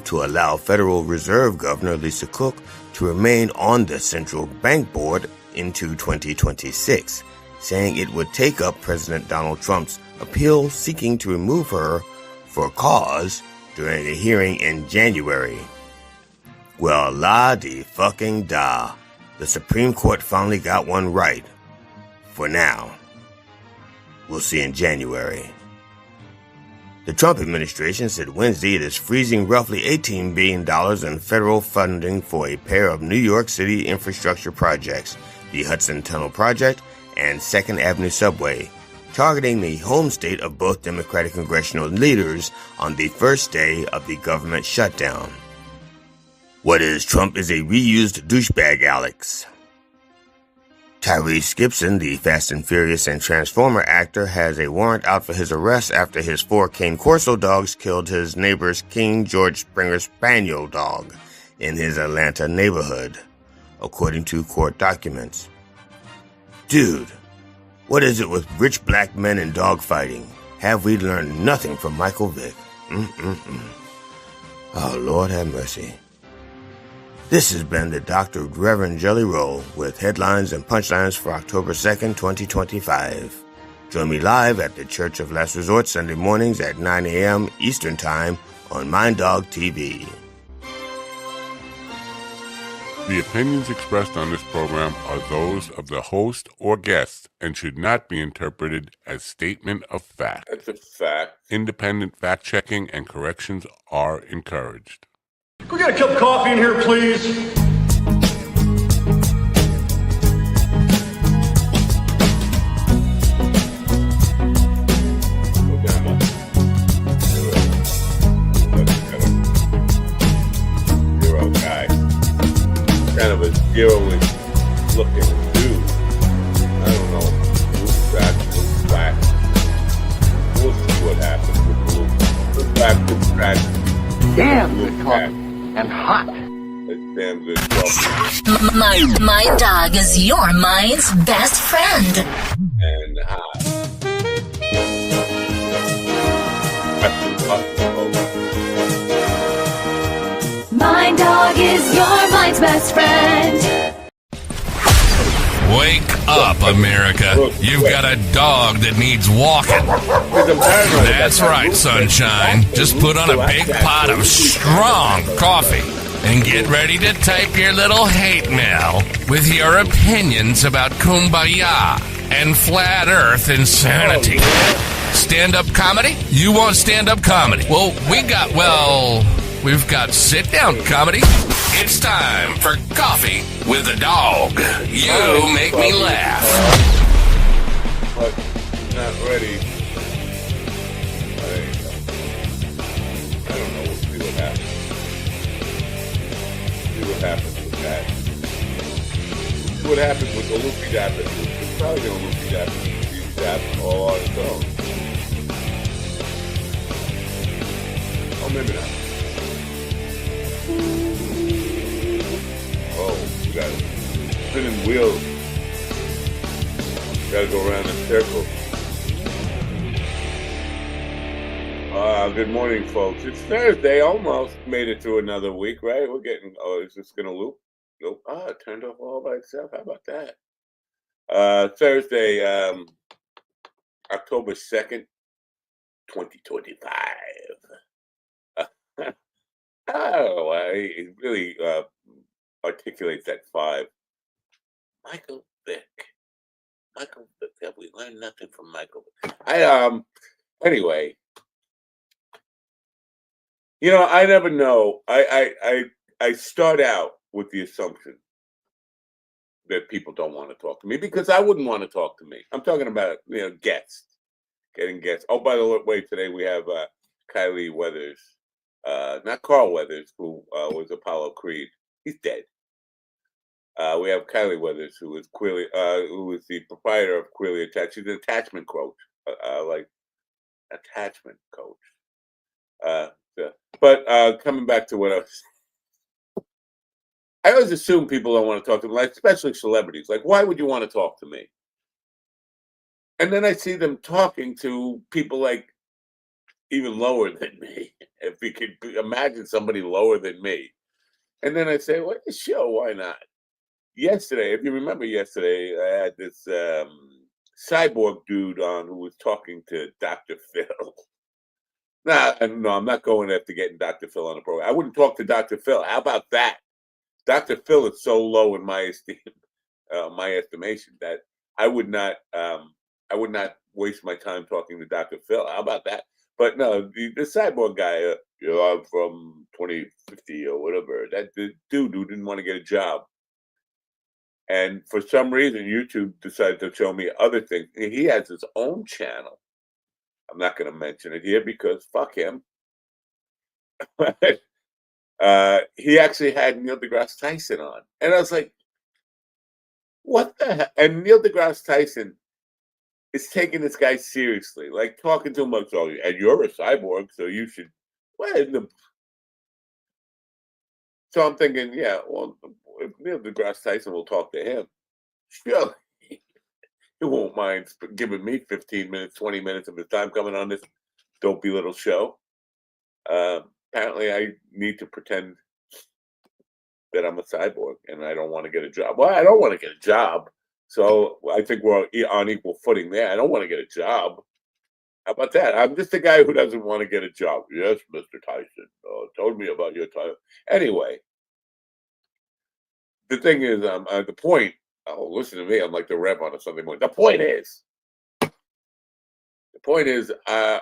to allow Federal Reserve Governor Lisa Cook to remain on the central bank board into 2026, saying it would take up President Donald Trump's appeal seeking to remove her for cause during a hearing in January. Well, la-di-fucking-da. The Supreme Court finally got one right. For now. We'll see in January. The Trump administration said Wednesday it is freezing roughly $18 billion in federal funding for a pair of New York City infrastructure projects, the Hudson Tunnel Project and 2nd Avenue Subway, targeting the home state of both Democratic congressional leaders on the first day of the government shutdown. What is Trump is a reused douchebag, Alex. Tyrese Gibson, the Fast and Furious and Transformer actor, has a warrant out for his arrest after his 4 Cane Corso dogs killed his neighbor's King George Springer Spaniel dog in his Atlanta neighborhood, according to court documents. Dude, what is it with rich black men and dogfighting? Have we learned nothing from Michael Vick? Oh, Lord have mercy. This has been the Dr. Reverend Jelly Roll with headlines and punchlines for October 2nd, 2025. Join me live at the Church of Last Resort Sunday mornings at 9 a.m. Eastern Time on Mind Dog TV. The opinions expressed on this program are those of the host or guest and should not be interpreted as statement of fact. That's a fact. Independent fact-checking and corrections are encouraged. Can we get a cup of coffee in here, please? Zero guy. Kind of a zero-ish looking dude. I don't know. Blue black. We'll see what happens with blue black. Damn good coffee. And hot. It's damn good coffee. My dog is your mind's best friend. And hot. My dog is your mind's best friend. Wake up, America. You've got a dog that needs walking. That's right, sunshine. Just put on a big pot of strong coffee and get ready to type your little hate mail with your opinions about kumbaya and flat earth insanity. Stand-up comedy? You want stand-up comedy? Well, we've got sit-down comedy. It's time for Coffee with the Dog. You make me laugh. But not ready. I don't know. We'll see what happens. See what happens with that. See what happens with the loopy dapping. It's probably going to loopy dap all on its own. Oh, maybe not. Oh, you got spinning wheels. Got to go around in circles. Good morning, folks. It's Thursday. Almost made it through another week, right? We're getting. Oh, is this gonna loop? Nope. It turned off all by itself. How about that? Thursday, October 2nd, 2025. I don't know why it really articulates that 5. Michael Vick. Have we learned nothing from Michael Vick? Anyway, I never know. I start out with the assumption that people don't want to talk to me because I wouldn't want to talk to me. I'm talking about guests, getting guests. Oh, by the way, today we have Kylie Weathers. Not Carl Weathers, who was Apollo Creed. He's dead. We have Kylie Weathers, who is the proprietor of Queerly Attached. She's an attachment coach, attachment coach. But coming back to what I always assume people don't want to talk to me, like especially celebrities. Like, why would you want to talk to me? And then I see them talking to people like even lower than me. If you could imagine somebody lower than me. And then I say, well, sure, why not? Yesterday, if you remember yesterday, I had this cyborg dude on who was talking to Dr. Phil. Nah, no, I'm not going after getting Dr. Phil on the program. I wouldn't talk to Dr. Phil. How about that? Dr. Phil is so low in my esteem, my estimation, that I would not waste my time talking to Dr. Phil. How about that? But no, the cyborg guy, I'm from 2050 or whatever, that the dude who didn't want to get a job. And for some reason, YouTube decided to show me other things. He has his own channel. I'm not going to mention it here because fuck him. He actually had Neil deGrasse Tyson on. And I was like, what the hell? And Neil deGrasse Tyson is taking this guy seriously, like talking to him like, oh, and you're a cyborg, so you should. So I'm thinking, yeah, well, if Neil deGrasse Tyson will talk to him, sure, he won't mind giving me 15 minutes, 20 minutes of his time coming on this dopey little show. Apparently, I need to pretend that I'm a cyborg and I don't want to get a job. Well, I don't want to get a job. So I think we're on equal footing there. I don't want to get a job. How about that? I'm just a guy who doesn't want to get a job. Yes, Mr. Tyson. Told me about your time. Anyway, the thing is, the point, listen to me. I'm like the Rev on a Sunday morning. The point is, I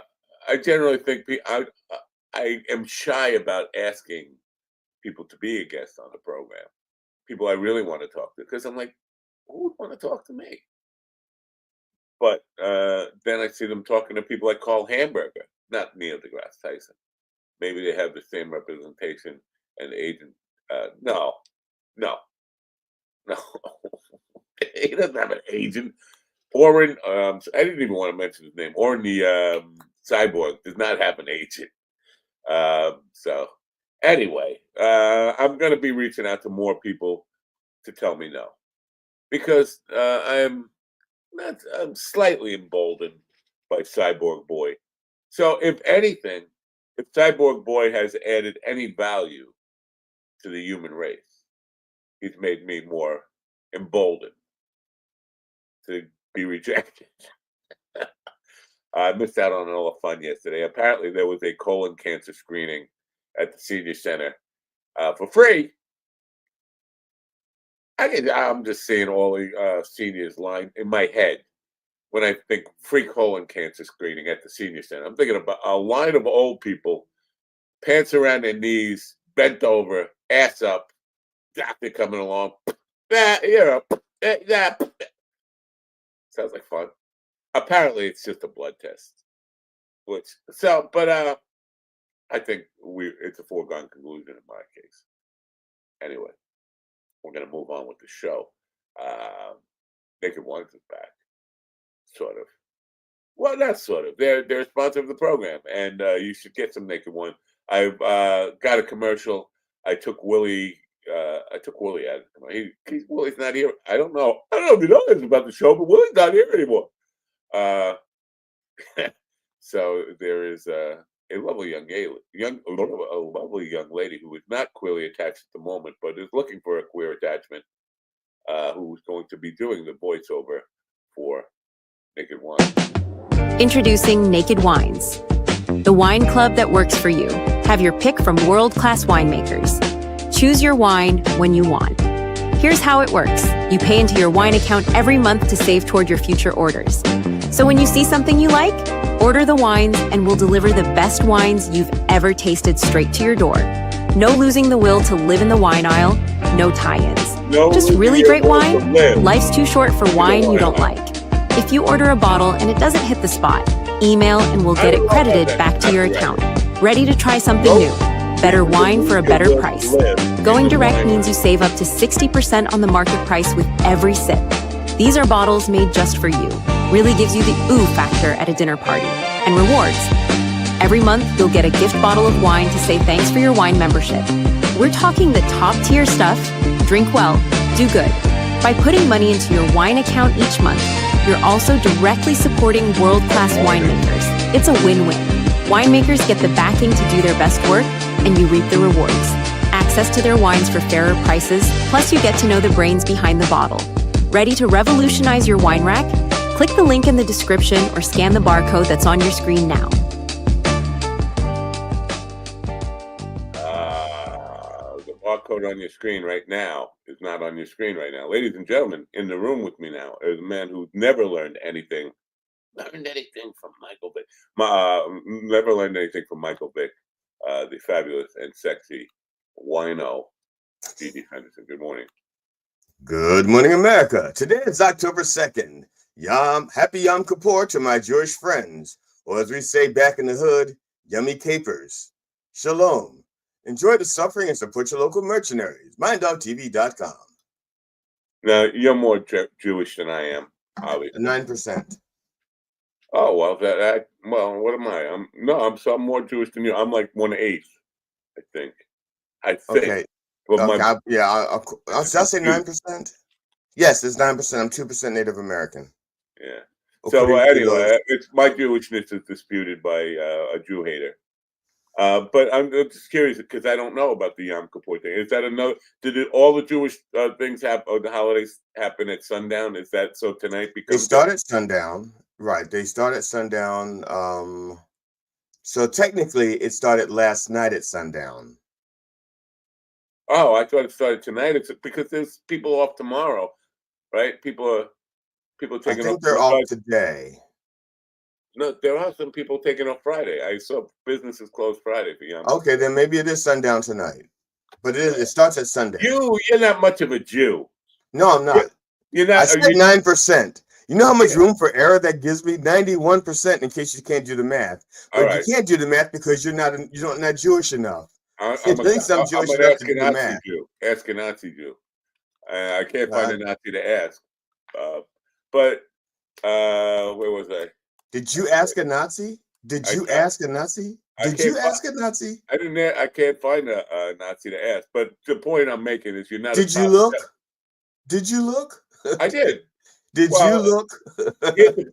generally think I am shy about asking people to be a guest on the program. People I really want to talk to, because I'm like, who would want to talk to me? But then I see them talking to people like Carl Hamburger, not Neil deGrasse Tyson. Maybe they have the same representation and agent. No. He doesn't have an agent. Oren, I didn't even want to mention his name. Oren, the cyborg, does not have an agent. So anyway, I'm going to be reaching out to more people to tell me no. Because I'm slightly emboldened by Cyborg Boy. So if anything, if Cyborg Boy has added any value to the human race, he's made me more emboldened to be rejected. I missed out on all the fun yesterday. Apparently there was a colon cancer screening at the senior center for free. I'm just seeing all the seniors line in my head when I think free colon cancer screening at the senior center. I'm thinking about a line of old people, pants around their knees, bent over, ass up, doctor coming along. Sounds like fun. Apparently, it's just a blood test. But I think it's a foregone conclusion in my case. Anyway. We're going to move on with the show. Naked Wines is back. Sort of. Well, not sort of. They're a sponsor of the program, and you should get some Naked Wine. I've got a commercial. I took Willie out of it. Willie's not here. I don't know if you know this about the show, but Willie's not here anymore. So there is a lovely young lady who is not queerly attached at the moment, but is looking for a queer attachment, who's going to be doing the voiceover for Naked Wines. Introducing Naked Wines, the wine club that works for you. Have your pick from world-class winemakers. Choose your wine when you want. Here's how it works. You pay into your wine account every month to save toward your future orders. So when you see something you like, order the wines and we'll deliver the best wines you've ever tasted straight to your door. No losing the will to live in the wine aisle, no tie-ins. Just really great wine. Life's too short for wine you don't like. If you order a bottle and it doesn't hit the spot, email and we'll get it credited back to your account. Ready to try something new? Better wine for a better price. Going direct means you save up to 60% on the market price with every sip. These are bottles made just for you. Really gives you the ooh factor at a dinner party. And rewards. Every month, you'll get a gift bottle of wine to say thanks for your wine membership. We're talking the top tier stuff. Drink well, do good. By putting money into your wine account each month, you're also directly supporting world-class winemakers. It's a win-win. Winemakers get the backing to do their best work, and you reap the rewards. Access to their wines for fairer prices, plus you get to know the brains behind the bottle. Ready to revolutionize your wine rack? Click the link in the description or scan the barcode that's on your screen now. The barcode on your screen right now is not on your screen right now. Ladies and gentlemen, in the room with me now is a man who never learned anything from Michael Vick. Never learned anything from Michael Vick, the fabulous and sexy wino, D.D. Henderson. Good morning. Good morning, America. Today is October 2nd. Happy Yom Kippur to my Jewish friends, or as we say back in the hood, yummy capers. Shalom. Enjoy the suffering and support your local mercenaries. MindDogTV.com. Now, you're more Jewish than I am, obviously. 9%. Oh, well, what am I? I'm more Jewish than you. I'm like 1/8, I think. Okay. Well, okay. I'll say 9%. Yes, it's 9%. I'm 2% Native American. Yeah. So anyway, it's my Jewishness is disputed by a Jew hater. But I'm just curious because I don't know about the Yom Kippur thing. Is that another? All the Jewish things happen? Or the holidays happen at sundown? Is that so? Tonight they start at sundown, right? They start at sundown. So technically, it started last night at sundown. Oh, I thought it started tonight. It's because there's people off tomorrow, right? People taking off. I think they're off today. No, there are some people taking off Friday. I saw businesses closed Friday for Yom Kippur. Okay, then maybe it is sundown tonight, but it starts at Sunday. You're not much of a Jew. No, I'm not. You're not. I said 9%. You know how much room for error that gives me? 91%. In case you can't do the math, but you can't do the math because you're not Jewish enough. I'm an Ashkenazi Jew. Ashkenazi Jew. I can't find a Nazi to ask. But where was I? Did you ask a Nazi? Did you ask a Nazi? I can't find a Nazi to ask. But the point I'm making is you're not. Did you look? Did you look? I did. Did you look?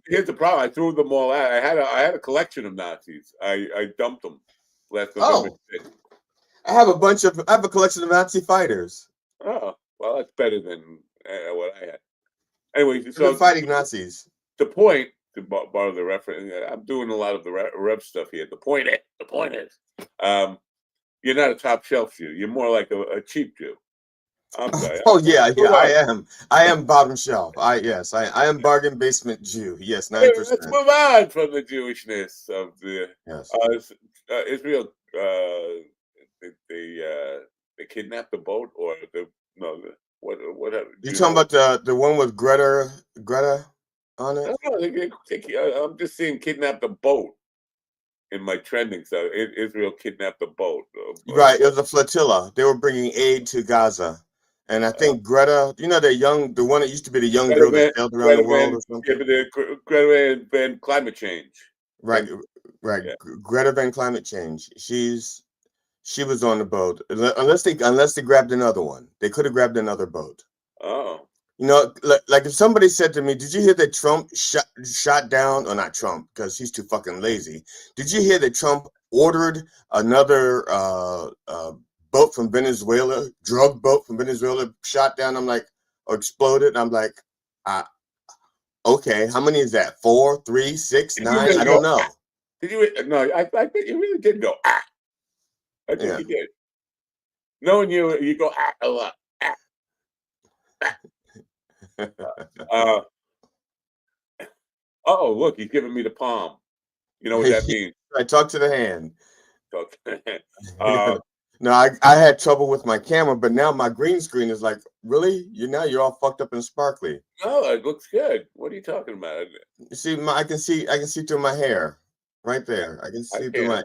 Here's the problem. I threw them all out. I had a collection of Nazis. I dumped them last November 6th. I have a collection of Nazi fighters. Oh, well, that's better than what I had. Anyway, so fighting Nazis. The point, to borrow the reference, I'm doing a lot of the Rev stuff here. The point is, you're not a top shelf Jew. You're more like a cheap Jew. I'm sorry. I am bottom shelf. I am bargain basement Jew. Yes, 9%. Let's move on from the Jewishness of the Israel. They kidnapped the boat, or what happened? You talking about the one with Greta on it? No, I'm just seeing kidnapped the boat in my trending. So Israel kidnapped the boat. Right, it was a flotilla. They were bringing aid to Gaza. And I think Greta, the one that used to be the young girl that sailed around the world or something. Yeah, but Greta Van Climate Change. Right. Yeah. Greta Van Climate Change. She was on the boat. Unless they grabbed another one. They could have grabbed another boat. Oh. Like if somebody said to me, did you hear that Trump shot down, or not Trump, because he's too fucking lazy. Did you hear that Trump ordered another boat from Venezuela, drug boat from Venezuela, shot down? I'm like, or exploded. I'm like, okay, how many is that? 4, 3, 6, 9? I don't know. Did you? No, I think you really did go. I think you did. Knowing you go a lot. Oh, look, he's giving me the palm. You know what that means? I talk to the hand. No, I had trouble with my camera, but now my green screen is like, really? You're all fucked up and sparkly. No, it looks good. What are you talking about? You see, I can see through my hair, right there. I can see through my.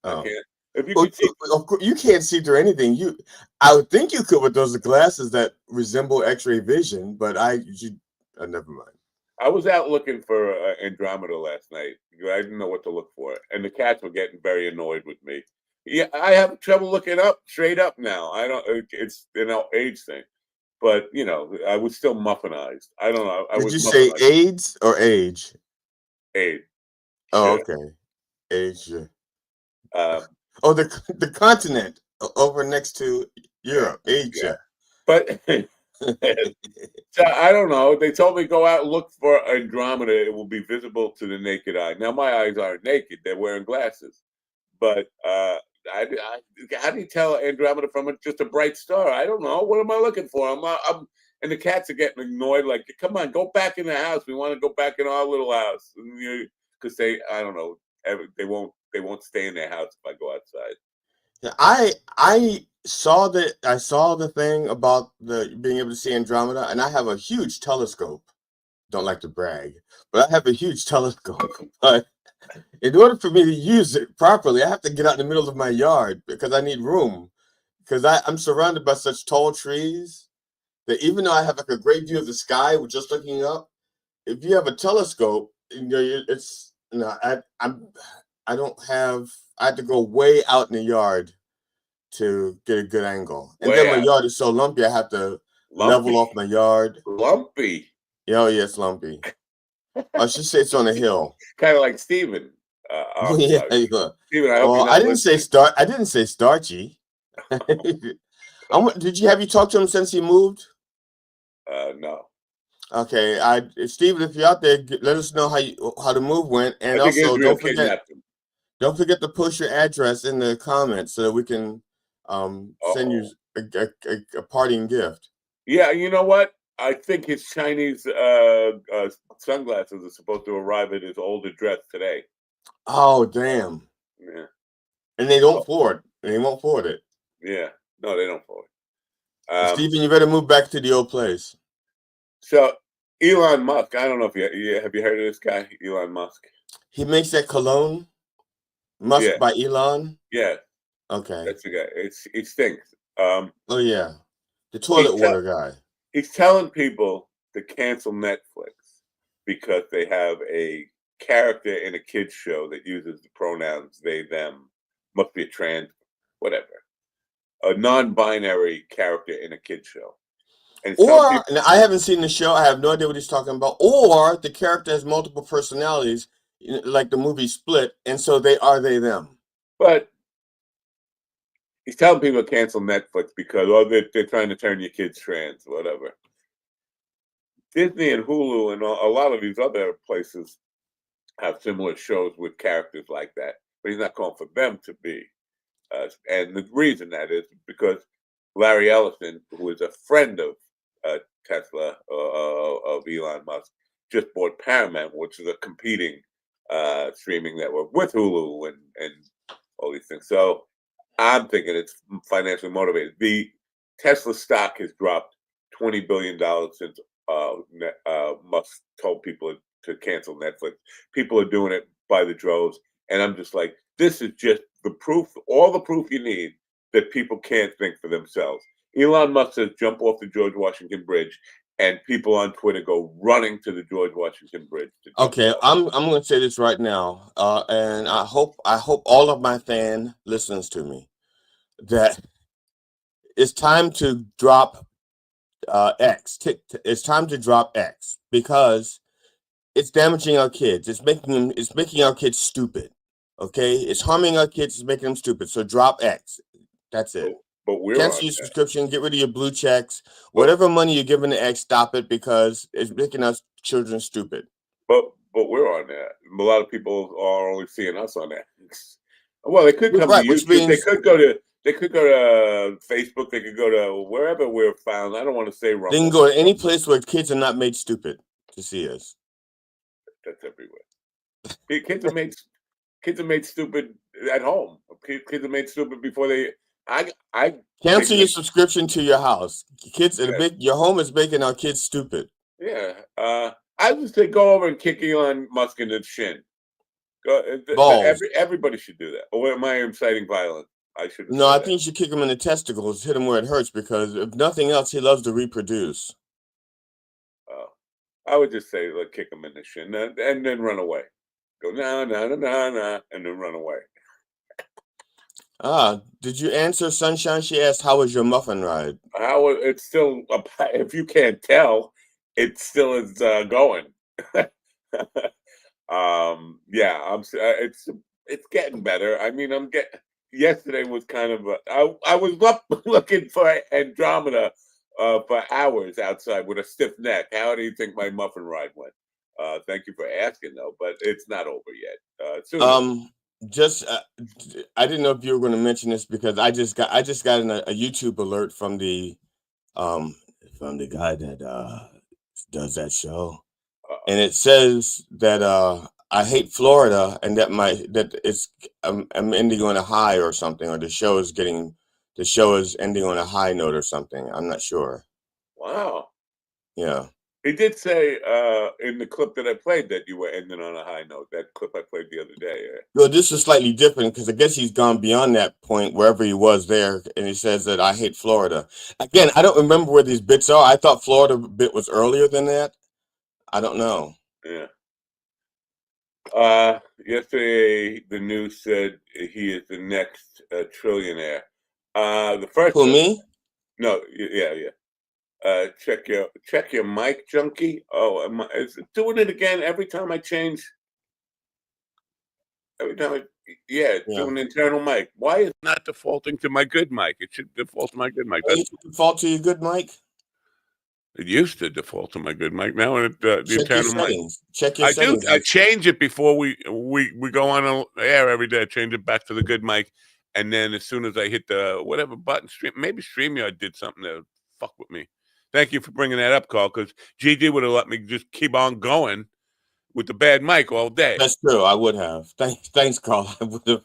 Oh. I can't. If you could see, of course, you can't see through anything. I would think you could with those glasses that resemble X-ray vision, but never mind. I was out looking for Andromeda last night. I didn't know what to look for, and the cats were getting very annoyed with me. Yeah, I have trouble looking straight up now. I don't. It's an age thing, but I was still muffinized. I don't know. Did you say AIDS or age? Age. Oh, okay. Age. Oh, the continent over next to Europe, Yeah. Asia. But so I don't know. They told me go out and look for Andromeda. It will be visible to the naked eye. Now my eyes aren't naked; they're wearing glasses. But how do you tell Andromeda from just a bright star? I don't know. What am I looking for? I'm and the cats are getting annoyed. Like, come on, go back in the house. We want to go back in our little house. Because I don't know, they won't stay in their house if I go outside. Yeah, I saw the thing about the being able to see Andromeda, and I have a huge telescope. Don't like to brag, but I have a huge telescope. But in order for me to use it properly, I have to get out in the middle of my yard because I need room. Because I'm surrounded by such tall trees that even though I have like a great view of the sky with just looking up, if you have a telescope, it's I don't have. I have to go way out in the yard to get a good angle, and then Way my out. yard is so lumpy. I have to level Lumpy. off my yard. Lumpy. Oh yes, lumpy. I should say it's on a hill. Kind of like Steven. I'm Yeah, sorry. yeah. Steven, I hope Well, you're I not didn't say listening. I didn't say starchy. Have you talked to him since he moved? No. Okay, Steven, if you're out there, let us know how the move went, and I think also Israel kidnapped him. don't forget to post your address in the comments so that we can send you a parting gift. Yeah, you know what? I think his Chinese sunglasses are supposed to arrive at his old address today. Oh damn! Yeah. And they don't forward. They won't forward it. Yeah. No, they don't forward. Steven, you better move back to the old place. So Elon Musk, I don't know if have you heard of this guy, Elon Musk? He makes that cologne, Musk Yeah. by Elon. Yeah. Okay. That's the guy. It stinks. Oh yeah, the toilet water guy. He's telling people to cancel Netflix because they have a character in a kids show that uses the pronouns they, them, must be a trans, whatever, a non-binary character in a kids show. And Or now, I haven't seen the show. I have no idea what he's talking about. Or the character has multiple personalities, like the movie Split, and so they them. But he's telling people to cancel Netflix because they're trying to turn your kids trans, whatever. Disney and Hulu and a lot of these other places have similar shows with characters like that, but he's not calling for them to be. And the reason that is because Larry Ellison, who is a friend of Tesla, of Elon Musk, just bought Paramount, which is a competing streaming network with Hulu and all these things. So I'm thinking it's financially motivated. The Tesla stock has dropped $20 billion since Musk told people to cancel Netflix. People are doing it by the droves. And I'm just like, this is just the proof, all the proof you need that people can't think for themselves. Elon Musk says jump off the George Washington Bridge, and people on Twitter go running to the George Washington Bridge. Okay, I'm going to say this right now, and I hope all of my fan listens to me. That it's time to drop X. It's time to drop X because it's damaging our kids. It's making our kids stupid. Okay, it's harming our kids. It's making them stupid. So drop X. That's it. But we're cancel your subscription. Get rid of your blue checks. Whatever money you're giving to X, stop it because it's making us children stupid. But we're on that. A lot of people are only seeing us on that. Well, they could come to YouTube. They could go to Facebook. They could go to wherever we're found. I don't want to say Rumble. They can go to any place where kids are not made stupid to see us. That's everywhere. Kids are made stupid at home. Kids are made stupid before they. I cancel your subscription to your house. Kids, your home is making our kids stupid. Yeah. I would say go over and kick Elon Musk in the shin. Everybody should do that. Or am I inciting violence? I should. No, I think you should kick him in the testicles, hit him where it hurts, because if nothing else, he loves to reproduce. I would just say, kick him in the shin and then run away. Go nah, and then run away. Did you answer Sunshine? She asked, "How was your muffin ride?" It's still, if you can't tell, it still is going. Yeah, it's It's getting better. I mean, yesterday was kind of I was up looking for Andromeda for hours outside with a stiff neck. How do you think my muffin ride went? Thank you for asking, though, but it's not over yet. Soon. Just I didn't know if you were going to mention this because I just got a YouTube alert from the guy that does that show, and it says that I hate Florida and that I'm ending on a high or something, or the show is ending on a high note or something. I'm not sure. Wow. Yeah. He did say in the clip that I played that you were ending on a high note. That clip I played the other day. Well, this is slightly different because I guess he's gone beyond that point wherever he was there, and he says that I hate Florida. Again, I don't remember where these bits are. I thought Florida bit was earlier than that. I don't know. Yeah. Yesterday the news said he is the next trillionaire. The first. Who, me? No. Yeah. Check your mic, junkie. Oh, is it doing it again every time I change? Every time it's doing internal mic. Why is it not defaulting to my good mic? It should default to my good mic. It default to your good mic? It used to default to my good mic. Now the internal mic. Check your settings. I change it before we go on air every day. I change it back to the good mic, and then as soon as I hit the whatever button, maybe StreamYard did something to fuck with me. Thank you for bringing that up, Carl, because GG would have let me just keep on going with the bad mic all day. That's true. I would have. Thanks, Carl. I would have.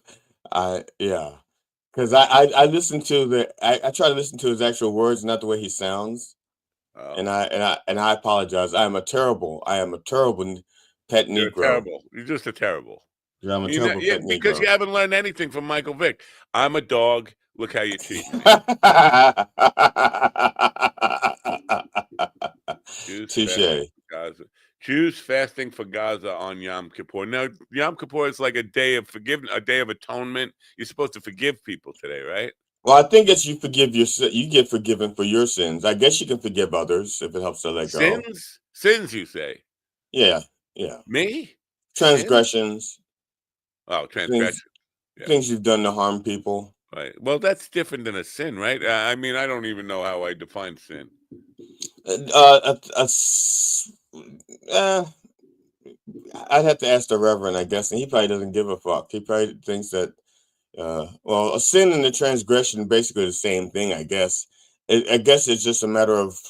Yeah, because I listen to I try to listen to his actual words, not the way he sounds. Oh. And I apologize. I am a terrible pet Negro. You're just a terrible. Yeah, I'm a terrible pet Negro. Because you haven't learned anything from Michael Vick. I'm a dog. Look how you treat me. Touché. Jews fasting for Gaza on Yom Kippur. Now, Yom Kippur is like a day of forgiveness, a day of atonement. You're supposed to forgive people today, right? Well, I think it's you get forgiven for your sins. I guess you can forgive others if it helps to let go. Sins, you say? Yeah. Me? Transgressions. Sins? Oh, transgressions. Things you've done to harm people. Right. Well, that's different than a sin, right? I mean, I don't even know how I define sin. I'd have to ask the Reverend, I guess, and he probably doesn't give a fuck. He probably thinks that, a sin and a transgression basically the same thing, I guess. I guess it's just a matter of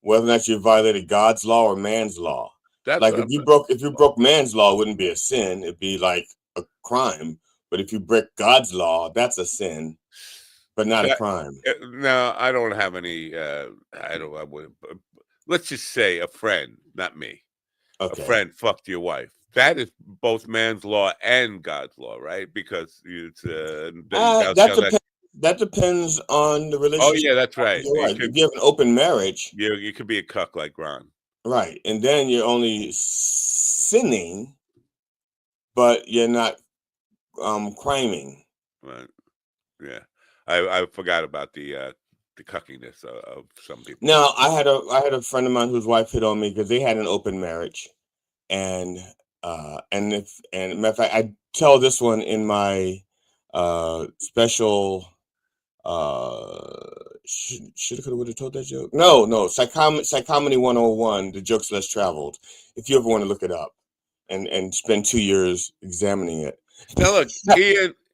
whether or not you violated God's law or man's law. If you broke man's law, it wouldn't be a sin. It'd be like a crime. But if you break God's law, that's a sin, but not a crime. No, I don't have any. Let's just say a friend, not me. Okay. A friend fucked your wife. That is both man's law and God's law, right? Because it's that depends on the relationship. Oh yeah, that's right. If you have an open marriage, you could be a cuck like Ron. Right, and then you're only sinning, but you're not criming. Right. Yeah, I forgot about the cuckiness of some people. Now, I had a friend of mine whose wife hit on me because they had an open marriage, and matter of fact, I tell this one in my special. Should have would have told that joke. No, Psychomedy 101. The joke's less traveled. If you ever want to look it up, and spend 2 years examining it. Now look,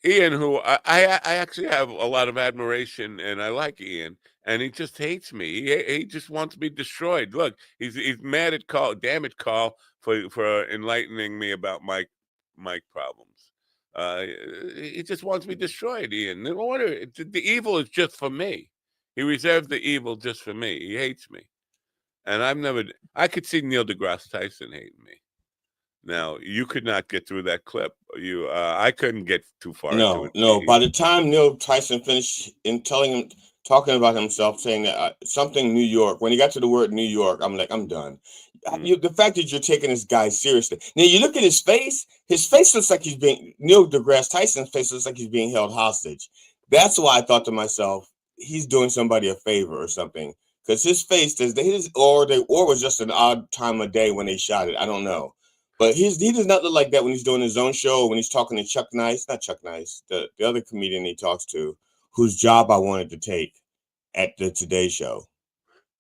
Ian, who I actually have a lot of admiration, and I like Ian, and he just hates me. He just wants me destroyed. Look, he's mad at Carl. Damn it, Carl, for enlightening me about my problems. He just wants me destroyed, Ian. In order, the evil is just for me. He reserved the evil just for me. He hates me, and I could see Neil deGrasse Tyson hating me. Now, you could not get through that clip. I couldn't get too far into it. No. By the time Neil Tyson finished talking about himself, saying that something New York, when he got to the word New York, I'm like, I'm done. The fact that you're taking this guy seriously. Now, you look at his face looks like Neil deGrasse Tyson's face looks like he's being held hostage. That's why I thought to myself, he's doing somebody a favor or something. Because his face, or was just an odd time of day when they shot it. I don't know. But he does not look like that when he's doing his own show, when he's talking to Chuck Nice, not Chuck Nice, the other comedian he talks to, whose job I wanted to take at the Today Show.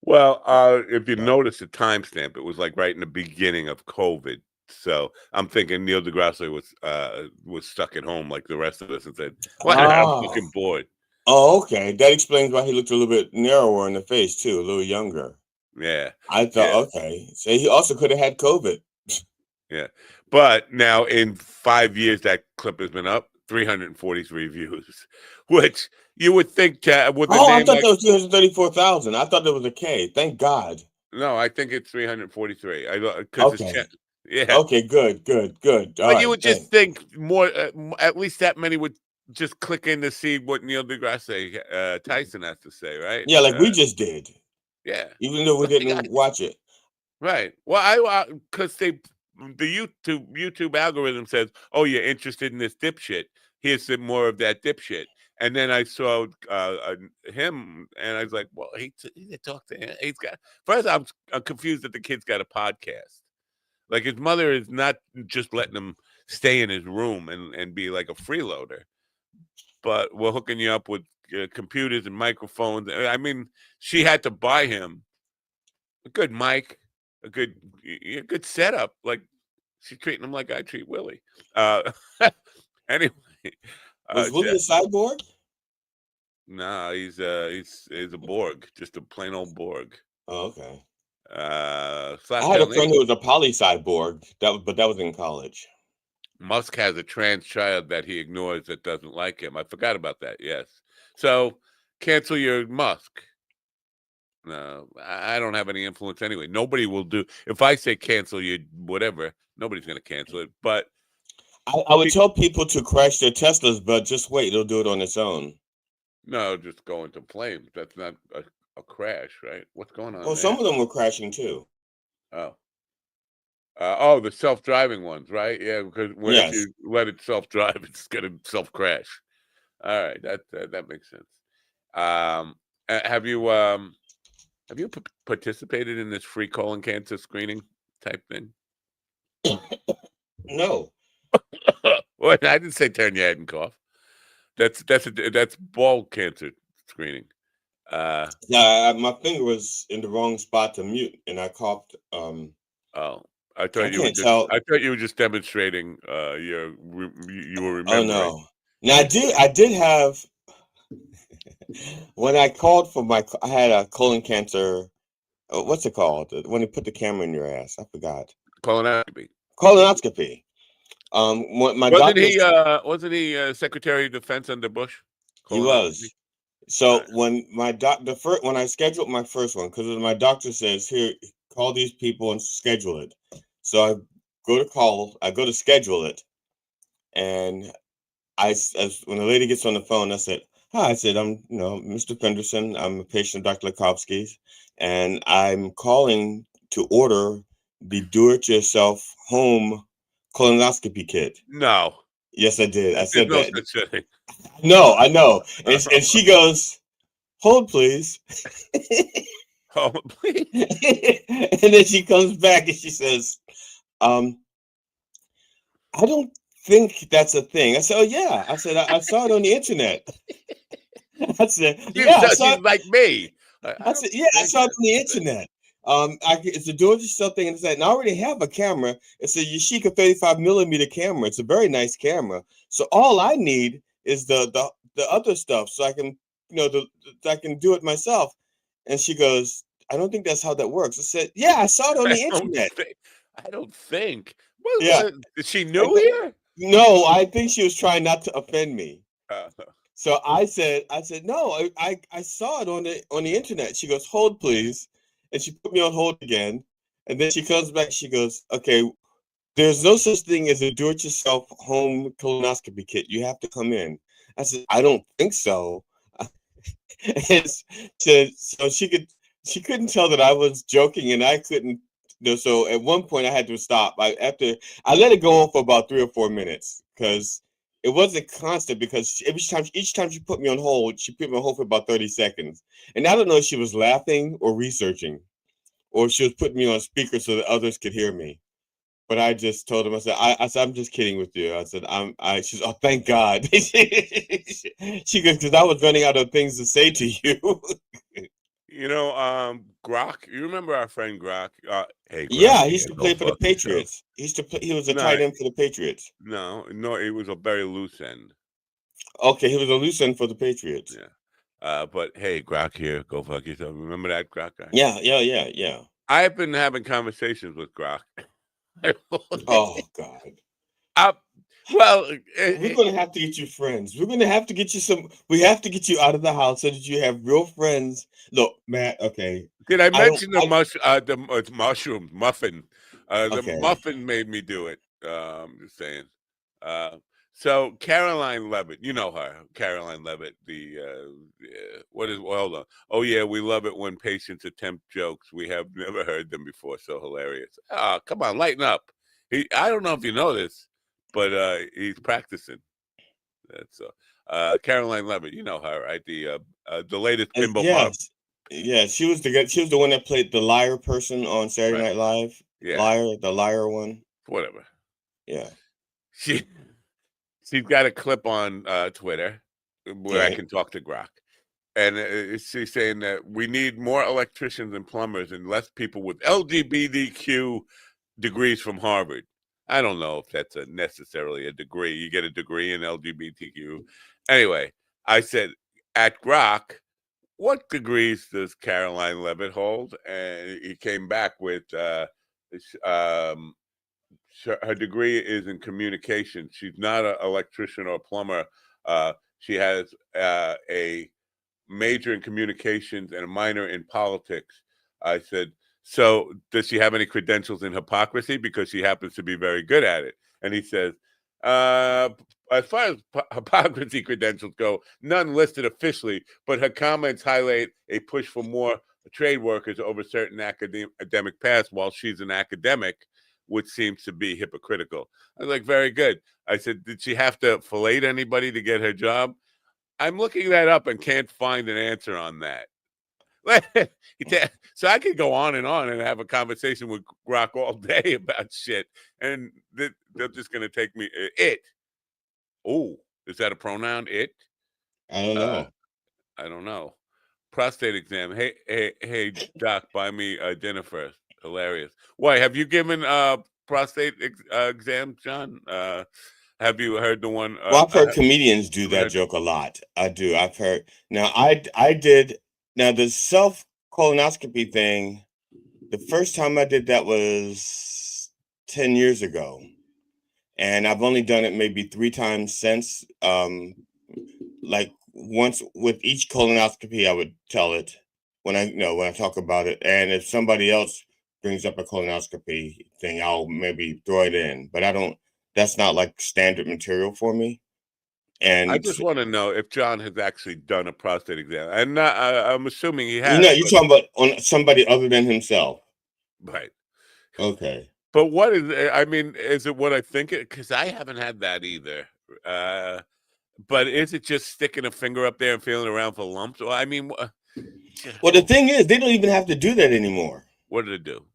Well, if you notice the timestamp, it was like right in the beginning of COVID. So I'm thinking Neil deGrasse was stuck at home like the rest of us and said, "Well, I'm fucking bored." Oh, okay. That explains why he looked a little bit narrower in the face too, a little younger. Yeah. I thought, okay. So he also could have had COVID. Yeah. But now in 5 years, that clip has been up 343 views, which you would think with a I name thought like, that was 234,000. I thought that was a K. Thank God. no, I think it's 343. Because Okay. yeah. Okay, good. All But right, you would just think more, at least that many would just click in to see what Neil deGrasse Tyson has to say, right? Yeah, like we just did. Yeah. Even though we didn't watch it. Right. Well, because the YouTube algorithm says, "Oh, you're interested in this dipshit. Here's some more of that dipshit." And then I saw him, and I was like, "Well, he talked to him. He's got." First, I'm confused that the kid's got a podcast. Like his mother is not just letting him stay in his room and be like a freeloader, but we're hooking you up with computers and microphones. I mean, she had to buy him a good mic, a good setup. Like she's treating him like I treat Willie. Anyway, Was Willie a cyborg? Nah, he's a Borg, just a plain old Borg. Oh, okay. I had a friend who was a poly cyborg, but that was in college. Musk has a trans child that he ignores that doesn't like him. I forgot about that. Yes. So cancel your Musk. No, I don't have any influence anyway. Nobody will do. If I say cancel you, whatever, nobody's going to cancel it. But I would tell people to crash their Teslas, but just wait, it'll do it on its own. No, just go into flames. That's not a crash, right? What's going on? Well, some of them were crashing too. Oh, the self-driving ones, right? Yeah, because if you let it self-drive, it's going to self-crash. All right, that makes sense. Have you participated in this free colon cancer screening type thing? No. Well, I didn't say turn your head and cough. That's ball cancer screening. My finger was in the wrong spot to mute, and I coughed. I thought you were just demonstrating you were remembering. Oh no! Now I did have when I called for I had a colon cancer. What's it called? When they put the camera in your ass, I forgot. Colonoscopy. Colonoscopy. Wasn't he Secretary of Defense under Bush? He was. So when when I scheduled my first one, because my doctor says, here, call these people and schedule it. So I go to schedule it, and when the lady gets on the phone, I said, "Hi," I said, "I'm Mr. Penderson. I'm a patient of Dr. Lakovsky's, and I'm calling to order the do-it-yourself home colonoscopy kit." No. Yes, I did. I said that. Such thing. No, I know. And she goes, "Hold, please." Hold, please. And then she comes back and she says, "I don't think that's a thing." I said, "Oh yeah." I said, I saw it on the internet. I said, "Yeah." She's like me. I said, "Yeah, I saw it on the internet." It's a do-it-yourself thing, and I said, and I already have a camera. It's a Yashica 35mm camera. It's a very nice camera. So all I need is the other stuff, so I can I can do it myself. And she goes, "I don't think that's how that works." I said, "Yeah, I saw it on the internet." I don't think. What, is she new here? No, I think she was trying not to offend me. So I said, "No, I saw it on the internet." She goes, "Hold, please." And she put me on hold again. And then she comes back. She goes, "Okay, there's no such thing as a do-it-yourself home colonoscopy kit. You have to come in." I said, "I don't think so." And so she couldn't tell that I was joking, and I couldn't. So at one point I had to stop. I let it go on for about 3 or 4 minutes because it wasn't constant. Because each time she put me on hold, she put me on hold for about 30 seconds, and I don't know if she was laughing or researching, or she was putting me on speaker so that others could hear me. But I just told him, I said, I'm just kidding with you. I said, she's, oh, thank God. She goes, because I was running out of things to say to you. You know, Grok. You remember our friend Grok? Hey, Grok. Yeah, he used to Go play for the fuck yourself. Patriots. He used to play. He was a No, tight end for the Patriots. No, it was a very loose end. Okay, he was a loose end for the Patriots. Yeah. But hey, Grok here. Go fuck yourself. Remember that Grok guy? Yeah. I've been having conversations with Grok. Oh God. Well, we're gonna have to get you friends. We're gonna have to get you some. We have to get you out of the house so that you have real friends. Look, Matt. Okay. Did I mention the mushroom muffin? The Okay. muffin made me do it. I'm just saying. So Caroline Levitt, you know her, Caroline Levitt. Hold on. Oh yeah, we love it when patients attempt jokes. We have never heard them before. So hilarious. Come on, lighten up. I don't know if you know this, but he's practicing. That's Caroline Levitt. You know her, right? The latest Bimbo Bob. Yeah, she was the one that played the liar person on Saturday Night Live. Yeah. The liar one. Whatever. Yeah. She's got a clip on Twitter where I can talk to Grok. And she's saying that we need more electricians and plumbers and less people with LGBTQ degrees from Harvard. I don't know if that's necessarily a degree. You get a degree in LGBTQ. Anyway, I said, at Grok, what degrees does Caroline Levitt hold? And he came back with her degree is in communication. She's not an electrician or a plumber. She has a major in communications and a minor in politics. I said, so does she have any credentials in hypocrisy? Because she happens to be very good at it. And he says, as far as hypocrisy credentials go, none listed officially, but her comments highlight a push for more trade workers over certain academic paths while she's an academic, which seems to be hypocritical. I was like, very good. I said, did she have to fillet anybody to get her job? I'm looking that up and can't find an answer on that. So I could go on and have a conversation with Grok all day about shit, and they're just going to take me it. Oh, is that a pronoun? It? I don't know. I don't know. Prostate exam. Hey, doc, buy me dinner first. Hilarious. Why, have you given prostate exam, John? Have you heard the one? Well, I've heard comedians do that joke a lot. I do. I've heard. Now, I did. Now, the self colonoscopy thing. The first time I did that was 10 years ago, and I've only done it maybe 3 times since. Like once with each colonoscopy, I would tell it when I talk about it, and if somebody else brings up a colonoscopy thing, I'll maybe throw it in. But I don't. That's not like standard material for me. And I just want to know if John has actually done a prostate exam. And I'm assuming he has. You're talking about on somebody other than himself. Right. Okay. But what is it? I mean, is it what I think it? Because I haven't had that either. But is it just sticking a finger up there and feeling around for lumps? Well, I mean, well, the thing is, they don't even have to do that anymore. What do they do?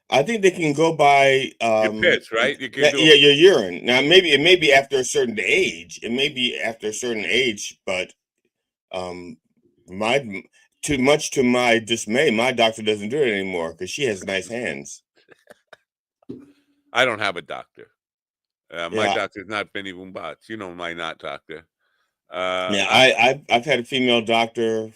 I think they can go by your piss, right? You can your urine. Now, maybe it may be after a certain age. It may be after a certain age, but too much to my dismay, my doctor doesn't do it anymore because she has nice hands. I don't have a doctor. My doctor's not Benny Boombats. You know my not doctor. I've had a female doctor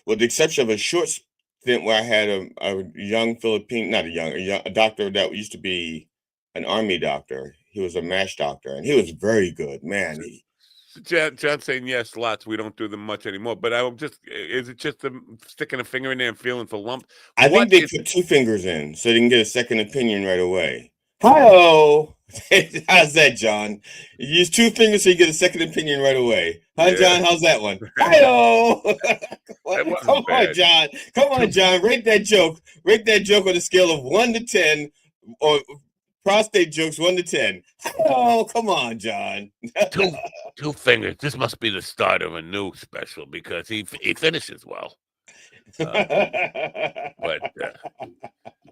with the exception of a short stint where I had a young Filipino, a doctor that used to be an army doctor. He was a MASH doctor, and he was very good, man. John's saying yes, lots. We don't do them much anymore. But is it just sticking a finger in there and feeling for lump? I think they put 2 fingers in so they can get a second opinion right away. Hi-oh. How's that, John? You use 2 fingers so you get a second opinion right away. Huh, John? How's that one? Hi-oh. Come on, John. Come on, John. Rate that joke. Rate that joke on a scale of 1 to 10, or prostate jokes 1 to 10. Oh, come on, John. 2 fingers. This must be the start of a new special because he finishes well. But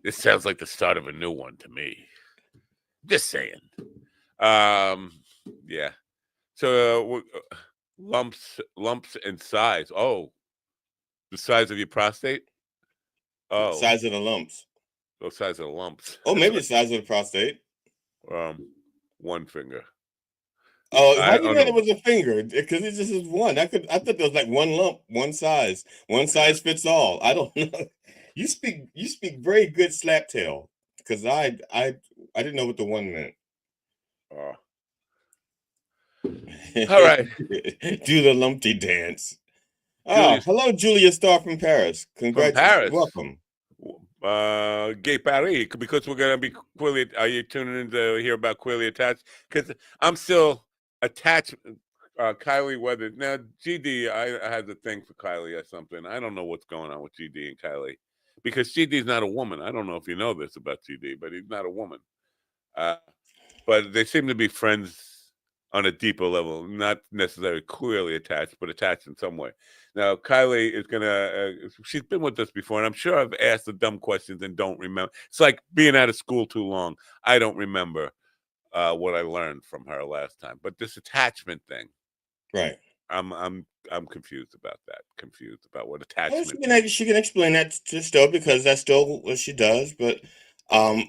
this sounds like the start of a new one to me. Just saying. Yeah. So lumps and size. Oh, the size of your prostate. Oh, Size of the lumps. the size of the lumps. Oh, maybe the size of the prostate. One finger. Oh, how I do you don't know know. it was a finger? Because it just is one. I thought there was like one lump, one size fits all. I don't know. You speak very good slap tail. Because I didn't know what the one meant. Oh. All right. Do the lumpty dance. Julius Hello, Julia Starr from Paris. from Congratulations. Paris. Welcome. Gay Paris, because we're gonna be queerly. Are you tuning in to hear about queerly attached? Because I'm still attached. Kylie Weather. Now, GD, I had the thing for Kylie or something. I don't know what's going on with GD and Kylie, because GD's not a woman. I don't know if you know this about GD, but he's not a woman. But they seem to be friends on a deeper level, not necessarily clearly attached, but attached in some way. Now, Kylie is gonna. She's been with us before, and I'm sure I've asked the dumb questions and don't remember. It's like being out of school too long. I don't remember what I learned from her last time. But this attachment thing, Right. I'm confused about that. Confused about what Well, attachment. she can explain that to Stowe because that's still what she does. But I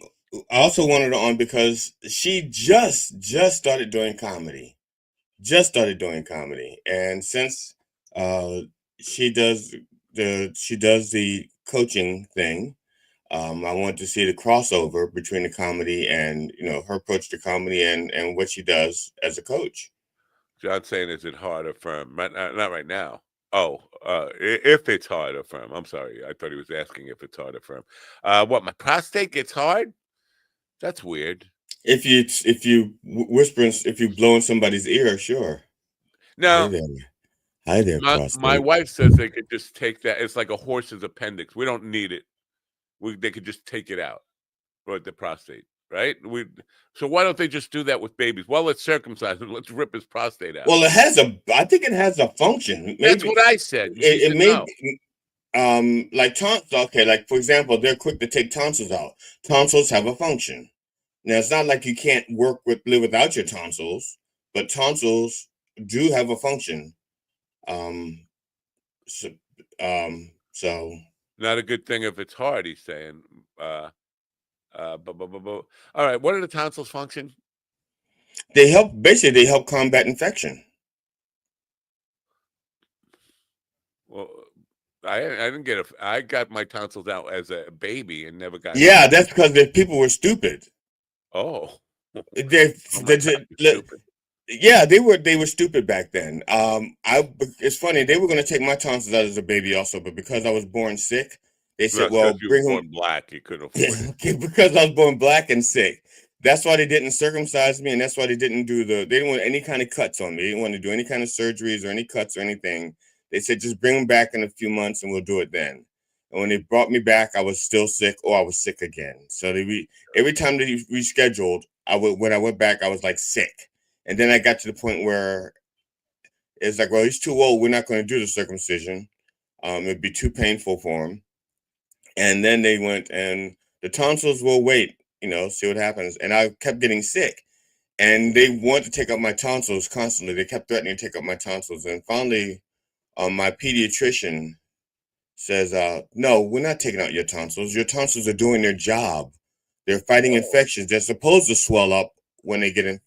also wanted her on because she just started doing comedy. And since uh, she does the coaching thing, I want to see the crossover between the comedy and her approach to comedy and what she does as a coach. John saying, is it hard or firm? Not right now. Oh, if it's hard or firm. I'm sorry. I thought he was asking if it's hard or firm. What, my prostate gets hard? That's weird. If you whispering, if you blow in somebody's ear, sure. Now, Hi there, my prostate. wife says they could just take that. It's like a horse's appendix. We don't need it. They could just take it out, or the prostate, right? So why don't they just do that with babies? Well, let's circumcise him. Let's rip his prostate out. Well, I think it has a function. Maybe that's what I said. She said may no. Like tonsils. Okay, like for example, they're quick to take tonsils out. Tonsils have a function. Now, it's not like you can't live without your tonsils, but tonsils do have a function. So, so Not a good thing if it's hard, he's saying. All right, what are the tonsils function? they help combat infection. Well, I didn't get I got my tonsils out as a baby and never got. Yeah, that's because the people were stupid. Oh, stupid. Yeah, they were stupid back then. It's funny, they were going to take my tonsils out as a baby also, but because I was born sick, they said, "Well, bring him born black. You couldn't afford it." Because I was born black and sick. That's why they didn't circumcise me, and that's why they didn't they didn't want any kind of cuts on me. They didn't want to do any kind of surgeries or any cuts or anything. They said, just bring him back in a few months and we'll do it then. And when they brought me back, I was still sick or I was sick again. So every time they rescheduled, when I went back, I was like sick. And then I got to the point where it's like, well, he's too old. We're not going to do the circumcision. It'd be too painful for him. And then they went and the tonsils will wait, see what happens. And I kept getting sick. And they wanted to take out my tonsils constantly. They kept threatening to take out my tonsils. And finally, my pediatrician says, no, we're not taking out your tonsils. Your tonsils are doing their job. They're fighting infections. They're supposed to swell up when they get in,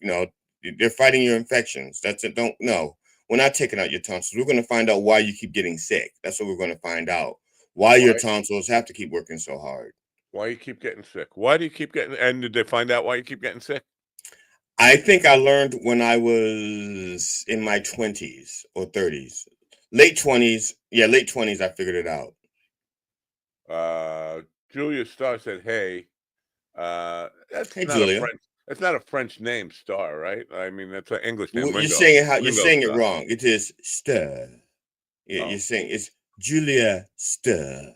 they're fighting your infections. That's it. We're not taking out your tonsils. We're going to find out why you keep getting sick. That's what we're going to find out. Why your tonsils have to keep working so hard. Why you keep getting sick? Why do you keep getting, and did they find out why you keep getting sick? I think I learned when I was in my 20s or 30s. Late 20s. Yeah, late 20s, I figured it out. Julia Starr said, hey. That's hey, not Julia. A French. That's not a French name, Star, right? I mean, that's an English name. You're saying it wrong. It is Stir. You're saying it's Julia Stir.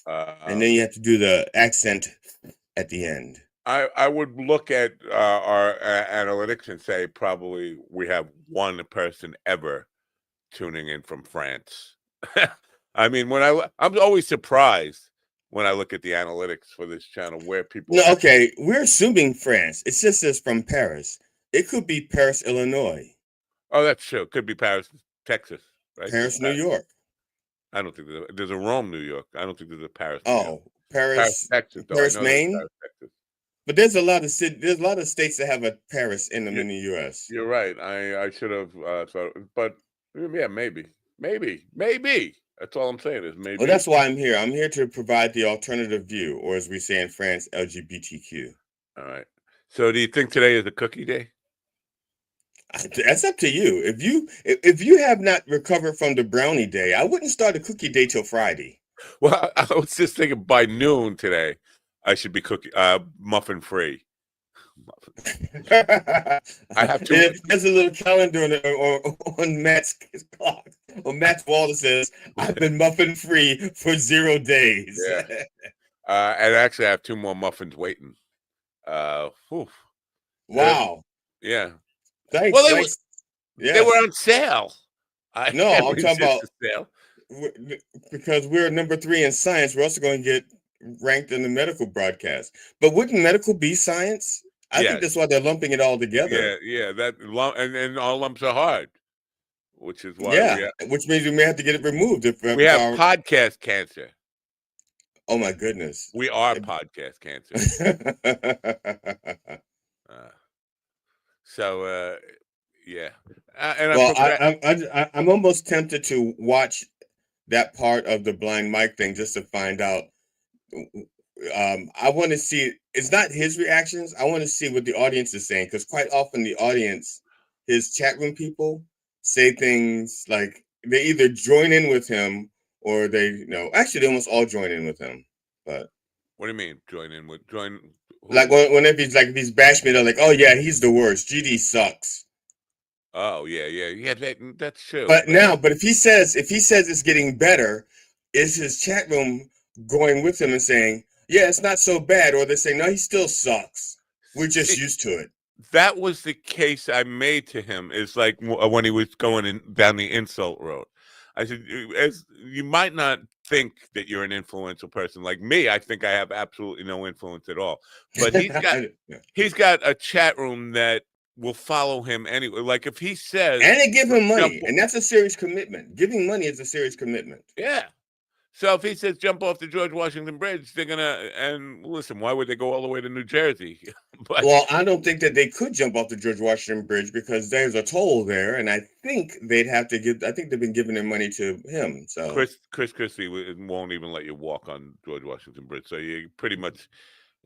And then you have to do the accent at the end. I would look at our analytics and say probably we have one person ever tuning in from France. I mean, I'm always surprised when I look at the analytics for this channel where people. No, okay, we're assuming France. It just says from Paris. It could be Paris, Illinois. Oh, that's true. Could be Paris, Texas, right? Paris, New York. I don't think there's a Rome, New York. I don't think there's a Paris. New York. Paris, Texas. Though. Paris, I know Maine. Paris, Texas. But there's a lot of states that have a Paris in them in the U.S. You're right. I should have thought, but yeah, maybe. That's all I'm saying is maybe. Well, that's why I'm here. I'm here to provide the alternative view, or as we say in France, LGBTQ. All right. So, do you think today is a cookie day? That's up to you. If you have not recovered from the brownie day, I wouldn't start a cookie day till Friday. Well, I was just thinking by noon today, I should be muffin free. I have to. There's a little calendar on Matt's clock. On Matt's wall that says, "I've been muffin free for 0 days." Yeah. And actually, I have 2 more muffins waiting. Wow. Yeah. Thanks. Well, they were on sale. I'm talking about sale. Because we're number 3 in science. We're also going to get ranked in the medical broadcast. But wouldn't medical be science? I think that's why they're lumping it all together. Yeah. And all lumps are hard, which is why. Which means we may have to get it removed if we have podcast cancer. Oh my goodness. We are podcast cancer. Yeah. And I'm almost tempted to watch that part of the blind mic thing just to find out. I want to see. It's not his reactions. I want to see what the audience is saying, because quite often the audience, his chat room people, say things like they either join in with him or they actually they almost all join in with him. But what do you mean join? Like whenever if he's bashing me, they're like, "Oh yeah, he's the worst. GD sucks." Oh yeah. That's true. But if he says it's getting better, is his chat room going with him and saying, "Yeah, it's not so bad," or they're saying, "No, he still sucks. We're just used to it." That was the case I made to him. Is like when he was going down the insult road. I said, you might not think that you're an influential person like me. I think I have absolutely no influence at all. But he's got a chat room that will follow him anyway. Like if he says, and they give him money, and that's a serious commitment. Giving money is a serious commitment. Yeah. So if he says jump off the George Washington Bridge, they're gonna. And listen, why would they go all the way to New Jersey? Well, I don't think that they could jump off the George Washington Bridge because there's a toll there, and I think they'd have to give. I think they've been giving their money to him. So Chris Christie won't even let you walk on George Washington Bridge. So you pretty much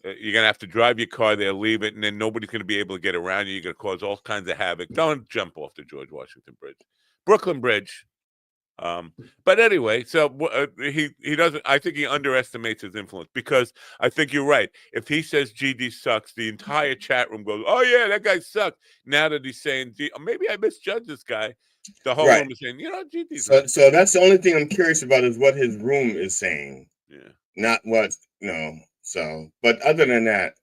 you're gonna have to drive your car there, leave it, and then nobody's gonna be able to get around you. You're gonna cause all kinds of havoc. Don't jump off the George Washington Bridge, Brooklyn Bridge. But anyway, so he doesn't. I think he underestimates his influence, because I think you're right. If he says GD sucks, the entire chat room goes, "Oh yeah, that guy sucks." Now that he's saying, maybe I misjudged this guy, the whole room is saying, GD. So that's the only thing I'm curious about is what his room is saying. Yeah. Not what So, but other than that,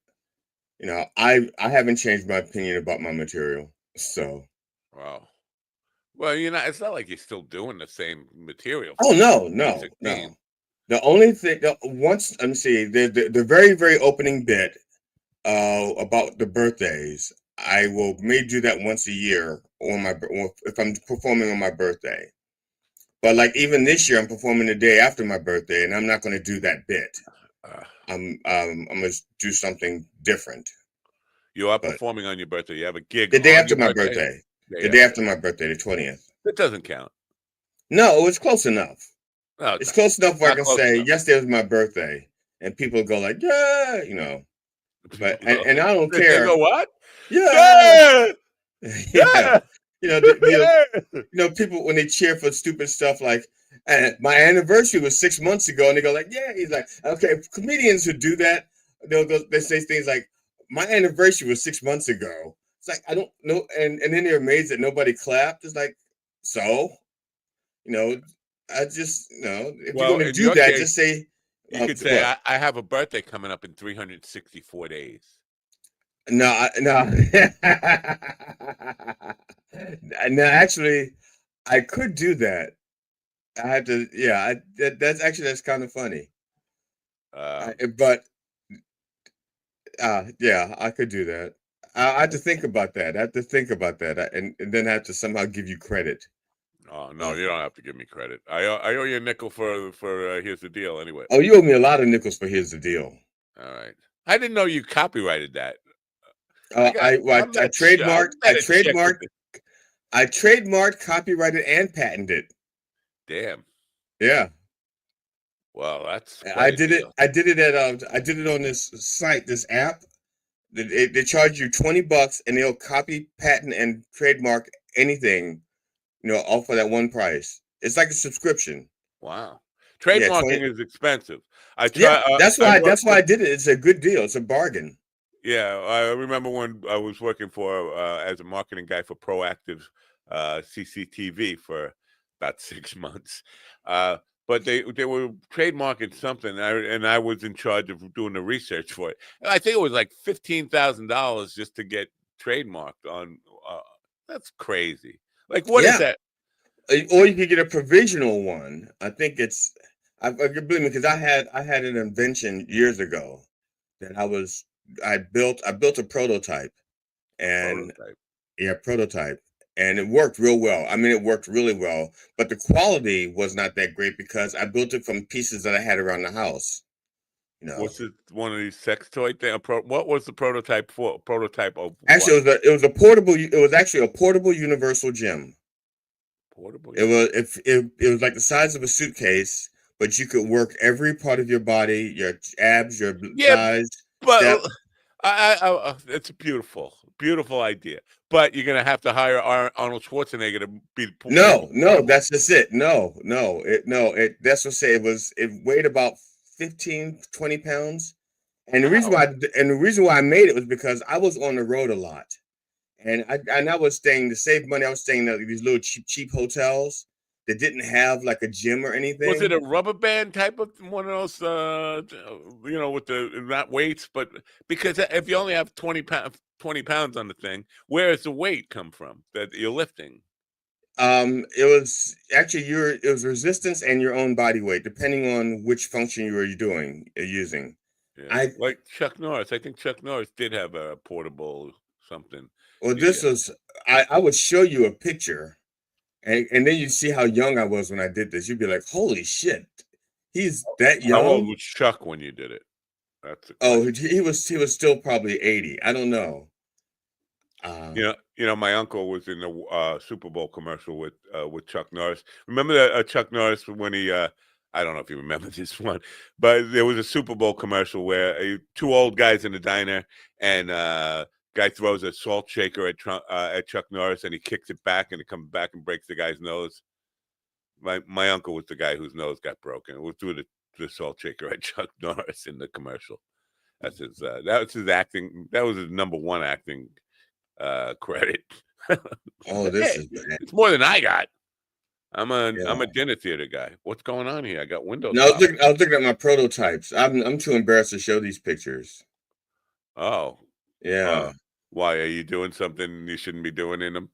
I haven't changed my opinion about my material. So. Wow. Well, it's not like you're still doing the same material. Oh no. The only thing, let me see, the very, very opening bit about the birthdays, I may do that once a year if I'm performing on my birthday. But like even this year, I'm performing the day after my birthday, and I'm not going to do that bit. I'm going to do something different. You are performing on your birthday. You have a gig the day after my birthday. The day after my birthday, the 20th. That doesn't count. No, it's close enough. No, it's close enough where I can say, yesterday was my birthday. And people go like, yeah, But and I don't care. They go, what? Yeah. Yeah. People when they cheer for stupid stuff like, my anniversary was 6 months ago, and they go like, yeah. He's like, okay, comedians who do that, they say things like, my anniversary was 6 months ago. It's like, I don't know. And then they're amazed that nobody clapped. It's like, so, I just, if you're going to do that, just say. You could say, I have a birthday coming up in 364 days. No. No, actually, I could do that. I had to, that's kind of funny. But yeah, I could do that. I have to think about that. I have to think about that, and then I have to somehow give you credit. Oh no, you don't have to give me credit. I owe you a nickel for here's the deal. Anyway. Oh, you owe me a lot of nickels for here's the deal. All right. I didn't know you copyrighted that. I I'm I trademarked, copyrighted, and patented. Damn. Yeah. Well, that's I did it. I did it on this site, this app. They charge you $20, and they'll copy, patent, and trademark anything, all for that one price. It's like a subscription. Wow. Yeah, Trademarking is expensive. that's why I did it. It's a good deal. It's a bargain. Yeah, I remember when I was working for as a marketing guy for Proactive CCTV for about 6 months. But they were trademarking something, and I was in charge of doing the research for it. And I think it was like $15,000 just to get trademarked on. That's crazy. Like, what is that? Or you could get a provisional one. I think it's. I believe me, because I had an invention years ago that I built a prototype, and prototype, and it worked real well. I mean, it worked really well, but the quality was not that great because I built it from pieces that I had around the house. Was it one of these sex toy thing? What was the prototype for? Prototype of actually, it was a portable. It was actually a portable universal gym. Portable. It was like the size of a suitcase, but you could work every part of your body, your abs, your thighs. But it's a beautiful idea. But you're gonna have to hire Arnold Schwarzenegger to be. No, that's just it. That's what I say. It weighed about 15, 20 pounds, and the reason why I made it was because I was on the road a lot, and I was staying to save money. I was staying at these little cheap hotels that didn't have like a gym or anything. Was it a rubber band type of one of those, with the not weights, but because if you only have 20 pounds on the thing, where does the weight come from that you're lifting? It was actually it was resistance and your own body weight, depending on which function you were using. Yeah. Like Chuck Norris. I think Chuck Norris did have a portable something. Well, this was I would show you a picture. And then you see how young I was when I did this. You'd be like, "Holy shit, he's that young." How old was Chuck when you did it? That's he was still probably 80. I don't know. My uncle was in the Super Bowl commercial with Chuck Norris. Remember that Chuck Norris when he? I don't know if you remember this one, but there was a Super Bowl commercial where two old guys in a diner and. Guy throws a salt shaker at Chuck Norris, and he kicks it back, and it comes back and breaks the guy's nose. My uncle was the guy whose nose got broken. It was through the salt shaker at Chuck Norris in the commercial. That's his. That was his acting. That was his number one acting credit. Oh, this is bad. It's more than I got. I'm a dinner theater guy. What's going on here? I got windows. No, I was looking at my prototypes. I'm too embarrassed to show these pictures. Oh. Yeah. Why are you doing something you shouldn't be doing in them?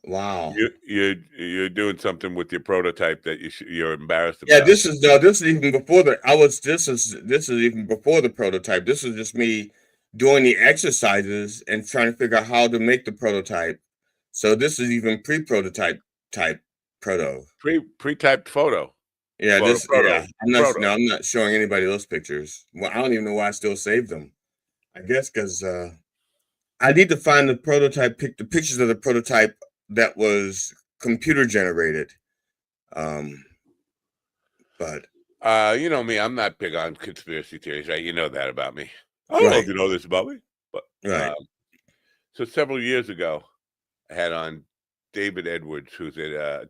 Wow. You're doing something with your prototype that you're embarrassed about. Yeah, this is even before this is even before the prototype. This is just me doing the exercises and trying to figure out how to make the prototype. So this is even pre-prototype type proto. Pre-typed photo. Yeah, I'm not showing anybody those pictures. Well, I don't even know why I still saved them. I guess because I need to find the prototype, the pictures of the prototype that was computer generated. But you know me, I'm not big on conspiracy theories, right? You know that about me. I don't know if you know this about me, but so several years ago, I had on David Edwards,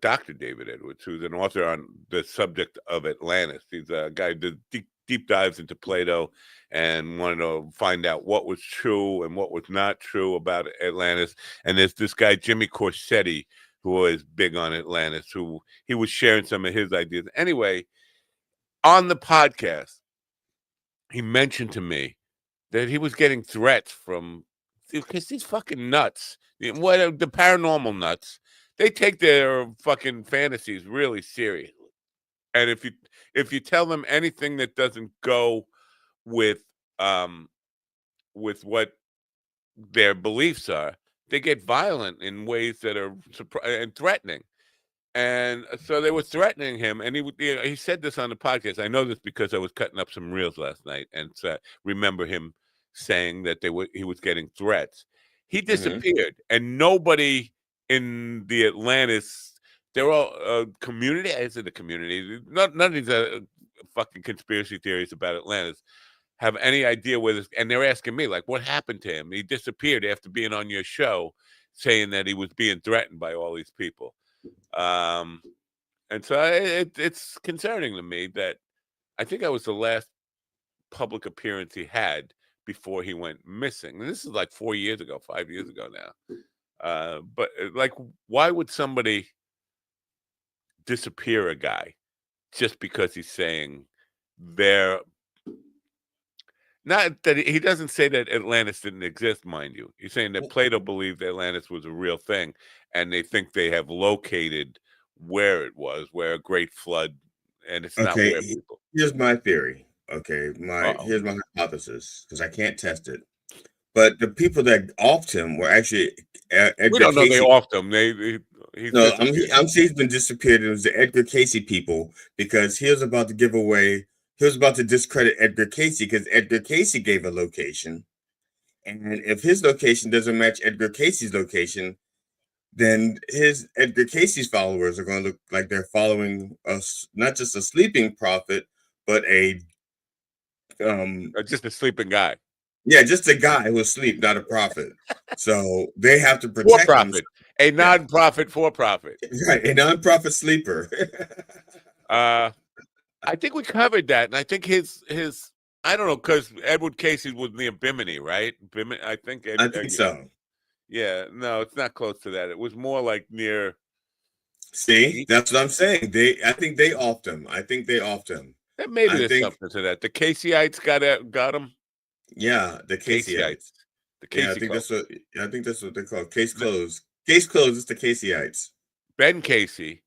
Dr. David Edwards, who's an author on the subject of Atlantis. He's a guy that deep dives into Plato and wanted to find out what was true and what was not true about Atlantis. And there's this guy, Jimmy Corsetti, who was big on Atlantis, who he was sharing some of his ideas. Anyway, on the podcast, he mentioned to me that he was getting threats because these fucking nuts, the paranormal nuts, they take their fucking fantasies really seriously. And if you tell them anything that doesn't go with what their beliefs are, they get violent in ways that are and threatening. And so they were threatening him, and he said this on the podcast. I know this because I was cutting up some reels last night, and remember him saying that he was getting threats. He disappeared, and nobody in the Atlantis, they're all community. Is it a community? None of these fucking conspiracy theories about Atlantis have any idea where this. And they're asking me, like, what happened to him? He disappeared after being on your show, saying that he was being threatened by all these people. And so it's concerning to me that I think I was the last public appearance he had before he went missing. And this is like 5 years ago now. But like, why would somebody disappear a guy just because he's saying they're not that he doesn't say that Atlantis didn't exist, mind you. He's saying that Plato believed that Atlantis was a real thing, and they think they have located where it was, where a great flood, and it's not where people. Here's my theory. Okay, here's my hypothesis, because I can't test it. But the people that offed him were actually Edgar We don't know Casey. they offed him. He's been disappeared. It was the Edgar Casey people, because he was about to discredit Edgar Casey because Edgar Casey gave a location. And if his location doesn't match Edgar Casey's location, then Edgar Casey's followers are going to look like they're following us, not just a sleeping prophet, but just a sleeping guy. Yeah, just a guy who was asleep, not a prophet. So they have to protect for-profit. A non-profit for-profit. Right, a non-profit sleeper. I think we covered that, and I think his I don't know, because Edward Casey was near Bimini, right? I think so. Yeah, no, it's not close to that. It was more like near. See, that's what I'm saying. I think they offed him. Maybe there's something to that. The Caseyites got him. Yeah, the Caseyites. The Casey. I think that's what they call case closed. Case closed. It's the Caseyites. Ben Casey,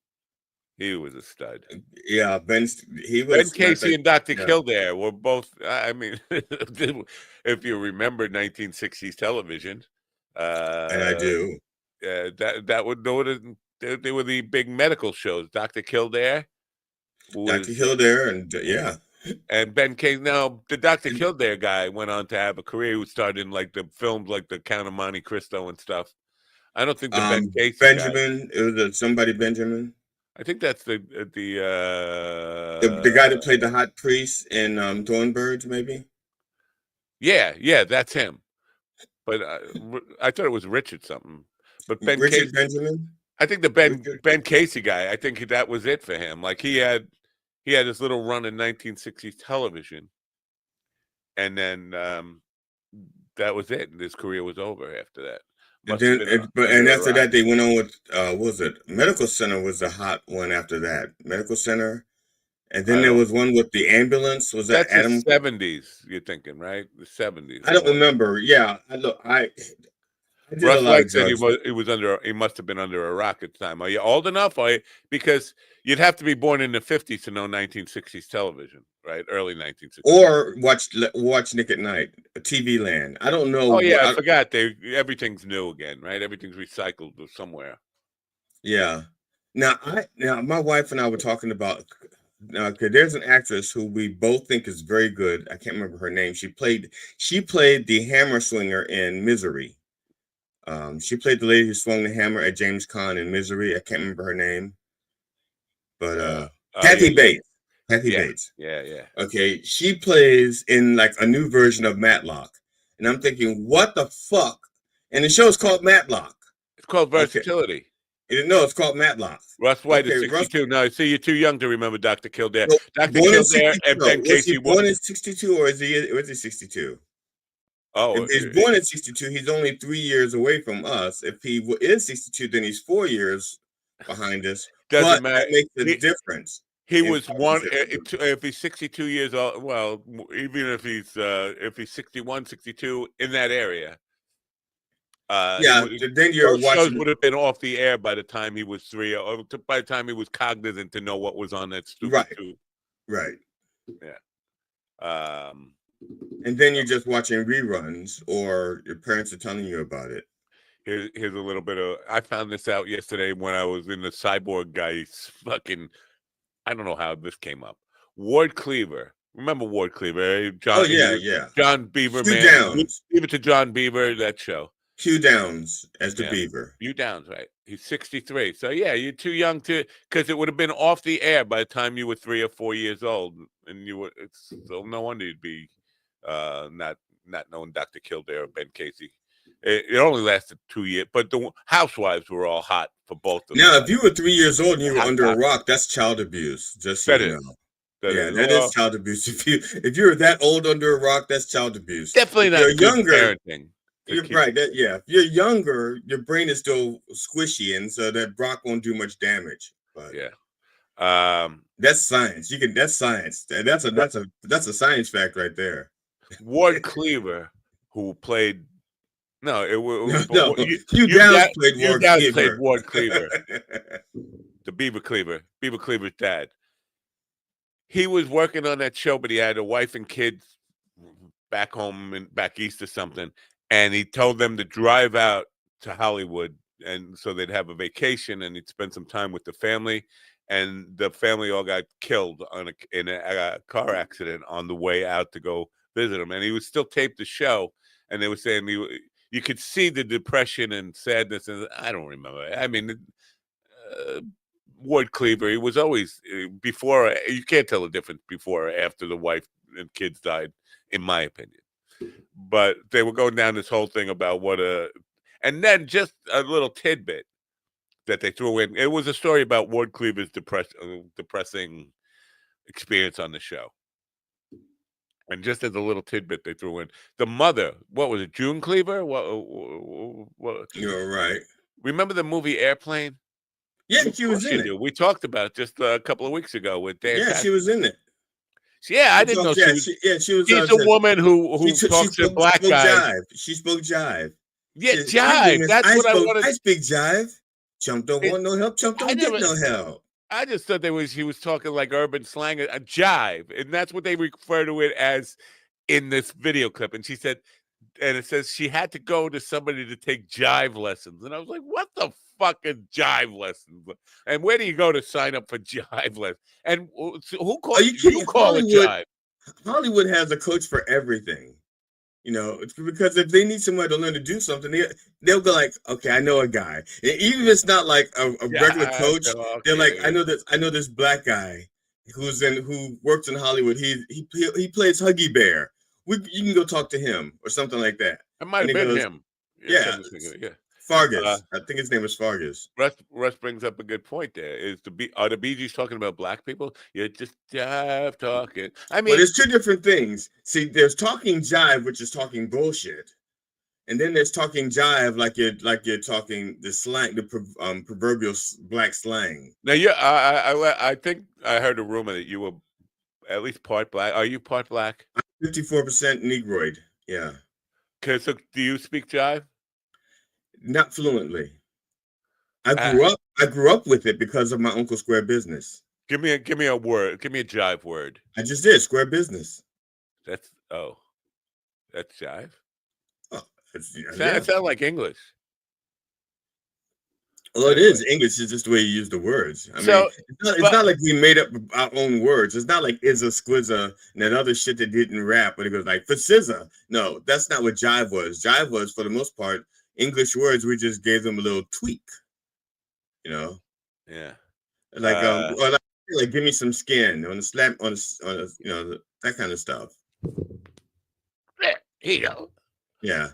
he was a stud. Yeah, Ben Casey and Dr. Kildare were both. I mean, if you remember 1960s television, and I do. That would know that they were the big medical shows. Dr. Kildare. Dr. Kildare, and yeah. And Ben Casey. Now, the Dr. Kildare guy went on to have a career who started in like the films like The Count of Monte Cristo and stuff. I don't think the Ben Casey Benjamin. Guy, it was somebody Benjamin. I think that's the guy that played the hot priest in Thornbirds, maybe. Yeah, that's him. But I thought it was Richard something. But Richard Casey, Benjamin. I think the Ben Casey guy. I think that was it for him. Like he had this little run in 1960s television, and then that was it. And his career was over after that. And after that, they went on with what was it? Medical Center was the hot one after that. Medical Center, and then there was one with the ambulance. Was that Adam? The 70s. You're thinking, right? The 70s. I don't remember. Yeah, Russ White said he must have been under a rock at the time. Are you old enough? Because you'd have to be born in the 50s to know 1960s television, right? Early 1960s. Or watch Nick at Night, TV Land. I don't know. Oh yeah, I forgot. Everything's new again, right? Everything's recycled somewhere. Yeah. Now my wife and I were talking about. Because there's an actress who we both think is very good. I can't remember her name. She played the hammer swinger in Misery. She played the lady who swung the hammer at James Caan in Misery. I can't remember her name, but Kathy Bates. Kathy Bates. Yeah. Okay, she plays in like a new version of Matlock, and I'm thinking, what the fuck? And the show's called Matlock. It's called Versatility. Okay. No, it's called Matlock. Russ White is 62. No, see, you're too young to remember Dr. Kildare. Dr. Kildare and Ben Casey. Was he born in 62 or is he 62? Oh, if he's born in 62, he's only 3 years away from us. If he is 62, then he's 4 years behind us. Doesn't matter. That makes a difference. He was one. If he's 62 years old, well, even if he's 61, 62 in that area, Then you're those shows watching. would have been off the air by the time he was 3, or by the time he was cognizant to know what was on that stupid tube. Right. Yeah. And then you're just watching reruns, or your parents are telling you about it. Here's a little bit of. I found this out yesterday when I was in the Cyborg guy's fucking. I don't know how this came up. Ward Cleaver. Remember Ward Cleaver? John, John Beaver, Q man. Downs. Leave it to John Beaver, that show. Q Downs as the Beaver. Q Downs, right. He's 63. So, yeah, you're too young to, because it would have been off the air by the time you were 3 or 4 years old. And so no wonder you'd be not knowing Dr. Kildare or Ben Casey. It only lasted 2 years, but the housewives were all hot for both of them. Now, if you were 3 years old and you were under a rock, that's child abuse. Just so you know. That is child abuse. If you're that old under a rock, that's child abuse. Definitely not good parenting. You're right. If you're younger, your brain is still squishy, and so that rock won't do much damage. But that's science. That's science. That's a science fact right there. Ward Cleaver, who played. No, Hugh Downs played Ward Cleaver. The Beaver Cleaver's dad. He was working on that show, but he had a wife and kids back home and back east or something. And he told them to drive out to Hollywood, and so they'd have a vacation and he'd spend some time with the family. And the family all got killed in a car accident on the way out to go visit him. And he would still tape the show, and they were saying you could see the depression and sadness. And I don't remember. I mean, Ward Cleaver, he was always before. You can't tell the difference before or after the wife and kids died, in my opinion. But they were going down this whole thing about and then just a little tidbit that they threw in. It was a story about Ward Cleaver's depressing experience on the show. And just as a little tidbit they threw in, the mother, what was it, June Cleaver? What? You're right. Remember the movie Airplane? Yeah, she was in it. We talked about it just a couple of weeks ago with Dan. Yeah, she was in it. Yeah, I didn't know she was. She was. She's a woman who talks to black guys. She spoke jive. Yeah, jive. That's what I wanted. I speak jive. Chump don't want no help. Chump don't get no help. I just thought he was talking like urban slang, a jive, and that's what they refer to it as in this video clip. And she said, and it says she had to go to somebody to take jive lessons, and I was like, what the fucking jive lessons? And where do you go to sign up for jive lessons? And who calls you call it jive? Hollywood has a coach for everything. You know, it's because if they need somebody to learn to do something, they'll go like, okay, I know a guy. And even if it's not like a regular coach, they're like, I know this black guy who works in Hollywood. He plays Huggy Bear. You can go talk to him or something like that. It might have been him. Yeah. Fargus. I think his name is Fargus. Russ brings up a good point there. Are the Bee Gees talking about black people? You're just jive talking. I mean, but there's two different things. See, there's talking jive, which is talking bullshit. And then there's talking jive like you're talking the slang, the proverbial black slang. Now, I think I heard a rumor that you were at least part black. Are you part black? I'm 54% Negroid. Yeah. Okay, so do you speak jive? Not fluently. I grew up with it because of my Uncle Square Business. Give me a word. Give me a jive word. I just did Square Business. That's jive. Oh, it sounds like English. Well, it is. English is just the way you use the words. I mean, it's not like we made up our own words. It's not like Izza, Squizza, and that other shit that didn't rap, but it goes like for scissor. No, that's not what jive was. Jive was, for the most part, English words. We just gave them a little tweak. You know. Yeah. Like give me some skin on the slap on that kind of stuff. Here you go. Yeah.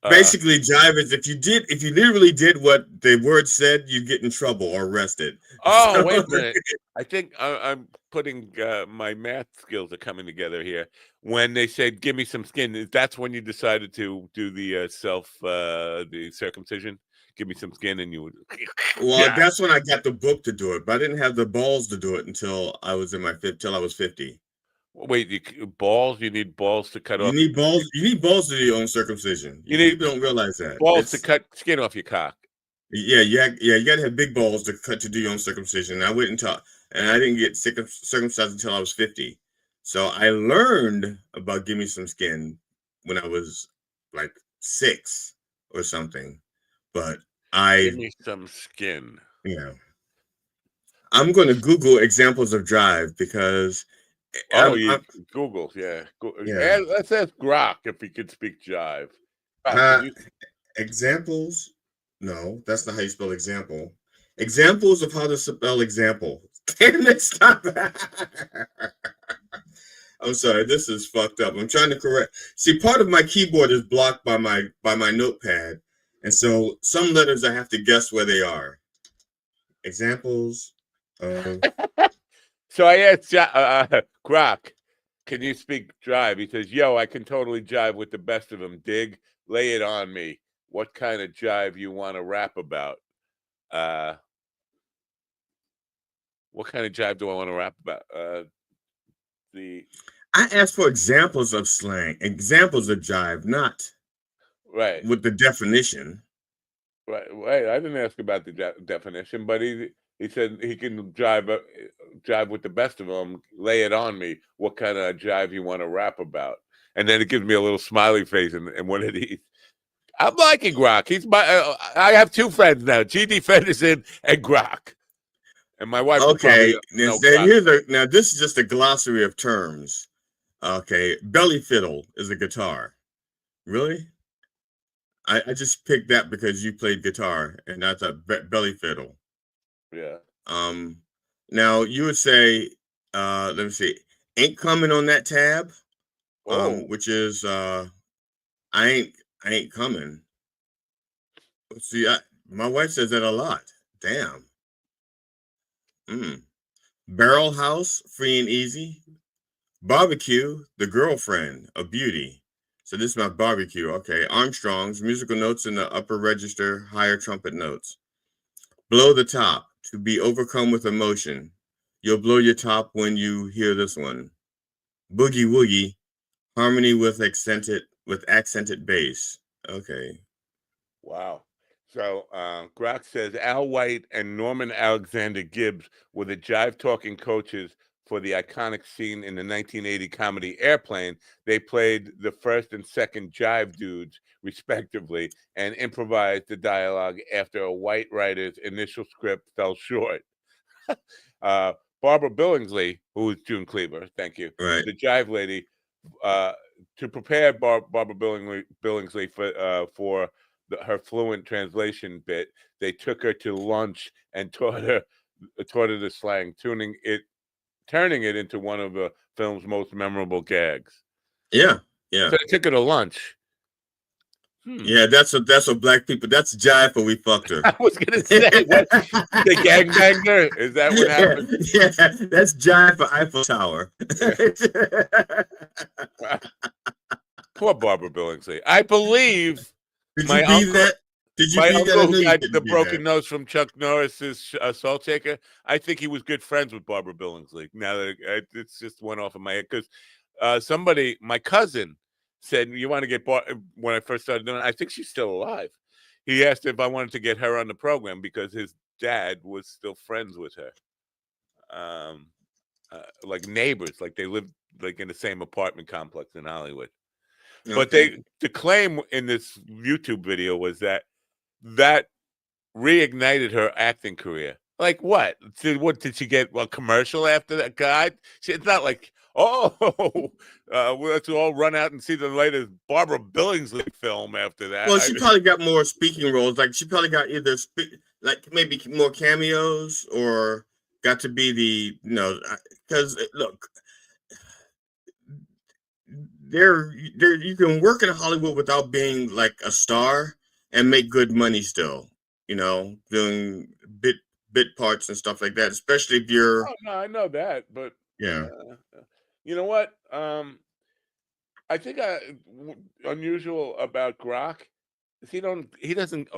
Basically, jive is if you literally did what the word said, you get in trouble or arrested. Oh, wait a minute. I think I'm putting my math skills are coming together here. When they said, give me some skin, that's when you decided to do the the circumcision? Give me some skin, and you would. Well, that's when I got the book to do it, but I didn't have the balls to do it until I was till I was 50. Wait, balls? You need balls to cut You off? need balls. You need balls to do your own circumcision. You need People don't realize that. balls to cut skin off your cock. Yeah, you got to have big balls to do your own circumcision. I went and taught, and I didn't get circumcised until I was 50. So I learned about give me some skin when I was like 6 or something. But Give me some skin. yeah, I'm going to Google examples of drive because Google, yeah. Yeah. Let's ask Grok if he could speak jive. Grok, examples. No, that's not how you spell example. Examples of how to spell example. Damn it, stop. I'm sorry, this is fucked up. I'm trying to correct. See, part of my keyboard is blocked by my notepad, and so some letters I have to guess where they are. Examples of. So I asked Grok, can you speak jive? He says, yo, I can totally jive with the best of them. Dig, lay it on me. What kind of jive you want to rap about? What kind of jive do I want to rap about? I asked for examples of slang, examples of jive, not right with the definition. Right. I didn't ask about the definition, but he said he can jive with the best of them. Lay it on me. What kind of jive you want to rap about? And then it gives me a little smiley face and one of these. I'm liking Grok. He's my. I have 2 friends now: GD Fenderson and Grok. And my wife. Okay, now this is just a glossary of terms. Okay, belly fiddle is a guitar. Really? I just picked that because you played guitar, and that's a belly fiddle. Yeah. Now you would say, let me see, ain't coming on that tab. Which is I ain't coming. See, my wife says that a lot. Damn. Barrel house, free and easy. Barbecue, the girlfriend, a beauty. So this is my barbecue. Okay. Armstrong's, musical notes in the upper register, higher trumpet notes. Blow the top, to be overcome with emotion. You'll blow your top when you hear this one. Boogie woogie, harmony with accented bass. Okay. Wow. So Grok says Al White and Norman Alexander Gibbs were the jive-talking coaches for the iconic scene in the 1980 comedy Airplane. They played the first and second jive dudes, respectively, and improvised the dialogue after a white writer's initial script fell short. Barbara Billingsley, who is June Cleaver, thank you, right. the jive lady, to prepare Barbara Billingsley for her fluent translation bit, they took her to lunch and taught her the slang, turning it into one of the film's most memorable gags. Yeah. So they took her to lunch. Yeah, that's what black people. That's jive for we fucked her. I was gonna say, what, the gangbanged her? Is that what happened? Yeah, that's jive for Eiffel Tower. Poor Barbara Billingsley. I believe. Did you be that? My uncle who got the broken nose from Chuck Norris's Salt Shaker, I think he was good friends with Barbara Billingsley. Now that it's just went off in my head because my cousin said, you want to get when I first started doing it, I think she's still alive. He asked if I wanted to get her on the program because his dad was still friends with her. Like neighbors, like they lived like in the same apartment complex in Hollywood. Okay. But the claim in this YouTube video was that reignited her acting career. Like what? Did she get a commercial after that guy? It's not like, let's all run out and see the latest Barbara Billingsley film after that. Well, she probably got more speaking roles. Like she probably got either maybe more cameos or got to be the because look. There you can work in Hollywood without being like a star and make good money still, doing bit parts and stuff like that, especially if you're no, I know that, but yeah. You know what? I think unusual about Grok is he doesn't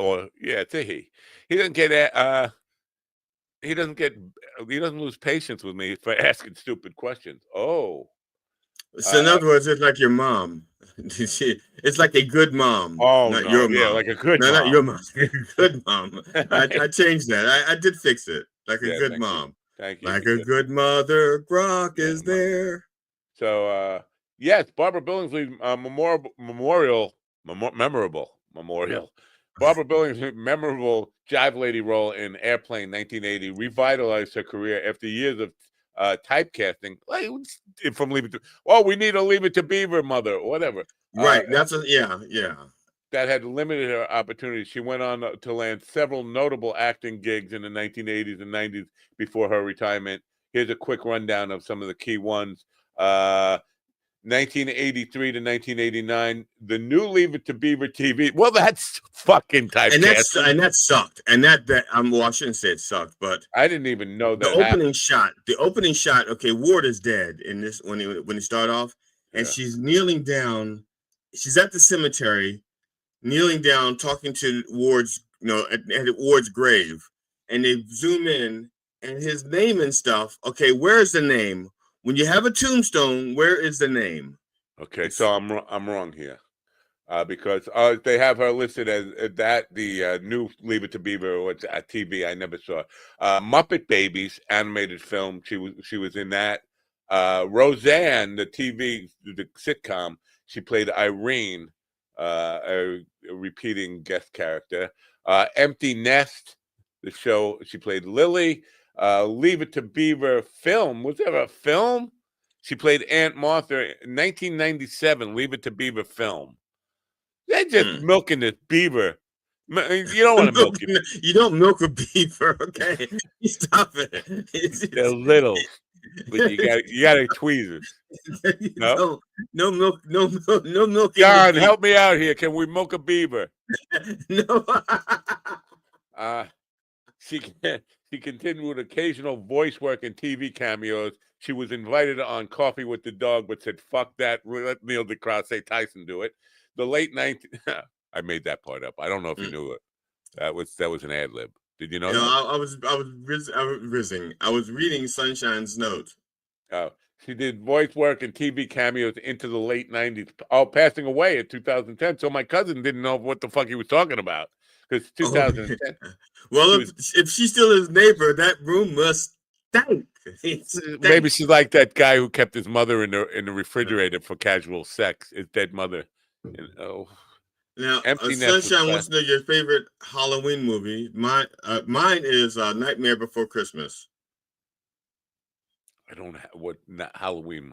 lose patience with me for asking stupid questions. Oh, So in other words, it's like your mom. It's like a good mom, Oh not no, your yeah, mom. like a good No, not mom. your mom. A good mom. I changed that. I did fix it. Like a Yeah, good thank you, mom. thank you. Like a good mother, Brock Yeah, is there. so yes, Barbara Billingsley's memorial. Barbara Billingsley's memorable jive lady role in Airplane 1980 revitalized her career after years of typecasting. Like from Leave It to, we need to Leave It to Beaver, mother, or whatever. Right. Yeah. That had limited her opportunities. She went on to land several notable acting gigs in the 1980s and 90s before her retirement. Here's a quick rundown of some of the key ones. 1983 to 1989, the new Leave It to Beaver TV. Well, that's fucking typecasting. And that sucked. And that I shouldn't say it sucked, but I didn't even know the that happened. opening shot, okay, Ward is dead in this when he start off, and Yeah. she's kneeling down. She's at the cemetery, kneeling down, talking to Ward's, at Ward's grave, and they zoom in, and his name and stuff. Okay, where's the name? When you have a tombstone, where is the name? Okay, so I'm wrong here, because they have her listed as the new Leave It to Beaver or it's at TV. I never saw Muppet Babies animated film. She was in that. Roseanne, the sitcom. She played Irene, a repeating guest character. Empty Nest, the show. She played Lily. Leave It to Beaver film. Was there a film? She played Aunt Martha in 1997. Leave It to Beaver film. They're just milking this beaver. You don't want to milk it. You don't milk a beaver, okay? Stop it. They're little, but you got tweezers. No milk. John, help me out here. Can we milk a beaver? No. She continued with occasional voice work and TV cameos. She was invited on Coffee with the Dog, but said, "Fuck that." Let Neil deGrasse Tyson do it. The late 19. I made that part up. I don't know if you knew it. That was an ad lib. Did you know that? I was reading Sunshine's notes. Oh, she did voice work and TV cameos into the late 90s. Oh, passing away in 2010. So my cousin didn't know what the fuck he was talking about because 2010. Well, if she's still his neighbor, that room must stink. Maybe she's like that guy who kept his mother in the refrigerator for casual sex. His dead mother. Now, Sunshine wants to know your favorite Halloween movie. Mine is Nightmare Before Christmas. I don't have not Halloween.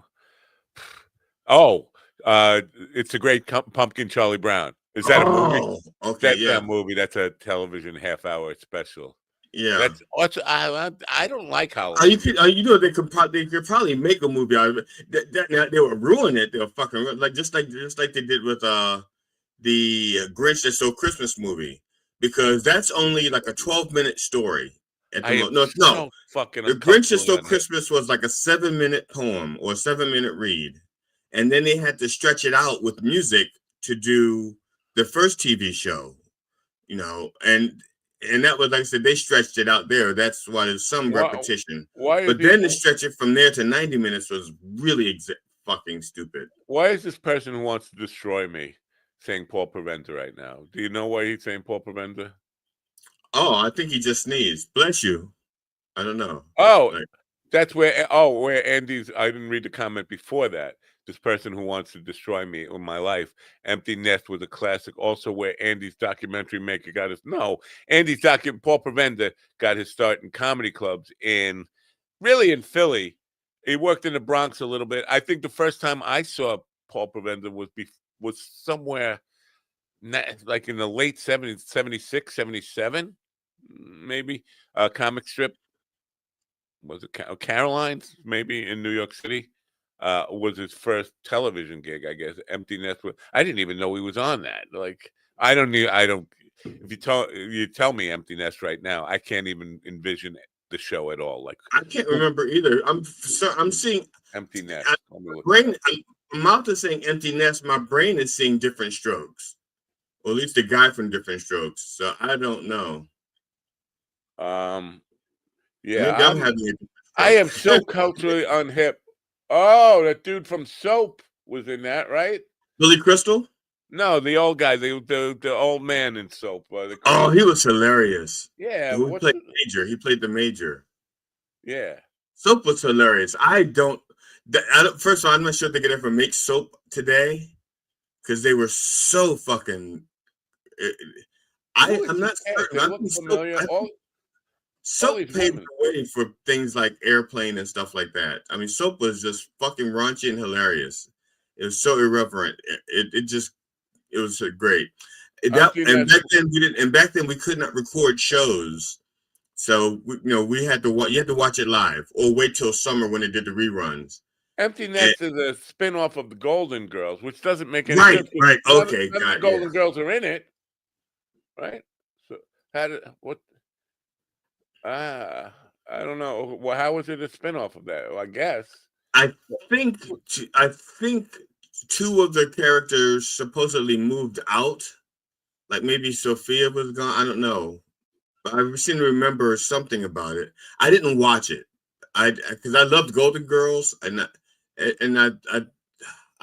Oh, it's a great pumpkin, Charlie Brown. Is that a movie? Okay, That movie. That's a television half-hour special. Yeah, that's also, I don't like Halloween. They could probably make a movie out of it. Now they will ruin it. They'll fucking just like they did with the Grinch That Stole Christmas movie, because that's only like a 12-minute story. The Grinch That Stole Christmas was like a 7-minute poem or a 7-minute read, and then they had to stretch it out with music to do the first TV show, and that was, like I said, they stretched it out there. That's why there's some repetition. But then to stretch it from there to 90 minutes was really fucking stupid. Why is this person who wants to destroy me saying Paul Preventer right now? Do you know why he's saying Paul Preventer? Oh, I think he just sneezed. Bless you. I don't know. Oh, that's where Andy's. I didn't read the comment before that. This person who wants to destroy me in my life. Empty Nest was a classic. Also, where Andy's documentary maker got his. No, Paul Preventer got his start in comedy clubs in Philly. He worked in the Bronx a little bit. I think the first time I saw Paul Preventer was somewhere like in the late 70s, 76, 77, maybe. A comic strip. Was it Caroline's, maybe, in New York City? Was his first television gig, I guess. Empty Nest. I didn't even know he was on that. Like, I don't. If you tell me Empty Nest right now, I can't even envision the show at all. Like, I can't remember either. I'm seeing Empty Nest. My mouth is saying Empty Nest. My brain is seeing Different Strokes, or at least the guy from Different Strokes. So I don't know. Yeah, maybe I'm having I am so culturally unhip. Oh, that dude from Soap was in that, right? Billy Crystal? No, the old guy, the old man in Soap. Oh, he was hilarious. Yeah, He played Major. He played the Major. Yeah. Soap was hilarious. First of all, I'm not sure if they could ever make Soap today because they were so fucking. I'm not certain. They look familiar. Soap these paved women. the way for things like Airplane and stuff like that. I mean, Soap was just fucking raunchy and hilarious. It was so irreverent. It was great. And back then we could not record shows, so we had to you had to watch it live or wait till summer when they did the reruns. Empty Nest is a spin-off of the Golden Girls, which doesn't make any right, sense. Right, okay, none of the Golden Girls are in it, right? So I don't know. Well, how was it a spin-off of that? Well, I guess. I think two of the characters supposedly moved out. Like maybe Sophia was gone. I don't know. But I seem to remember something about it. I didn't watch it. Because I loved Golden Girls and I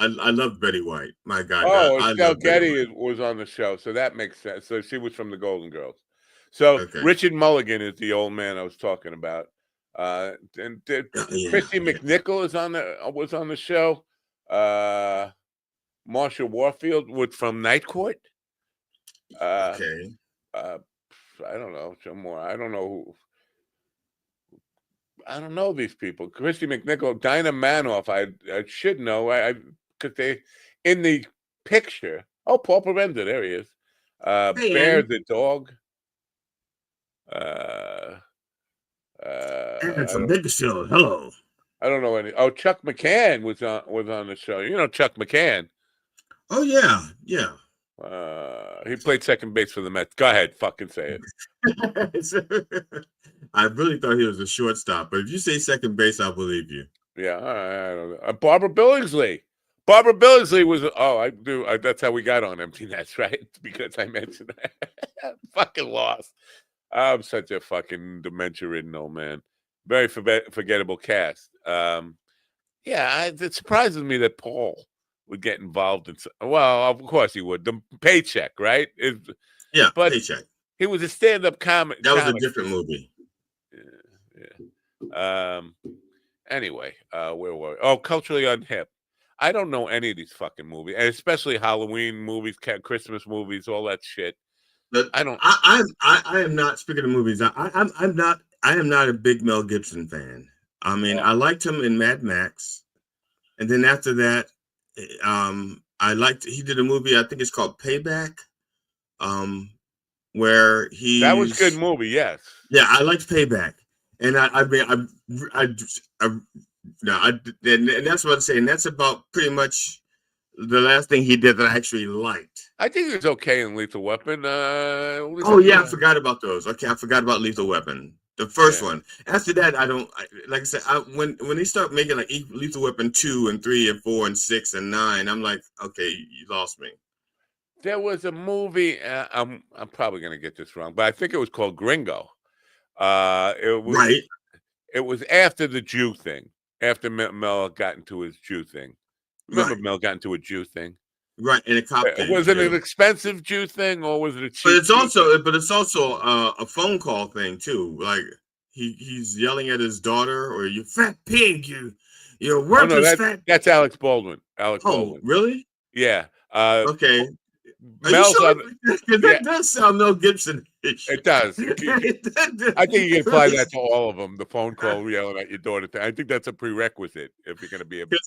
loved Betty White. My God. Oh, Estelle Getty was on the show, so that makes sense. So she was from the Golden Girls. So Richard Mulligan is the old man I was talking about. Christy McNichol was on the show. Marsha Warfield was from Night Court. I don't know some more. I don't know who. I don't know these people. Christy McNichol, Dinah Manoff. I should know. Because they in the picture. Oh, Paul Perenda, there he is. Bear the dog. From Bakersfield. Hello. I don't know any. Oh, Chuck McCann was on the show. You know Chuck McCann. Oh yeah. He played second base for the Mets. Go ahead, fucking say it. I really thought he was a shortstop, but if you say second base, I'll believe you. Yeah, I don't know. Barbara Billingsley. Barbara Billingsley was. Oh, I do. That's how we got on Empty Nest, right? Because I mentioned that. Fucking lost. I'm such a fucking dementia-ridden old man. Very forgettable cast. It surprises me that Paul would get involved in. Well, of course he would. The Paycheck, right? But Paycheck. He was a stand-up comic. That was a different movie. Yeah. Anyway, where were we? Oh, Culturally Unhip. I don't know any of these fucking movies, and especially Halloween movies, Christmas movies, all that shit. But I don't. I am not. Speaking of movies, I am not a big Mel Gibson fan. I mean, I liked him in Mad Max, and then after that, he did a movie. I think it's called Payback, where that was a good movie. Yes. Yeah, I liked Payback, and and that's what I'm saying. That's about pretty much the last thing he did that I actually liked. I think he was okay in Lethal Weapon. I forgot about those. Okay, I forgot about Lethal Weapon. The first one. After that, like I said, when they start making like Lethal Weapon 2 and 3 and 4 and 6 and 9, I'm like, okay, you lost me. There was a movie. I'm probably gonna get this wrong, but I think it was called Gringo. It was after the Jew thing. After Mel got into his Jew thing. Remember Mel got into a Jew thing? Right, in a cop thing. Was it an expensive Jew thing or was it a cheap? But it's also a phone call thing too. Like he's yelling at his daughter, or "You fat pig, you're worthless fat." That's Alex Baldwin. Baldwin. Really? Yeah. Okay. Mel's that does sound Mel Gibson. It does. I think you can apply that to all of them. The phone call yelling at your daughter. I think that's a prerequisite if you're going to be a Mel.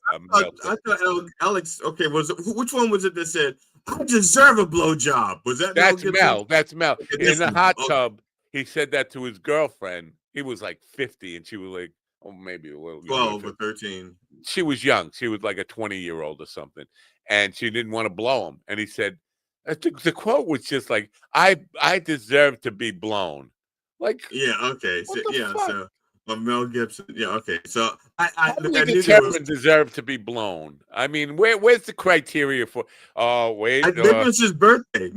I thought Alex. Okay, which one was it that said, "I deserve a blowjob"? Was that? That's Mel. That's Mel. In the hot tub, he said that to his girlfriend. He was like 50, and she was like, oh, maybe a little 12 or 13. She was young. She was like a 20-year-old or something, and she didn't want to blow him. And he said. I think the quote was just like, "I deserve to be blown." Like, yeah, okay, so Mel Gibson, yeah, okay. So I determine deserve to be blown. I mean, where's the criteria for? Oh, wait, maybe it's his birthday.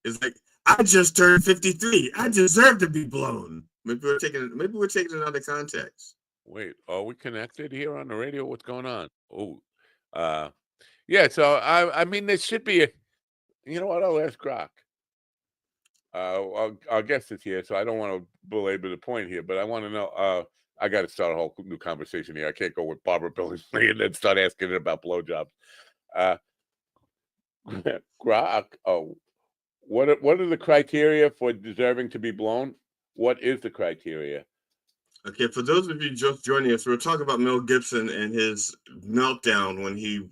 It's like I just turned 53. I deserve to be blown. Maybe we're taking another context. Wait, are we connected here on the radio? What's going on? Oh, yeah. So I mean, there should be a. You know what? I'll ask Grok. Our guest is here, so I don't want to belabor the point here, but I want to know. I got to start a whole new conversation here. I can't go with Barbara Billingsley and then start asking it about blowjobs. Grok. Oh, what are the criteria for deserving to be blown? What is the criteria? Okay, for those of you just joining us, we're talking about Mel Gibson and his meltdown when he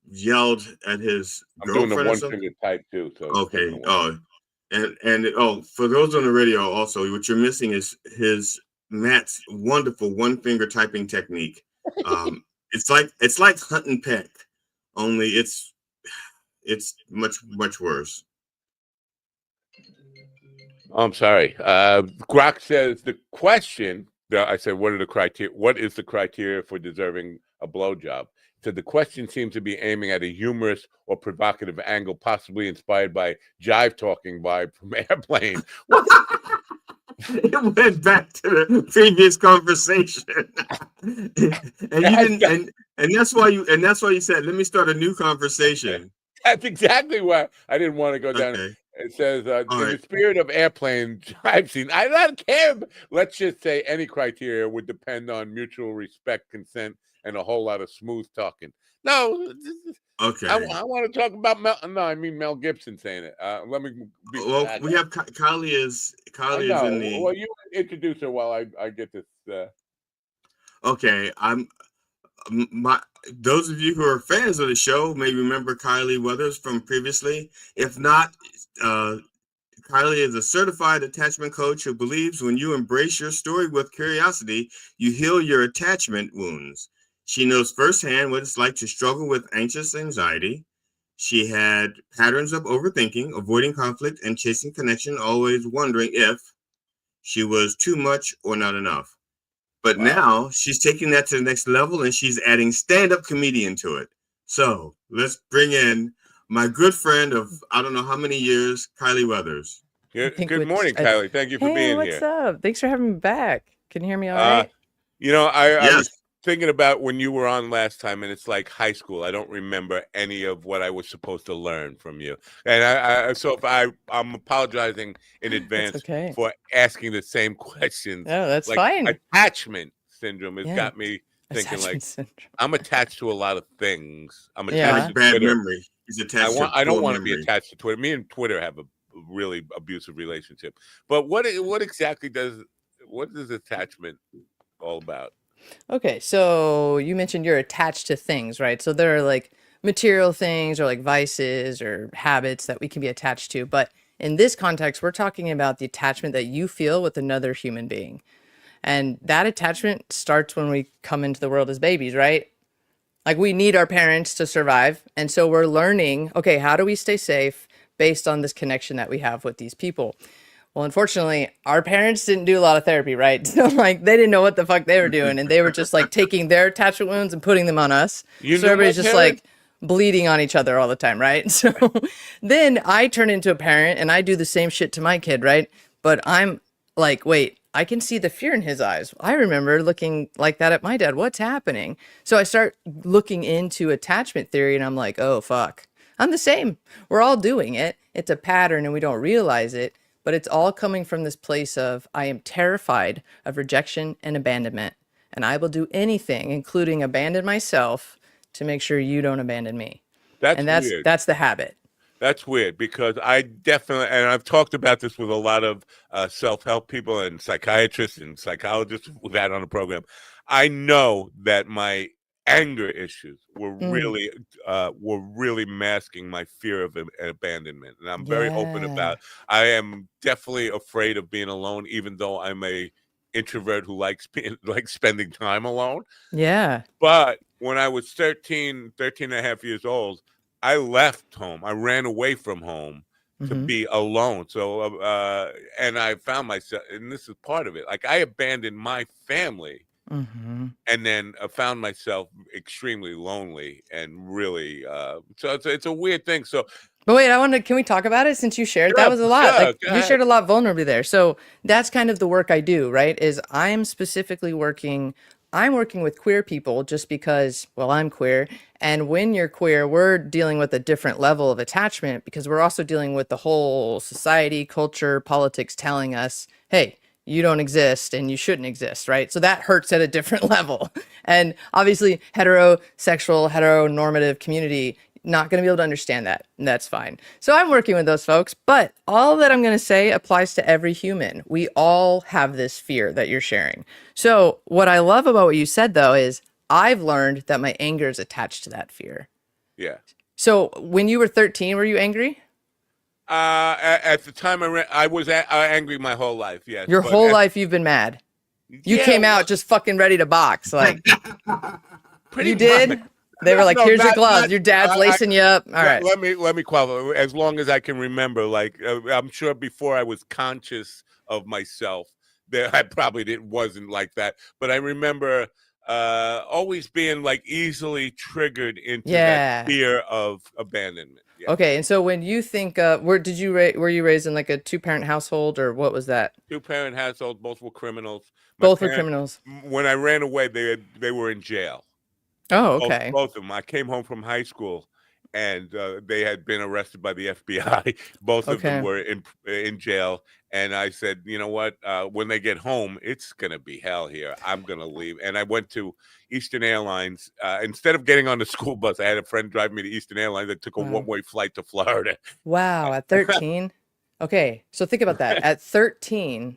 yelled at his I'm doing the girlfriend or one something. finger type too. So Okay. And for those on the radio also, what you're missing is Matt's wonderful one finger typing technique. It's like hunt and peck, only it's much worse. I'm sorry. Grok says the question. I said, what are the criteria? What is the criteria for deserving a blowjob? So the question seems to be aiming at a humorous or provocative angle, possibly inspired by jive talking vibe from Airplane. It went back to the previous conversation, and you didn't, and that's why you said, "Let me start a new conversation." That's exactly why I didn't want to go down. Okay. It says, in right. the spirit of Airplane jive scene, I don't care. Let's just say any criteria would depend on mutual respect, consent, and a whole lot of smooth talking. No, Okay. I want to talk about Mel Gibson saying it. Let me. Well, we have Kylie is in the. Well, you introduce her while I get this. Okay, those of you who are fans of the show may remember Kylie Weathers from previously. If not, Kylie is a certified attachment coach who believes when you embrace your story with curiosity, you heal your attachment wounds. She knows firsthand what it's like to struggle with anxious anxiety. She had patterns of overthinking, avoiding conflict, and chasing connection, always wondering if she was too much or not enough. But now she's taking that to the next level and she's adding stand-up comedian to it. So let's bring in my good friend of I don't know how many years, Kylie Weathers. Good morning, Kylie. Thank you for being here. What's up? Thanks for having me back. Can you hear me all right? I was thinking about when you were on last time, and it's like high school. I don't remember any of what I was supposed to learn from you, and so if I'm apologizing in advance for asking the same questions. No, that's like, fine. Attachment syndrome has got me thinking I'm attached to a lot of things. I'm attached to bad Twitter. Memory. He's attached I don't want to be attached to Twitter. Me and Twitter have a really abusive relationship. But what exactly what is attachment all about? Okay, so you mentioned you're attached to things, right? So there are like material things or like vices or habits that we can be attached to. But in this context, we're talking about the attachment that you feel with another human being. And that attachment starts when we come into the world as babies, right? Like we need our parents to survive. And so we're learning, okay, how do we stay safe based on this connection that we have with these people? Well, unfortunately, our parents didn't do a lot of therapy, right? So like they didn't know what the fuck they were doing. And they were just like taking their attachment wounds and putting them on us. So everybody's just like bleeding on each other all the time, right? So then I turn into a parent and I do the same shit to my kid, right? But I'm like, wait, I can see the fear in his eyes. I remember looking like that at my dad. What's happening? So I start looking into attachment theory and I'm like, oh, fuck. I'm the same. We're all doing it. It's a pattern and we don't realize it. But it's all coming from this place of I am terrified of rejection and abandonment. And I will do anything, including abandon myself, to make sure you don't abandon me. That's weird. That's the habit. That's weird because I definitely, and I've talked about this with a lot of self-help people and psychiatrists and psychologists we've had on the program. I know that my anger issues were really masking my fear of abandonment, and I'm very open about. I am definitely afraid of being alone, even though I'm a introvert who likes spending time alone. Yeah. But when I was 13 and a half years old, I left home. I ran away from home to be alone. So, and I found myself, and this is part of it. Like I abandoned my family And then I found myself extremely lonely and really, so it's a weird thing. So, But wait, can we talk about it since you shared? That Sure, was a lot. sure, Like go you ahead. shared a lot vulnerably there. So that's kind of the work I do, right? Is I'm specifically I'm working with queer people just because, well, I'm queer. And when you're queer, we're dealing with a different level of attachment because we're also dealing with the whole society, culture, politics telling us, hey, you don't exist and you shouldn't exist, right? So that hurts at a different level. And obviously, heteronormative community, not going to be able to understand that. And that's fine. So I'm working with those folks, but all that I'm going to say applies to every human. We all have this fear that you're sharing. So what I love about what you said, though, is I've learned that my anger is attached to that fear. yeah. So when you were 13, were you angry? At the time I was angry my whole life. Yes. Your whole life you've been mad. You came out just fucking ready to box. Like, pretty you did? much. They were like, here's your gloves. Not- Your dad's lacing you up. All right. Let me qualify. As long as I can remember, like I'm sure before I was conscious of myself, there I probably wasn't like that. But I remember always being like easily triggered into that fear of abandonment. Yeah. Okay, and so when you think, were you raised in like a 2-parent household, or what was that? 2-parent household, both were criminals. Both were criminals. When I ran away, they were in jail. Oh, okay. Both of them. I came home from high school, and they had been arrested by the FBI. Both of them were in jail. And I said, you know what? When they get home, it's gonna be hell here. I'm gonna leave. And I went to Eastern Airlines. Instead of getting on the school bus, I had a friend drive me to Eastern Airlines. I took a one-way flight to Florida. Wow, at 13. Okay, so think about that. At 13,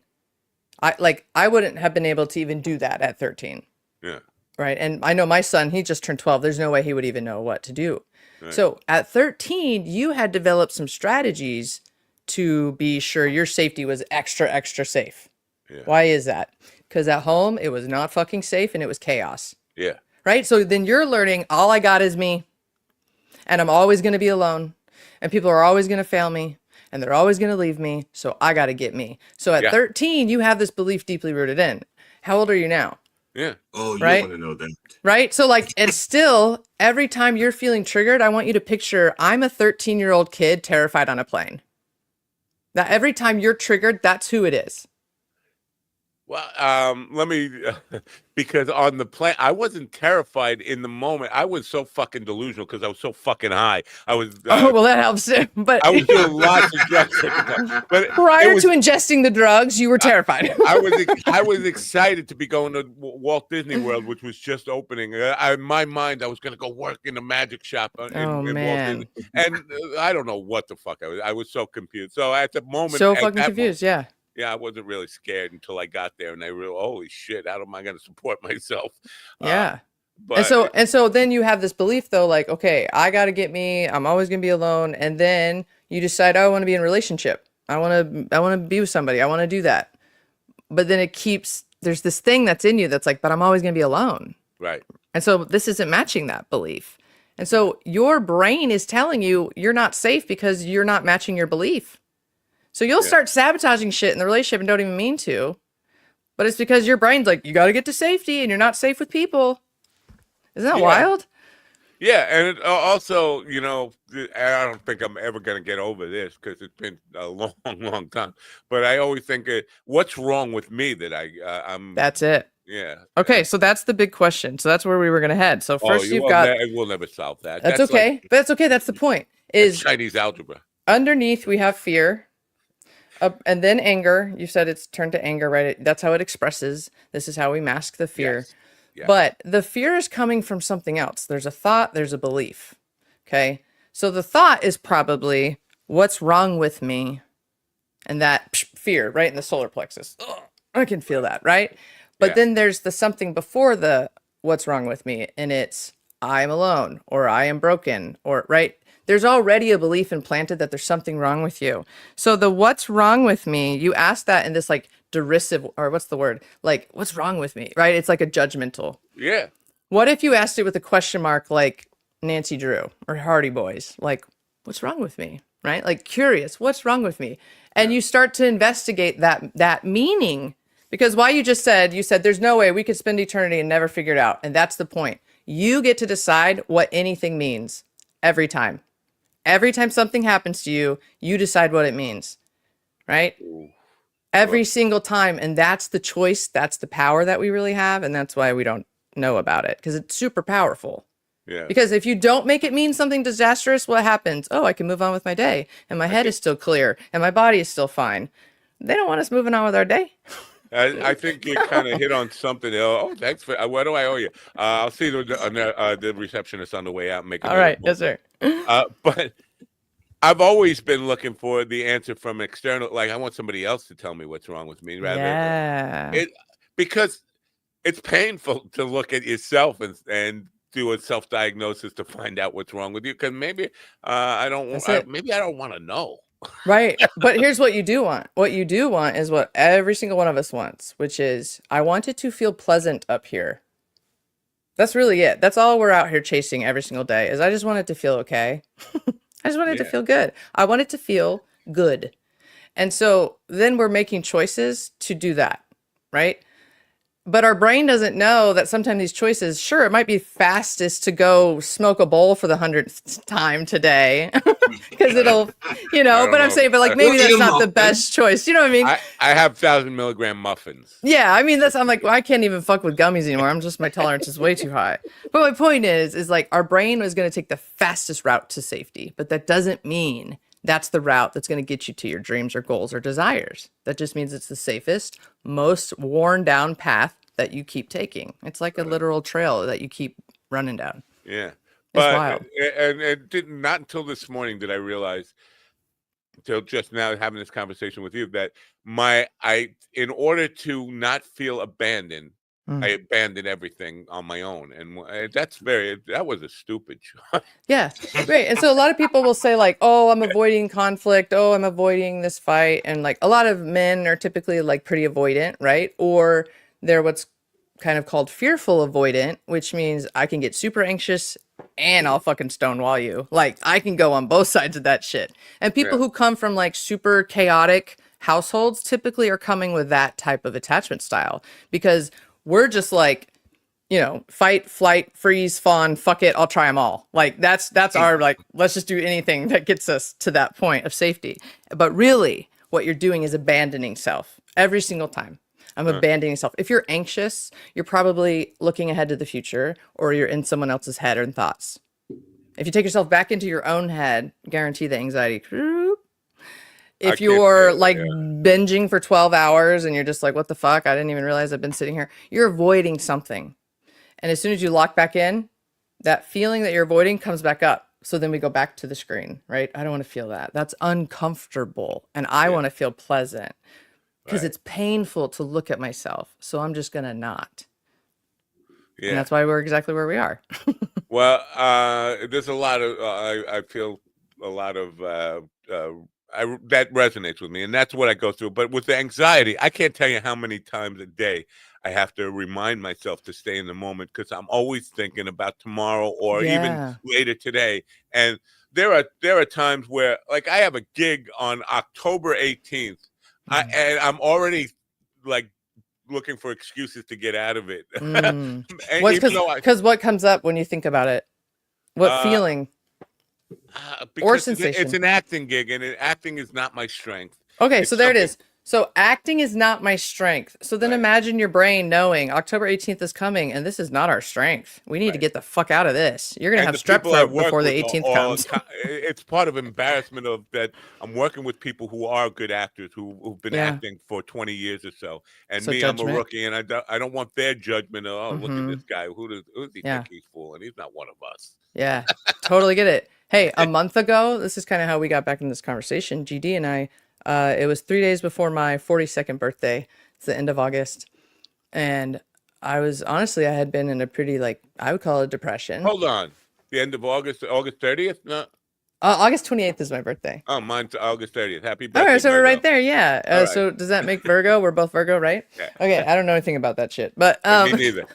I wouldn't have been able to even do that at 13. Yeah. Right. And I know my son, he just turned 12. There's no way he would even know what to do. Right. So at 13, you had developed some strategies to be sure your safety was extra, extra safe. Yeah. Why is that? Because at home, it was not fucking safe and it was chaos. Yeah. Right. So then you're learning all I got is me. And I'm always going to be alone. And people are always going to fail me. And they're always going to leave me. So I got to get me. So at 13, you have this belief deeply rooted in. How old are you now? Yeah. Oh, you right? want to know that. Right? So like, it's still, every time you're feeling triggered, I want you to picture, I'm a 13-year-old kid terrified on a plane. That every time you're triggered, that's who it is. Well, let me, because on the plane, I wasn't terrified in the moment. I was so fucking delusional because I was so fucking high. I was. Oh, well, that helps too. But I was doing lots of drugs. But prior to ingesting the drugs, you were terrified. I was excited to be going to Walt Disney World, which was just opening. In my mind, I was going to go work in a magic shop in Walt Disney. And I don't know what the fuck I was so confused. So at the moment, so fucking confused, yeah. Yeah, I wasn't really scared until I got there, and I realized, holy shit, how am I going to support myself? Yeah. And so then you have this belief though, like, okay, I got to get me, I'm always going to be alone. And then you decide, oh, I want to be in a relationship. I want to be with somebody. I want to do that. But then there's this thing that's in you that's like, but I'm always going to be alone. Right. And so this isn't matching that belief. And so your brain is telling you you're not safe because you're not matching your belief. So you'll start sabotaging shit in the relationship and don't even mean to. But it's because your brain's like, you got to get to safety and you're not safe with people. Isn't that wild? Yeah. And also, you know, I don't think I'm ever going to get over this because it's been a long, long time. But I always think, what's wrong with me that I'm... That's it. Yeah. Okay, so that's the big question. So that's where we were going to head. So first we'll never solve that. That's okay. But that's okay. That's the point. Is Chinese algebra. Underneath, we have fear. And then anger. You said it's turned to anger, right? That's how it expresses. This is how we mask the fear. Yes. Yeah. But the fear is coming from something else. There's a thought, there's a belief. Okay? So the thought is probably, what's wrong with me? And that fear, right in the solar plexus. Ugh, I can feel that, right? But then there's the something before the what's wrong with me. And it's, I'm alone, or I am broken, or, right? There's already a belief implanted that there's something wrong with you. So the what's wrong with me, you ask that in this like derisive, or what's the word? Like, what's wrong with me, right? It's like a judgmental. Yeah. What if you asked it with a question mark like Nancy Drew or Hardy Boys? Like, what's wrong with me, right? Like curious, what's wrong with me? And you start to investigate that meaning Because why you said there's no way we could spend eternity and never figure it out. And that's the point. You get to decide what anything means every time. Every time something happens to you, you decide what it means, right? Every single time. And that's the choice. That's the power that we really have. And that's why we don't know about it, because it's super powerful. Yeah. Because if you don't make it mean something disastrous, what happens? Oh, I can move on with my day. And my head is still clear. And my body is still fine. They don't want us moving on with our day. I think you kind of hit on something. Oh, thanks for. What do I owe you? I'll see the receptionist on the way out. All right, yes, sir. But I've always been looking for the answer from external. Like I want somebody else to tell me what's wrong with me, rather because it's painful to look at yourself and do a self-diagnosis to find out what's wrong with you. Because maybe maybe I don't want to know. Right. But here's what you do want. What you do want is what every single one of us wants, which is I want it to feel pleasant up here. That's really it. That's all we're out here chasing every single day is I just want it to feel okay. I just want it to feel good. I want it to feel good. And so then we're making choices to do that, right? But our brain doesn't know that sometimes these choices, sure, it might be fastest to go smoke a bowl for the 100th time today because it'll, but I'm saying, but like maybe that's not the best choice. You know what I mean? I have 1,000 milligram muffins. Yeah. I mean, I'm like, well, I can't even fuck with gummies anymore. My tolerance is way too high. But my point is like our brain is going to take the fastest route to safety, but that doesn't mean that's the route that's going to get you to your dreams or goals or desires. That just means it's the safest, most worn down path that you keep taking. It's like a literal trail that you keep running down. Yeah. But wild. And it didn't, not until this morning did I realize, until just now having this conversation with you, that in order to not feel abandoned, I abandoned everything on my own. And that was a stupid choice. Yeah, great. And so a lot of people will say like, oh, I'm avoiding conflict. Oh, I'm avoiding this fight. And like a lot of men are typically like pretty avoidant, right? Or they're what's kind of called fearful avoidant, which means I can get super anxious and I'll fucking stonewall you. Like I can go on both sides of that shit. And people who come from like super chaotic households typically are coming with that type of attachment style because we're just like, fight, flight, freeze, fawn, fuck it, I'll try them all. Like that's our like, let's just do anything that gets us to that point of safety. But really what you're doing is abandoning self every single time. I'm abandoning self. If you're anxious, you're probably looking ahead to the future or you're in someone else's head and thoughts. If you take yourself back into your own head, guarantee the anxiety. If you're like binging for 12 hours and you're just like, what the fuck? I didn't even realize I've been sitting here. You're avoiding something. And as soon as you lock back in, that feeling that you're avoiding comes back up. So then we go back to the screen, right? I don't want to feel that. That's uncomfortable. And I want to feel pleasant because it's painful to look at myself. So I'm just going to not. Yeah. And that's why we're exactly where we are. Well, there's a lot of, I feel a lot of, that resonates with me, and that's what I go through. But with the anxiety, I can't tell you how many times a day I have to remind myself to stay in the moment because I'm always thinking about tomorrow or even later today. And there are times where, like, I have a gig on October 18th, and I'm already like looking for excuses to get out of it. Because what comes up when you think about it? What feeling? Or sensation? It's an acting gig, and acting is not my strength. Okay, so there it is. So acting is not my strength. So then imagine your brain knowing October 18th is coming, and this is not our strength. We need to get the fuck out of this. You're going to have strep throat before the 18th comes. It's part of embarrassment of that I'm working with people who are good actors, who've been acting for 20 years or so. And so I'm a rookie, and I don't want their judgment of, look at this guy. Who does he think he's fooling? He's not one of us. Yeah, totally get it. Hey, a month ago, this is kind of how we got back in this conversation. GD and I, it was 3 days before my 42nd birthday. It's the end of August. And I had been in a pretty, like, I would call it depression. Hold on. The end of August 30th? No. August 28th is my birthday. Oh, mine's August 30th. Happy birthday. All right, so Virgo. we're right there. Yeah. Right. So does that make Virgo? We're both Virgo, right? Yeah. Okay. I don't know anything about that shit, but me neither.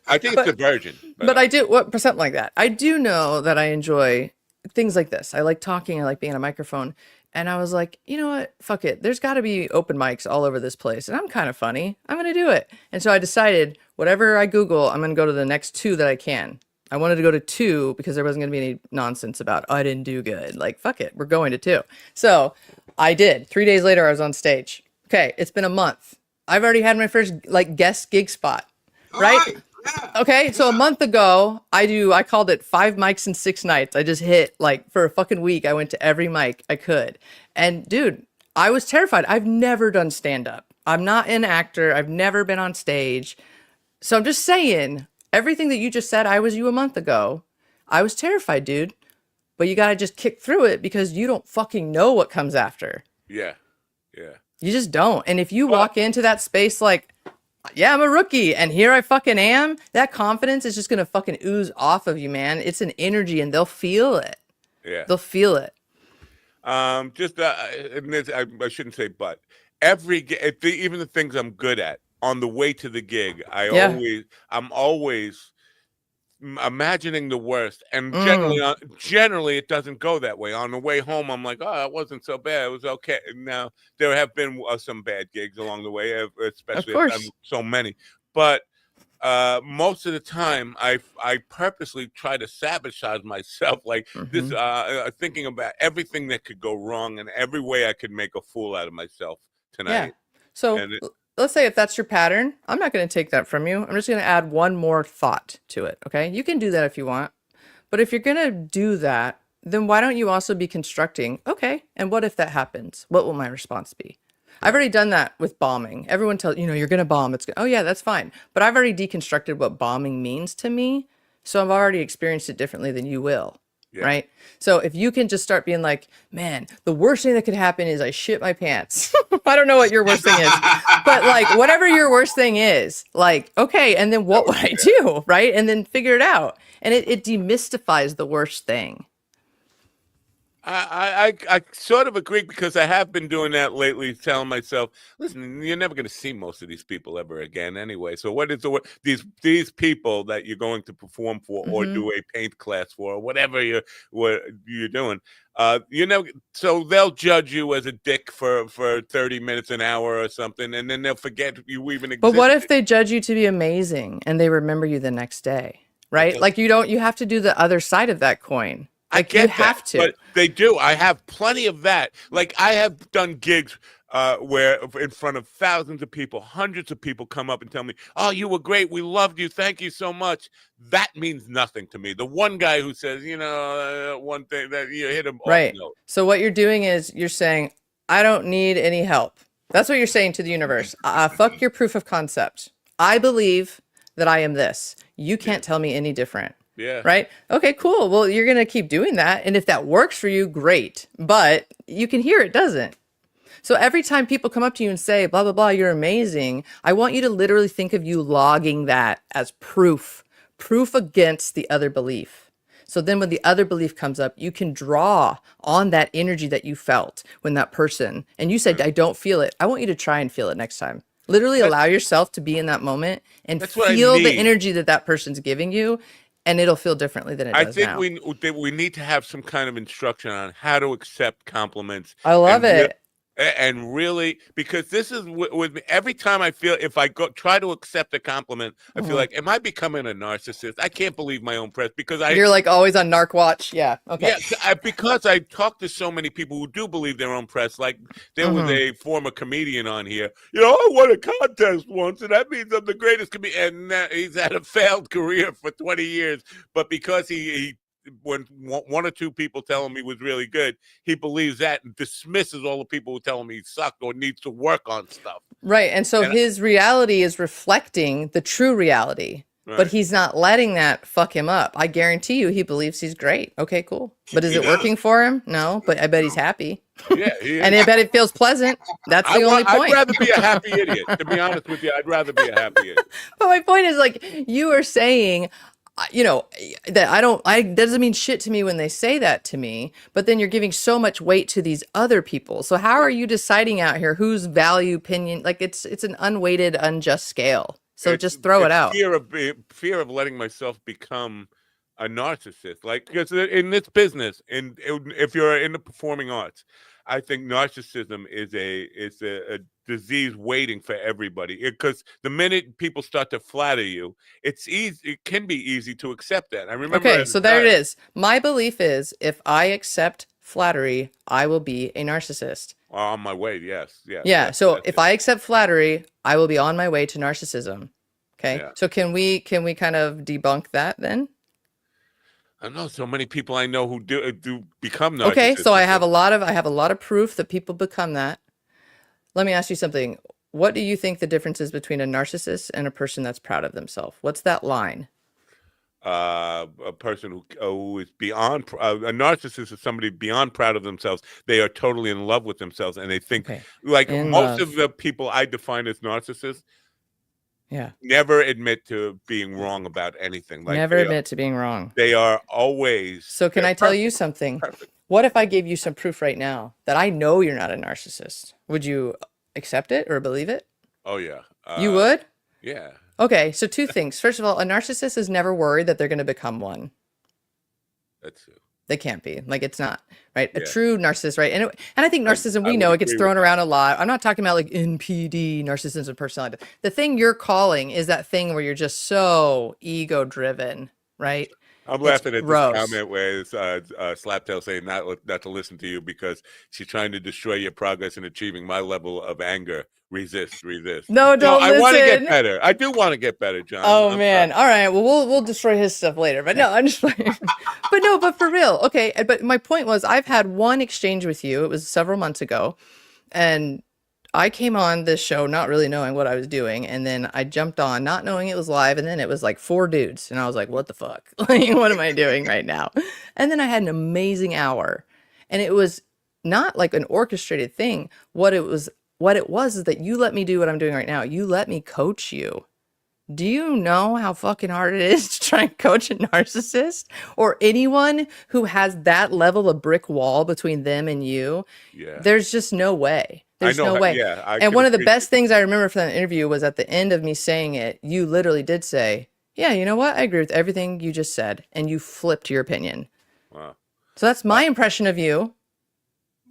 I think it's a virgin. But I do something like that. I do know that I enjoy things like this. I like talking. I like being on a microphone. And I was like, you know what? Fuck it. There's got to be open mics all over this place. And I'm kind of funny. I'm going to do it. And so I decided whatever I Google, I'm going to go to the next 2 that I can. I wanted to go to 2 because there wasn't going to be any nonsense about, oh, I didn't do good. Like, fuck it. We're going to 2. So I did. 3 days later, I was on stage. Okay. It's been a month. I've already had my first like guest gig spot. Right? Okay, so a month ago, I called it 5 mics in 6 nights. I just hit like for a fucking week. I went to every mic I could. And dude, I was terrified. I've never done stand up. I'm not an actor. I've never been on stage. So I'm just saying, everything that you just said, I was you a month ago. I was terrified, dude. But you got to just kick through it because you don't fucking know what comes after. Yeah. Yeah. You just don't. And if you walk into that space like, yeah, I'm a rookie and here I fucking am, that confidence is just going to fucking ooze off of you, man. It's an energy and they'll feel it. Yeah. They'll feel it. Just and this, I shouldn't say, but even the things I'm good at on the way to the gig, I'm always imagining the worst, and generally it doesn't go that way. On the way home, I'm like, oh, it wasn't so bad. It was okay. Now there have been some bad gigs along the way, especially I've done so many, but most of the time I purposely try to sabotage myself, like this, thinking about everything that could go wrong and every way I could make a fool out of myself tonight. Yeah. So let's say if that's your pattern, I'm not going to take that from you. I'm just going to add one more thought to it. Okay. You can do that if you want, but if you're going to do that, then why don't you also be constructing, okay, and what if that happens? What will my response be? I've already done that with bombing. Everyone tells you're going to bomb. Oh yeah, that's fine. But I've already deconstructed what bombing means to me. So I've already experienced it differently than you will. Yeah. Right. So if you can just start being like, man, the worst thing that could happen is I shit my pants. I don't know what your worst thing is, but like whatever your worst thing is, like, okay. And then what would I do? Right. And then figure it out. And it demystifies the worst thing. I sort of agree because I have been doing that lately, telling myself, listen, you're never going to see most of these people ever again anyway. So what is these people that you're going to perform for or do a paint class for or whatever you're doing? So they'll judge you as a dick for 30 minutes, an hour or something, and then they'll forget you even existed. But what if they judge you to be amazing and they remember you the next day, right? Like you have to do the other side of that coin. Like you have to. But they do. I have plenty of that. Like I have done gigs where in front of thousands of people, hundreds of people come up and tell me, oh, you were great. We loved you. Thank you so much. That means nothing to me. The one guy who says, one thing that you hit him right. off note. So what you're doing is you're saying, I don't need any help. That's what you're saying to the universe. Fuck your proof of concept. I believe that I am this. You can't tell me any different. Yeah. Right. Okay, cool. Well, you're going to keep doing that. And if that works for you, great. But you can hear it doesn't. So every time people come up to you and say, blah, blah, blah, you're amazing. I want you to literally think of you logging that as proof against the other belief. So then when the other belief comes up, you can draw on that energy that you felt when that person, and you said, I don't feel it. I want you to try and feel it next time. Literally allow yourself to be in that moment and feel the energy that person's giving you. And it'll feel differently than it does now. I think we need to have some kind of instruction on how to accept compliments. I love it. And really, because this is with me, every time I feel, if I try to accept a compliment, I feel like, am I becoming a narcissist? I can't believe my own press because you're like always on narc watch. Yeah. Okay. Yeah. Because I talk to so many people who do believe their own press. Like there was a former comedian on here, I won a contest once and that means I'm the greatest comedian. And he's had a failed career for 20 years. But because he when one or two people tell him he was really good, he believes that and dismisses all the people who tell him he sucked or needs to work on stuff. Right. And so his reality is reflecting the true reality, but he's not letting that fuck him up. I guarantee you he believes he's great. Okay, cool. But is it working for him? No, but I bet he's happy. Yeah. And I bet it feels pleasant. That's the only point. I'd rather be a happy idiot. To be honest with you, I'd rather be a happy idiot. But my point is, like, you are saying, that doesn't mean shit to me when they say that to me, but then you're giving so much weight to these other people. So how are you deciding out here whose value opinion, like it's an unweighted, unjust scale. So just throw it out. Fear of letting myself become a narcissist. Like, because in this business, if you're in the performing arts, I think narcissism is a disease waiting for everybody. Because the minute people start to flatter you, it's easy. It can be easy to accept that. I remember. Okay, so there it is. My belief is if I accept flattery, I will be a narcissist. On my way, yes. Yeah. So if I accept flattery, I will be on my way to narcissism. Okay. Yeah. So can we kind of debunk that then? I know so many people I know who do become narcissists. Okay, so I have a lot of proof that people become that. Let me ask you something. What do you think the difference is between a narcissist and a person that's proud of themselves? What's that line? A person who is beyond a narcissist is somebody beyond proud of themselves. They are totally in love with themselves, and they think like most of the people I define as narcissists. Yeah. Never admit to being wrong about anything. Like never admit to being wrong. They are always. So can I tell you something? Perfect. What if I gave you some proof right now that I know you're not a narcissist? Would you accept it or believe it? Oh yeah. You would? Yeah. Okay, so two things. First of all, a narcissist is never worried that they're going to become one. That's true. They can't be. Like, it's not, right? Yeah. A true narcissist, right? And I think narcissism, we know it gets thrown around a lot. I'm not talking about like NPD, narcissism, personality. The thing you're calling is that thing where you're just so ego-driven, right? I'm laughing at this comment where it's Slaptail saying not to listen to you because she's trying to destroy your progress in achieving my level of anger. Resist. No, don't listen. I want to get better. I do want to get better, John. Oh, man. All right. Well, we'll destroy his stuff later. But no, I'm just playing. but for real. Okay. But my point was I've had one exchange with you. It was several months ago. And I came on this show not really knowing what I was doing. And then I jumped on not knowing it was live. And then it was like 4 dudes. And I was like, what the fuck? Like, what am I doing right now? And then I had an amazing hour. And it was not like an orchestrated thing. What it was is that you let me do what I'm doing right now. You let me coach you. Do you know how fucking hard it is to try and coach a narcissist or anyone who has that level of brick wall between them and you? Yeah. There's just no way. There's no way. Yeah, and one of the best things I remember from that interview was at the end of me saying it, you literally did say, yeah, you know what? I agree with everything you just said. And you flipped your opinion. Wow. So that's my impression of you.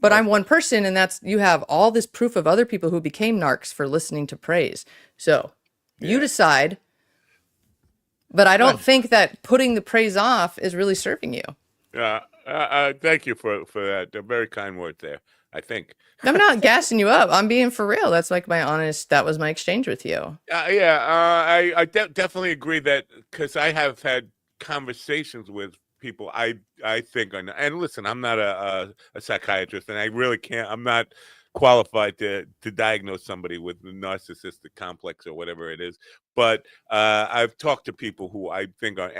But I'm one person, and you have all this proof of other people who became narcs for listening to praise. So you decide. But I don't think that putting the praise off is really serving you. Thank you for that. They're very kind words there, I think. I'm not gassing you up. I'm being for real. That's like that was my exchange with you. I definitely agree that because I have had conversations with people I think are, and listen, I'm not a psychiatrist, and I really can't. I'm not qualified to diagnose somebody with a narcissistic complex or whatever it is. But I've talked to people who I think are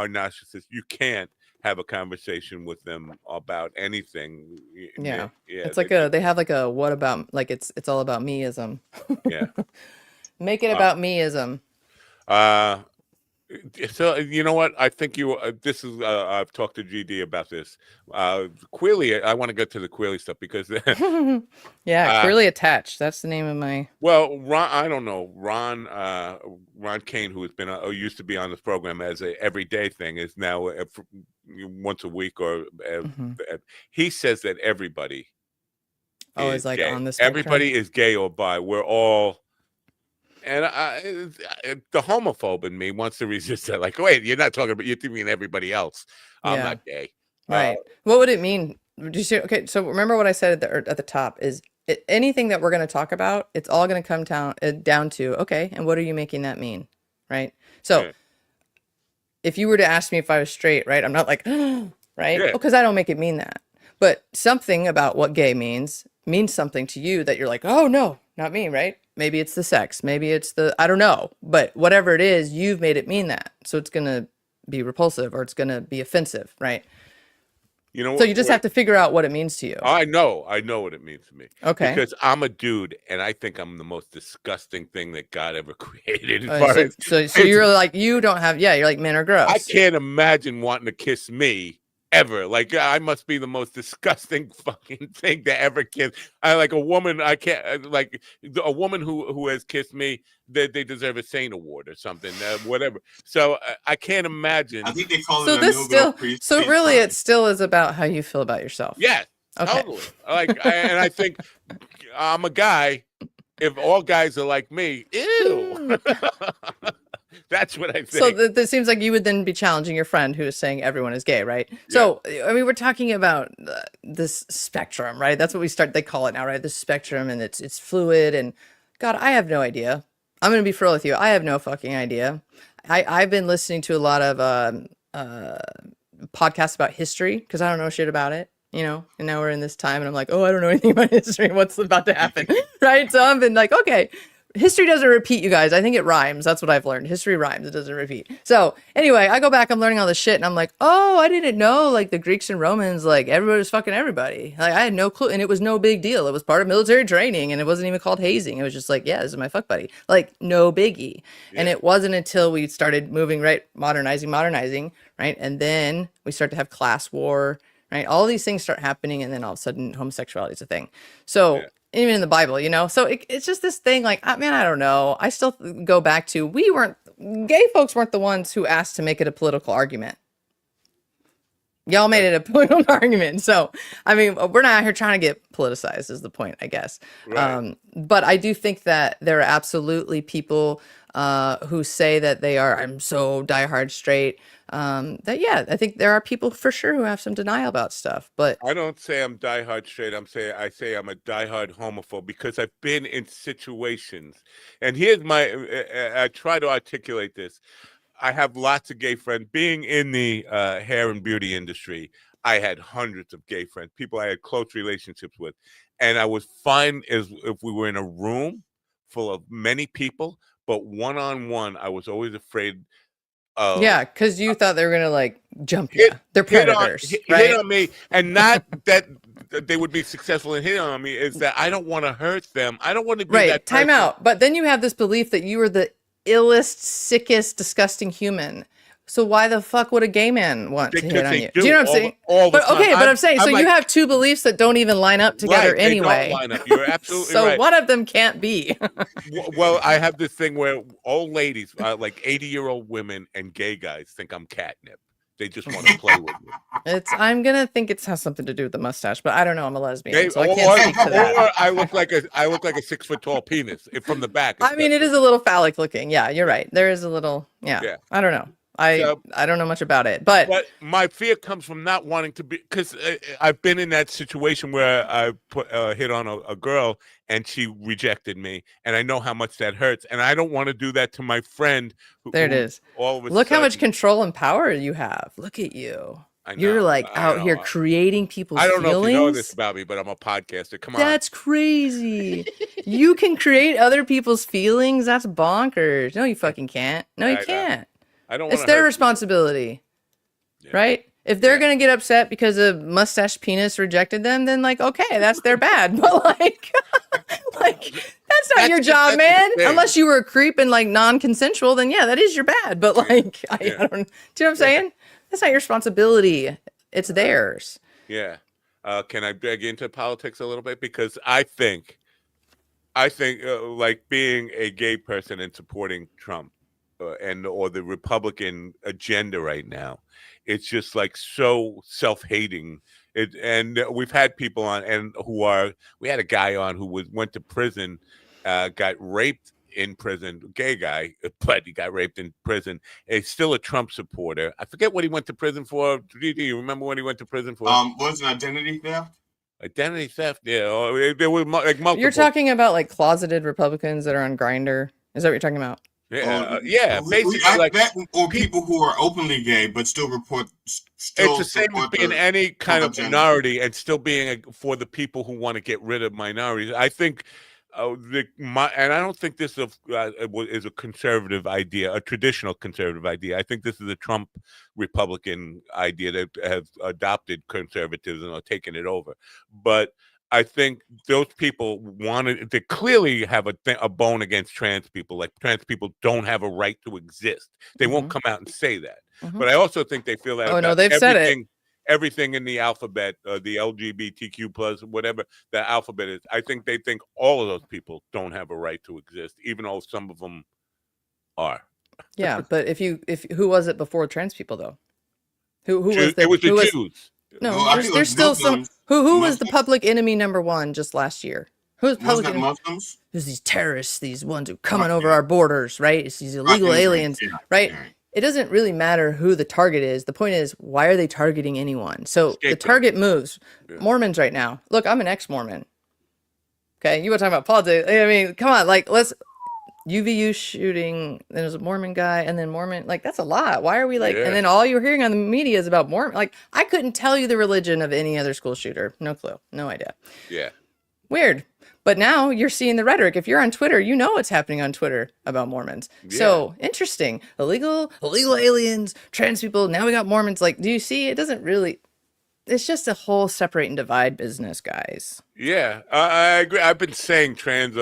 narcissists. You can't have a conversation with them about anything. Yeah. It's like they have like a what about, like it's all about meism. Yeah. Make it about meism. So you know what? I think this is. I've talked to GD about this. Queerly, I want to get to the Queerly stuff because. Yeah, Queerly Attached. That's the name of my. Well, Ron, I don't know. Ron Kane, who has been used to be on this program as a everyday thing, is now once a week or. He says that everybody. Is like gay. on this. Everybody is gay or bi. We're all. And the homophobe in me wants to resist that. Like, wait, you're not talking about, you're thinking everybody else. I'm not gay. Right. What would it mean? Do you see? Okay, so remember what I said at the top is anything that we're going to talk about, it's all going to come down to, okay, and what are you making that mean? Right? So if you were to ask me if I was straight, right, I'm not like, right? Because I don't make it mean that. But something about what gay means something to you that you're like, oh, no, not me, right? Maybe it's the sex. Maybe it's I don't know. But whatever it is, you've made it mean that. So it's going to be repulsive or it's going to be offensive, right? You know. So you just have to figure out what it means to you. I know what it means to me. Okay. Because I'm a dude and I think I'm the most disgusting thing that God ever created. So you're like, you don't have, you're like men are gross. I can't imagine wanting to kiss me. Ever. Like, I must be the most disgusting fucking thing to ever kiss. I like a woman. I can't, like a woman who has kissed me. They deserve a Saint Award or something, whatever. So I can't imagine. I think they call it. So this still. So really, it still is about how you feel about yourself. Yes. Okay. Totally. And I think I'm a guy. If all guys are like me, ew. That's what I think. So it seems like you would then be challenging your friend who is saying everyone is gay, right? Yeah. So, I mean, we're talking about this spectrum, right? That's what they call it now, right? This spectrum, and it's fluid. And God, I have no idea. I'm going to be for real with you. I have no fucking idea. I've been listening to a lot of podcasts about history because I don't know shit about it. And now we're in this time and I'm like, oh, I don't know anything about history. What's about to happen? Right. So I've been like, okay, history doesn't repeat, you guys. I think it rhymes. That's what I've learned. History rhymes. It doesn't repeat. So anyway, I go back, I'm learning all this shit and I'm like, oh, I didn't know like the Greeks and Romans, like everybody was fucking everybody. Like I had no clue. And it was no big deal. It was part of military training and it wasn't even called hazing. It was just like, yeah, this is my fuck buddy. Like no biggie. Yeah. And it wasn't until we started moving, right? Modernizing, right? And then we start to have class war. Right, all these things start happening, and then all of a sudden, homosexuality is a thing. So even in the Bible, so it's just this thing. Like, man, I don't know. I still go back to gay folks weren't the ones who asked to make it a political argument. Y'all made it a political argument. So, I mean, we're not out here trying to get politicized. Is the point, I guess. Right. But I do think that there are absolutely people who say that they are. I'm so diehard straight. I think there are people for sure who have some denial about stuff, but I don't say I'm diehard straight. I say I'm a diehard homophobe because I've been in situations, and here's I try to articulate this. I have lots of gay friends. Being in the hair and beauty industry, I had hundreds of gay friends, people I had close relationships with, and I was fine as if we were in a room full of many people, but one-on-one, I was always afraid. Because you thought they were gonna like jump you. They're predators, right? Hit on me, and not that they would be successful in hitting on me. Is that I don't want to hurt them. I don't want to be that person. Time out. But then you have this belief that you are the illest, sickest, disgusting human. So why the fuck would a gay man want to hit on you? Do you know what I'm saying? But I'm saying, so you have two beliefs that don't even line up together anyway. They don't line up. You're absolutely right. So one of them can't be. Well, I have this thing where old ladies, like 80-year-old women and gay guys, think I'm catnip. They just want to play with me. I'm gonna think it has something to do with the mustache, but I don't know. I'm a lesbian, so I can't speak to that. Or I look like a 6-foot-tall penis from the back. I mean, it is a little phallic looking. Yeah, you're right. There is a little. Yeah. I don't know. I don't know much about it, but my fear comes from not wanting to be, because I've been in that situation where I hit on a girl and she rejected me, and I know how much that hurts, and I don't want to do that to my friend. There it is. All of a Look sudden, how much control and power you have. Look at you. I know, You're like out here creating people's feelings. I don't know if you know this about me, but I'm a podcaster. Come on. That's crazy. You can create other people's feelings. That's bonkers. No, you fucking can't. No, you can't. I don't. It's their responsibility, right? If they're gonna get upset because a mustache penis rejected them, then like, okay, that's their bad. But like, that's not your job, man. Unless you were a creep and like non-consensual, then yeah, that is your bad. But like, I don't. Do you know what I'm saying? That's not your responsibility. It's theirs. Yeah. Can I dig into politics a little bit? Because I think like being a gay person and supporting Trump. Or the Republican agenda right now, it's just like so self-hating. And we've had people on, and we had a guy on who went to prison, got raped in prison, gay guy, but he got raped in prison. He's still a Trump supporter. I forget what he went to prison for. Do you remember what he went to prison for? Was it identity theft? Identity theft, yeah. There were like multiple. You're talking about like closeted Republicans that are on Grindr. Is that what you're talking about? Yeah, basically, or people who are openly gay but still report. It's the same as being any kind of minority and still being for the people who want to get rid of minorities. I think, and I don't think this is a conservative idea, a traditional conservative idea. I think this is a Trump Republican idea that has adopted conservatism or taken it over, but. I think those people they clearly have a bone against trans people. Like trans people don't have a right to exist. They won't come out and say that. But I also think they feel that. Oh no, they've said it. Everything in the alphabet, the LGBTQ plus, whatever the alphabet is. I think they think all of those people don't have a right to exist, even though some of them are. Yeah, but who was it before trans people though? Who was it was the Jews. No, Well, I there's think still some. Muslims, Who was the public enemy number one just last year? Who was public enemy? Muslims, There's these terrorists, these ones who coming over our borders, right? It's these illegal immigrants, aliens, yeah, right? yeah. It doesn't really matter who the target is. The point is, why are they targeting anyone? So the Scapegoat. target moves. Yeah. Mormons right now. Look, I'm an ex-Mormon. Okay, you want to talk about politics? I mean, come on, like let's UVU shooting. There's a Mormon guy, and then Mormon. Like that's a lot. Why are we like? Yeah. And then all you're hearing on the media is about Mormon. Like I couldn't tell you the religion of any other school shooter. No clue. No idea. Yeah. Weird. But now you're seeing the rhetoric. If you're on Twitter, you know what's happening on Twitter about Mormons. Yeah. So interesting. Illegal aliens, trans people. Now we got Mormons. Like, do you see? It doesn't really. It's just a whole separate and divide business, guys. Yeah, I agree. I've been saying trans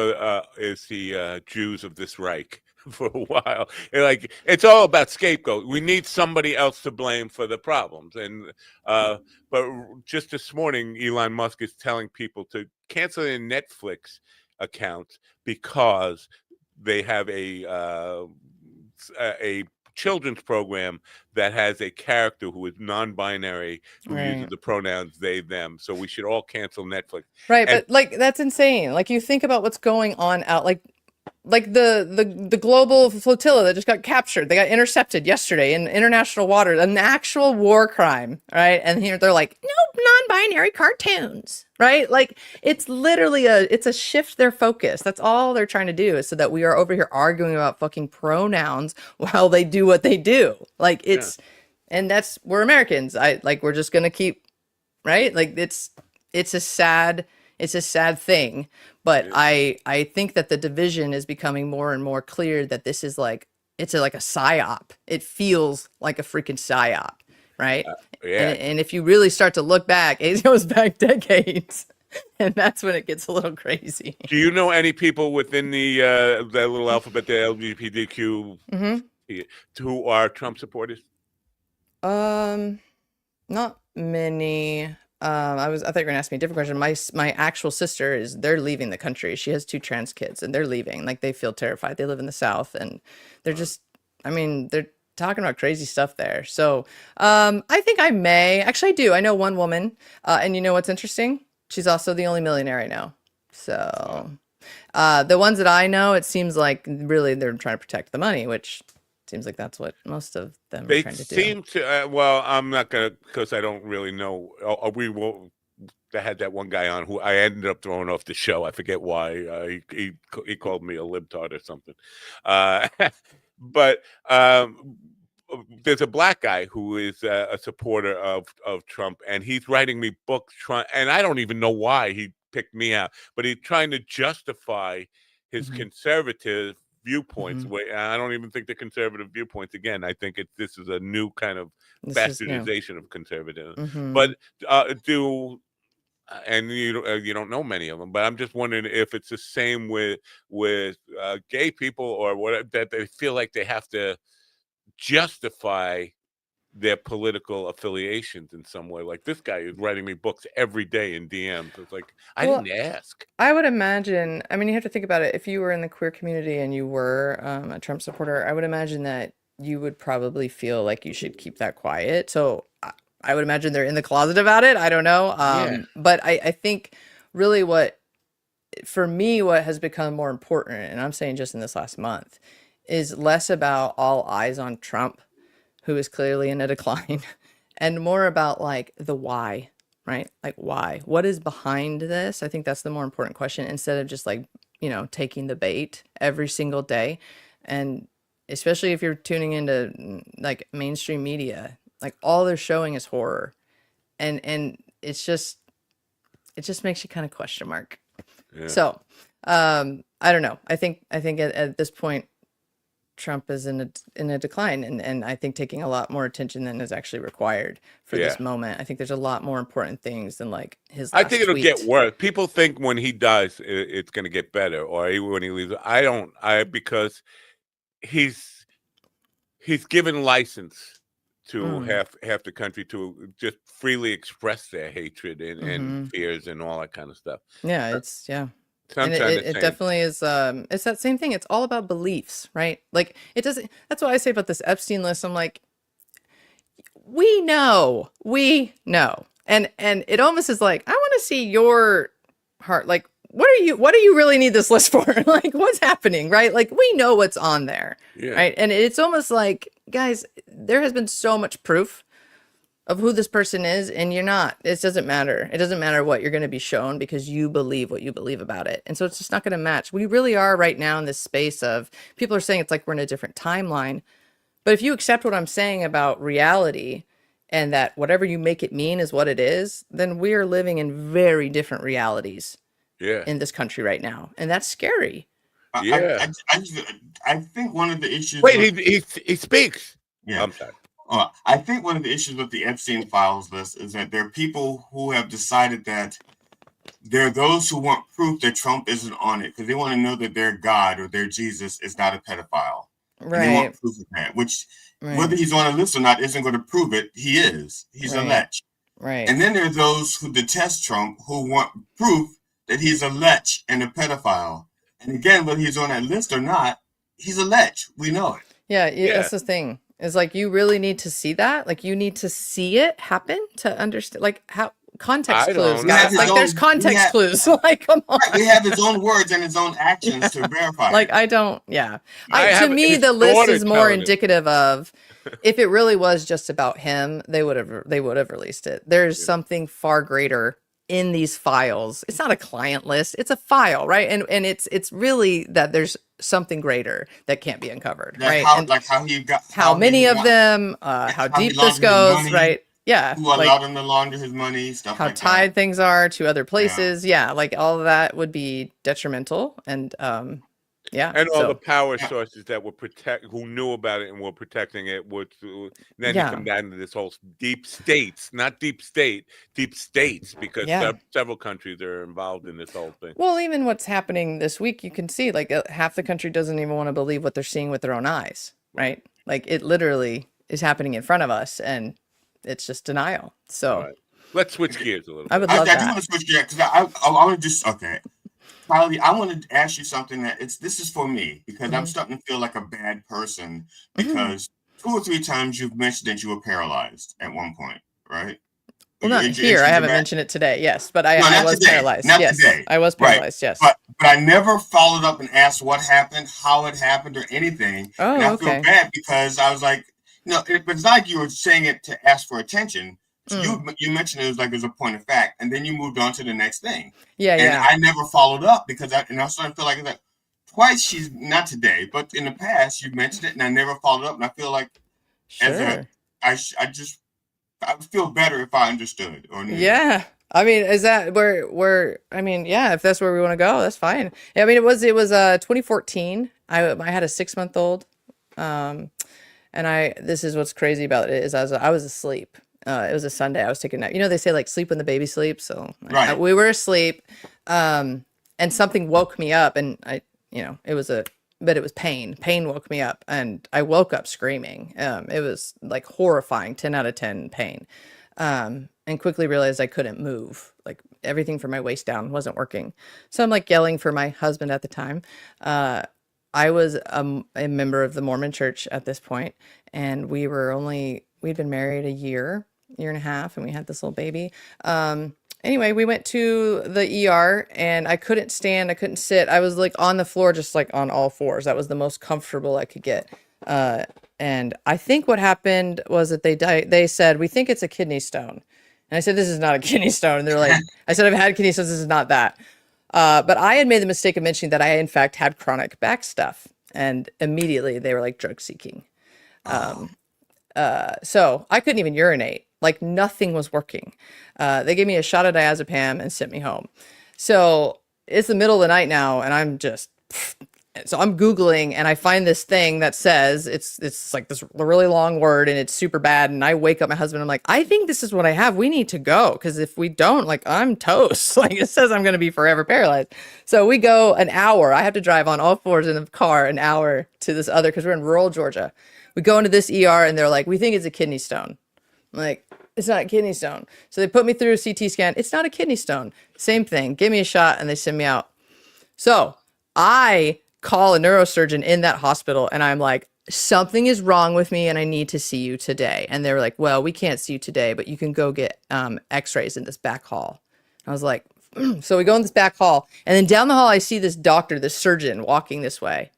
is the Jews of this Reich for a while. Like it's all about scapegoat. We need somebody else to blame for the problems. And but just this morning, Elon Musk is telling people to cancel their Netflix accounts because they have a children's program that has a character who is non-binary who uses the pronouns they them, so we should all cancel Netflix, right? But like that's insane. Like you think about what's going on out like the global flotilla that just got captured. They got intercepted yesterday in international waters, an actual war crime, right? And here they're like, nope, non-binary cartoons, right? Like it's literally it's a shift their focus. That's all they're trying to do is so that we are over here arguing about fucking pronouns while they do what they do. Like it's, and we're Americans. We're just gonna keep, right? Like it's a sad thing, but I think that the division is becoming more and more clear that this is like it's like a psyop. It feels like a freaking psyop, right? And if you really start to look back, it goes back decades, and that's when it gets a little crazy. Do you know any people within the that little alphabet, the LGBTQ, who are Trump supporters? Not many. I thought you were gonna ask me a different question. My actual sister they're leaving the country. She has 2 trans kids and they're leaving. Like they feel terrified. They live in the South and they're just, I mean, they're talking about crazy stuff there. So, I think I do. I know one woman, and you know what's interesting? She's also the only millionaire I know. So, the ones that I know, it seems like really they're trying to protect the money, which seems like that's what most of them are trying to do. They seem to, well, I'm not going to, because I don't really know. I had that one guy on who I ended up throwing off the show. I forget why. He called me a libtard or something. But there's a black guy who is a supporter of Trump, and he's writing me books, and I don't even know why he picked me out, but he's trying to justify his conservative viewpoints. I don't even think the conservative viewpoints. Again, I think this is a new kind of bastardization of conservatism. But and you don't know many of them, but I'm just wondering if it's the same with gay people or what, that they feel like they have to justify their political affiliations in some way. Like this guy is writing me books every day in DMs. It's like, I didn't ask. I would imagine, I mean, you have to think about it. If you were in the queer community and you were a Trump supporter, I would imagine that you would probably feel like you should keep that quiet. So I would imagine they're in the closet about it. I don't know. But I think really for me, what has become more important, and I'm saying just in this last month, is less about all eyes on Trump, who is clearly in a decline, and more about like the why, right? Like why? What is behind this? I think that's the more important question, instead of just like, taking the bait every single day. And especially if you're tuning into like mainstream media, like all they're showing is horror. And it just makes you kind of question mark. Yeah. So I don't know. I think at this point, Trump is in a decline, and I think taking a lot more attention than is actually required for this moment. I think there's a lot more important things than like his last I think it'll tweet. get worse. People think when he dies, it's going to get better, or when he leaves. Because he's given license to half the country to just freely express their hatred and fears and all that kind of stuff. Yeah, and it definitely is. It's that same thing. It's all about beliefs, right? Like it doesn't. That's what I say about this Epstein list. I'm like, we know And it almost is like, I want to see your heart. Like, what do you really need this list for? Like, what's happening, right? Like, we know what's on there, right? And it's almost like, guys, there has been so much proof of who this person is, and you're not. It doesn't matter. It doesn't matter what you're going to be shown because you believe what you believe about it. And so it's just not going to match. We really are right now in this space of, people are saying it's like we're in a different timeline. But if you accept what I'm saying about reality and that whatever you make it mean is what it is, then we are living in very different realities in this country right now. And that's scary. I think one of the issues. Wait, he speaks. Yeah. I'm sorry. I think one of the issues with the Epstein files list is that there are people who have decided that there are those who want proof that Trump isn't on it because they want to know that their God or their Jesus is not a pedophile. Right. And they want proof of that, which whether he's on a list or not isn't going to prove it. He is. He's a lech. Right. And then there are those who detest Trump who want proof that he's a lech and a pedophile. And again, whether he's on that list or not, he's a lech. We know it. Yeah, that's the thing. Is like, you really need to see that. Like, you need to see it happen to understand. Like, how context clues. Guys. Like, there's context clues. Like, come on. We have his own words and his own actions to verify. Like, I don't. Yeah. To me, the list is more indicative of, if it really was just about him, they would have released it. There's something far greater in these files. It's not a client list, it's a file, right? And it's really that there's something greater that can't be uncovered, right? How many of them, how deep this goes, right? Yeah. Who allowed him to launder his money, stuff how like tied that. things are to other places. Yeah, like all of that would be detrimental. And and all the power sources that were who knew about it and were protecting it would then you come down to this whole deep states, not deep state, deep states, because several countries are involved in this whole thing. Well, even what's happening this week, you can see like half the country doesn't even want to believe what they're seeing with their own eyes, right? Like, it literally is happening in front of us, and it's just denial. So let's switch gears a little bit. I would love that. I do want to switch gears because I want to just Kylie, I want to ask you something this is for me because I'm starting to feel like a bad person because 2 or 3 times you've mentioned that you were paralyzed at one point, right? Well, not here. I haven't mentioned it today. Yes, but I was paralyzed. Not yes, today. I was paralyzed. Yes, but I never followed up and asked what happened, how it happened, or anything. Oh, and I feel bad because I was like, it's not like you were saying it to ask for attention. So you mentioned it was like as a point of fact, and then you moved on to the next thing. And I never followed up because I was starting to feel like twice she's not today, but in the past you mentioned it, and I never followed up, and I feel like I would feel better if I understood or knew. Yeah. I mean, is that where I mean, yeah, if that's where we want to go, that's fine. I mean, it was 2014. I had a 6-month-old. And this is what's crazy about it is I was asleep. It was a Sunday. I was taking a nap. They say like sleep when the baby sleeps. So we were asleep, and something woke me up, and it was pain. Pain woke me up, and I woke up screaming. It was like horrifying, 10 out of 10 pain. And quickly realized I couldn't move. Like everything from my waist down wasn't working. So I'm like yelling for my husband at the time. I was a member of the Mormon church at this point, and we'd been married a year and a half, and we had this little baby. Anyway, we went to the ER, and I couldn't stand, I couldn't sit. I was like on the floor, just like on all fours. That was the most comfortable I could get. And I think what happened was that they said, we think it's a kidney stone. And I said, this is not a kidney stone. And they're like, I said, I've had kidney stones. This is not that. But I had made the mistake of mentioning that I, in fact, had chronic back stuff. And immediately they were like drug seeking. So I couldn't even urinate. Like nothing was working. They gave me a shot of diazepam and sent me home. So it's the middle of the night now, and I'm Googling, and I find this thing that says it's like this really long word, and it's super bad. And I wake up my husband. I'm like, I think this is what I have. We need to go, because if we don't, like, I'm toast. Like, it says I'm going to be forever paralyzed. So we go an hour. I have to drive on all fours in the car an hour to this other, because we're in rural Georgia. We go into this ER, and they're like, we think it's a kidney stone. I'm like, it's not a kidney stone. So they put me through a CT scan. It's not a kidney stone. Same thing. Give me a shot, and they send me out. So I call a neurosurgeon in that hospital, and I'm like, something is wrong with me and I need to see you today. And they were like, well, we can't see you today, but you can go get x-rays in this back hall. I was like, so we go in this back hall, and then down the hall, I see this doctor, this surgeon walking this way.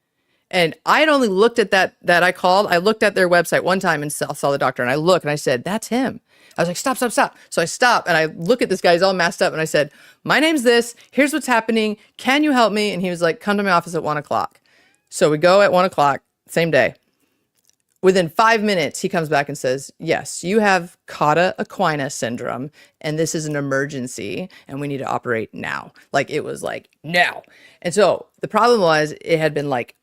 And I had only looked at that I called. I looked at their website one time and saw the doctor, and I look and I said, that's him. I was like, stop. So I stop and I look at this guy. He's all messed up. And I said, my name's this. Here's what's happening. Can you help me? And he was like, come to my office at 1:00. So we go at 1:00, same day. Within 5 minutes, he comes back and says, yes, you have cauda equina syndrome, and this is an emergency, and we need to operate now. Like, it was like, now. And so the problem was it had been like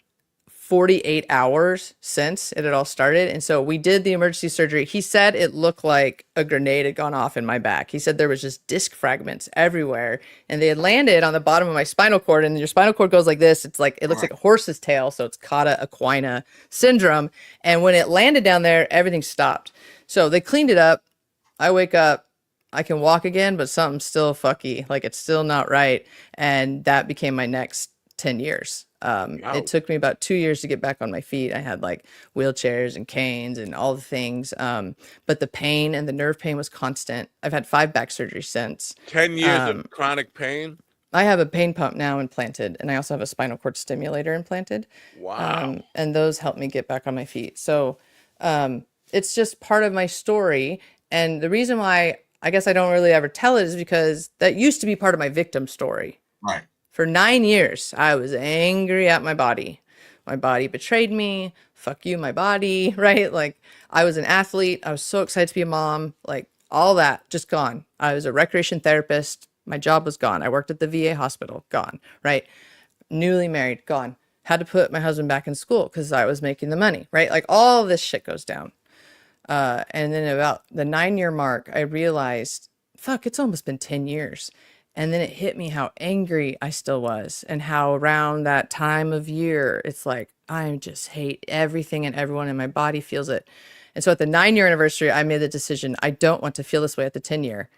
48 hours since it had all started. And so we did the emergency surgery. He said it looked like a grenade had gone off in my back. He said there was just disc fragments everywhere, and they had landed on the bottom of my spinal cord, and your spinal cord goes like this. It's like, it looks like a horse's tail. So it's cauda equina syndrome. And when it landed down there, everything stopped. So they cleaned it up. I wake up, I can walk again, but something's still fucky. Like, it's still not right. And that became my next 10 years. It took me about 2 years to get back on my feet. I had like wheelchairs and canes and all the things. But the pain and the nerve pain was constant. I've had 5 back surgeries since. 10 years of chronic pain? I have a pain pump now implanted, and I also have a spinal cord stimulator implanted. Wow. And those help me get back on my feet. So it's just part of my story. And the reason why I guess I don't really ever tell it is because that used to be part of my victim story. Right. For 9 years, I was angry at my body. My body betrayed me. Fuck you, my body, right? Like, I was an athlete. I was so excited to be a mom. Like, all that just gone. I was a recreation therapist. My job was gone. I worked at the VA hospital, gone, right? Newly married, gone. Had to put my husband back in school because I was making the money, right? Like, all this shit goes down. And then about the 9-year mark, I realized, fuck, it's almost been 10 years. And then it hit me how angry I still was, and how around that time of year, it's like, I just hate everything and everyone, and my body feels it. And so at the 9-year anniversary, I made the decision, I don't want to feel this way at the 10-year.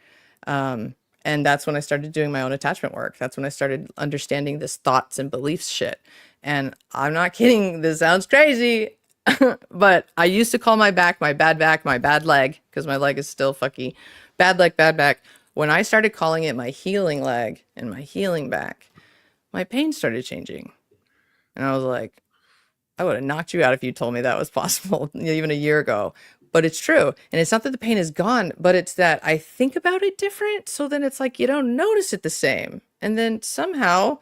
And that's when I started doing my own attachment work. That's when I started understanding this thoughts and beliefs shit. And I'm not kidding. This sounds crazy, but I used to call my back, my bad leg, because my leg is still fucky. Bad leg, bad back. When I started calling it my healing leg and my healing back, my pain started changing. And I was like, I would have knocked you out if you told me that was possible even a year ago. But it's true. And it's not that the pain is gone, but it's that I think about it different. So then it's like, you don't notice it the same. And then somehow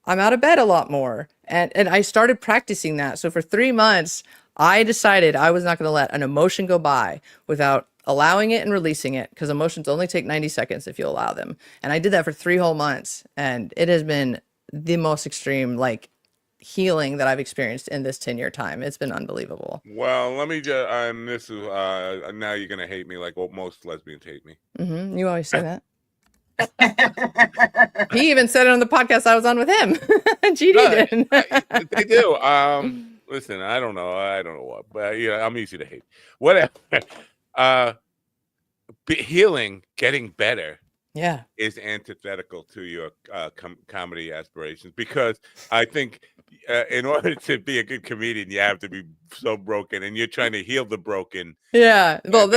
I'm out of bed a lot more. And I started practicing that. So for 3 months, I decided I was not going to let an emotion go by without allowing it and releasing it, because emotions only take 90 seconds if you allow them. And I did that for 3 whole months, and it has been the most extreme, like, healing that I've experienced in this 10-year time. It's been unbelievable. Well, let me just, this is, now you're going to hate me like most lesbians hate me. Mm-hmm. You always say that. He even said it on the podcast I was on with him. GD did. They do. Listen, I don't know what, but yeah, I'm easy to hate. Whatever. Healing, getting better, is antithetical to your comedy aspirations, because I think in order to be a good comedian, you have to be so broken, and you're trying to heal the broken. Yeah, well,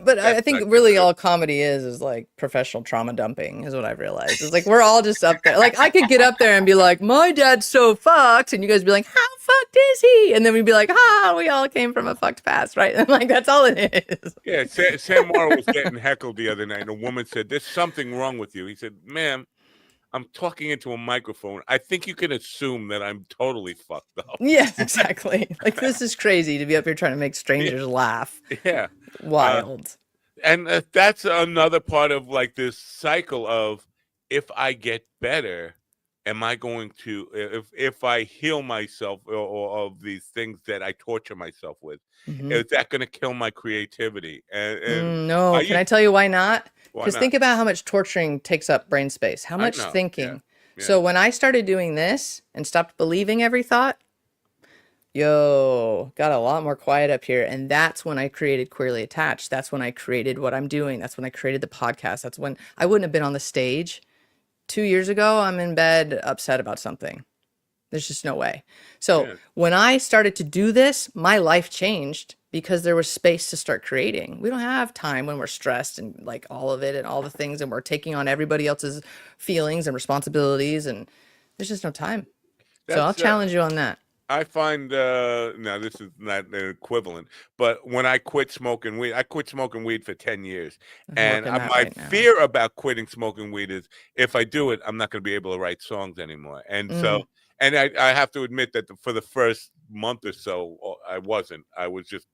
but I think really all comedy is like professional trauma dumping, is what I've realized. It's like we're all just up there. Like, I could get up there and be like, my dad's so fucked, and you guys be like, how fucked is he? And then we'd be like, we all came from a fucked past, right? And like, that's all it is. Yeah, Sam Morrow was getting heckled the other night, and a woman said, there's something wrong with you. He said, ma'am, I'm talking into a microphone. I think you can assume that I'm totally fucked up. Yeah, exactly. Like, this is crazy to be up here trying to make strangers laugh. Yeah. Wild. And that's another part of like this cycle of, if I get better, am I going to, if I heal myself or of these things that I torture myself with, is that going to kill my creativity? And no, can I tell you why not? Because not? think about how much torturing takes up brain space, how much thinking. Yeah. So when I started doing this and stopped believing every thought, got a lot more quiet up here. And that's when I created Queerly Attached. That's when I created what I'm doing. That's when I created the podcast. That's when I wouldn't have been on the stage 2 years ago. I'm in bed upset about something. There's just no way. So Yeah. when I started to do this, my life changed because there was space to start creating. We don't have time when we're stressed and like all of it and all the things, and we're taking on everybody else's feelings and responsibilities, and there's just no time. So I'll That's challenge you on that. I find now this is not the equivalent, but when I quit smoking weed, I quit smoking weed for 10 years. I'm And working that my right now. fear about quitting smoking weed is if I do it, I'm not going to be able to write songs anymore. And so, and I have to admit that for the first month or so, I wasn't. I was just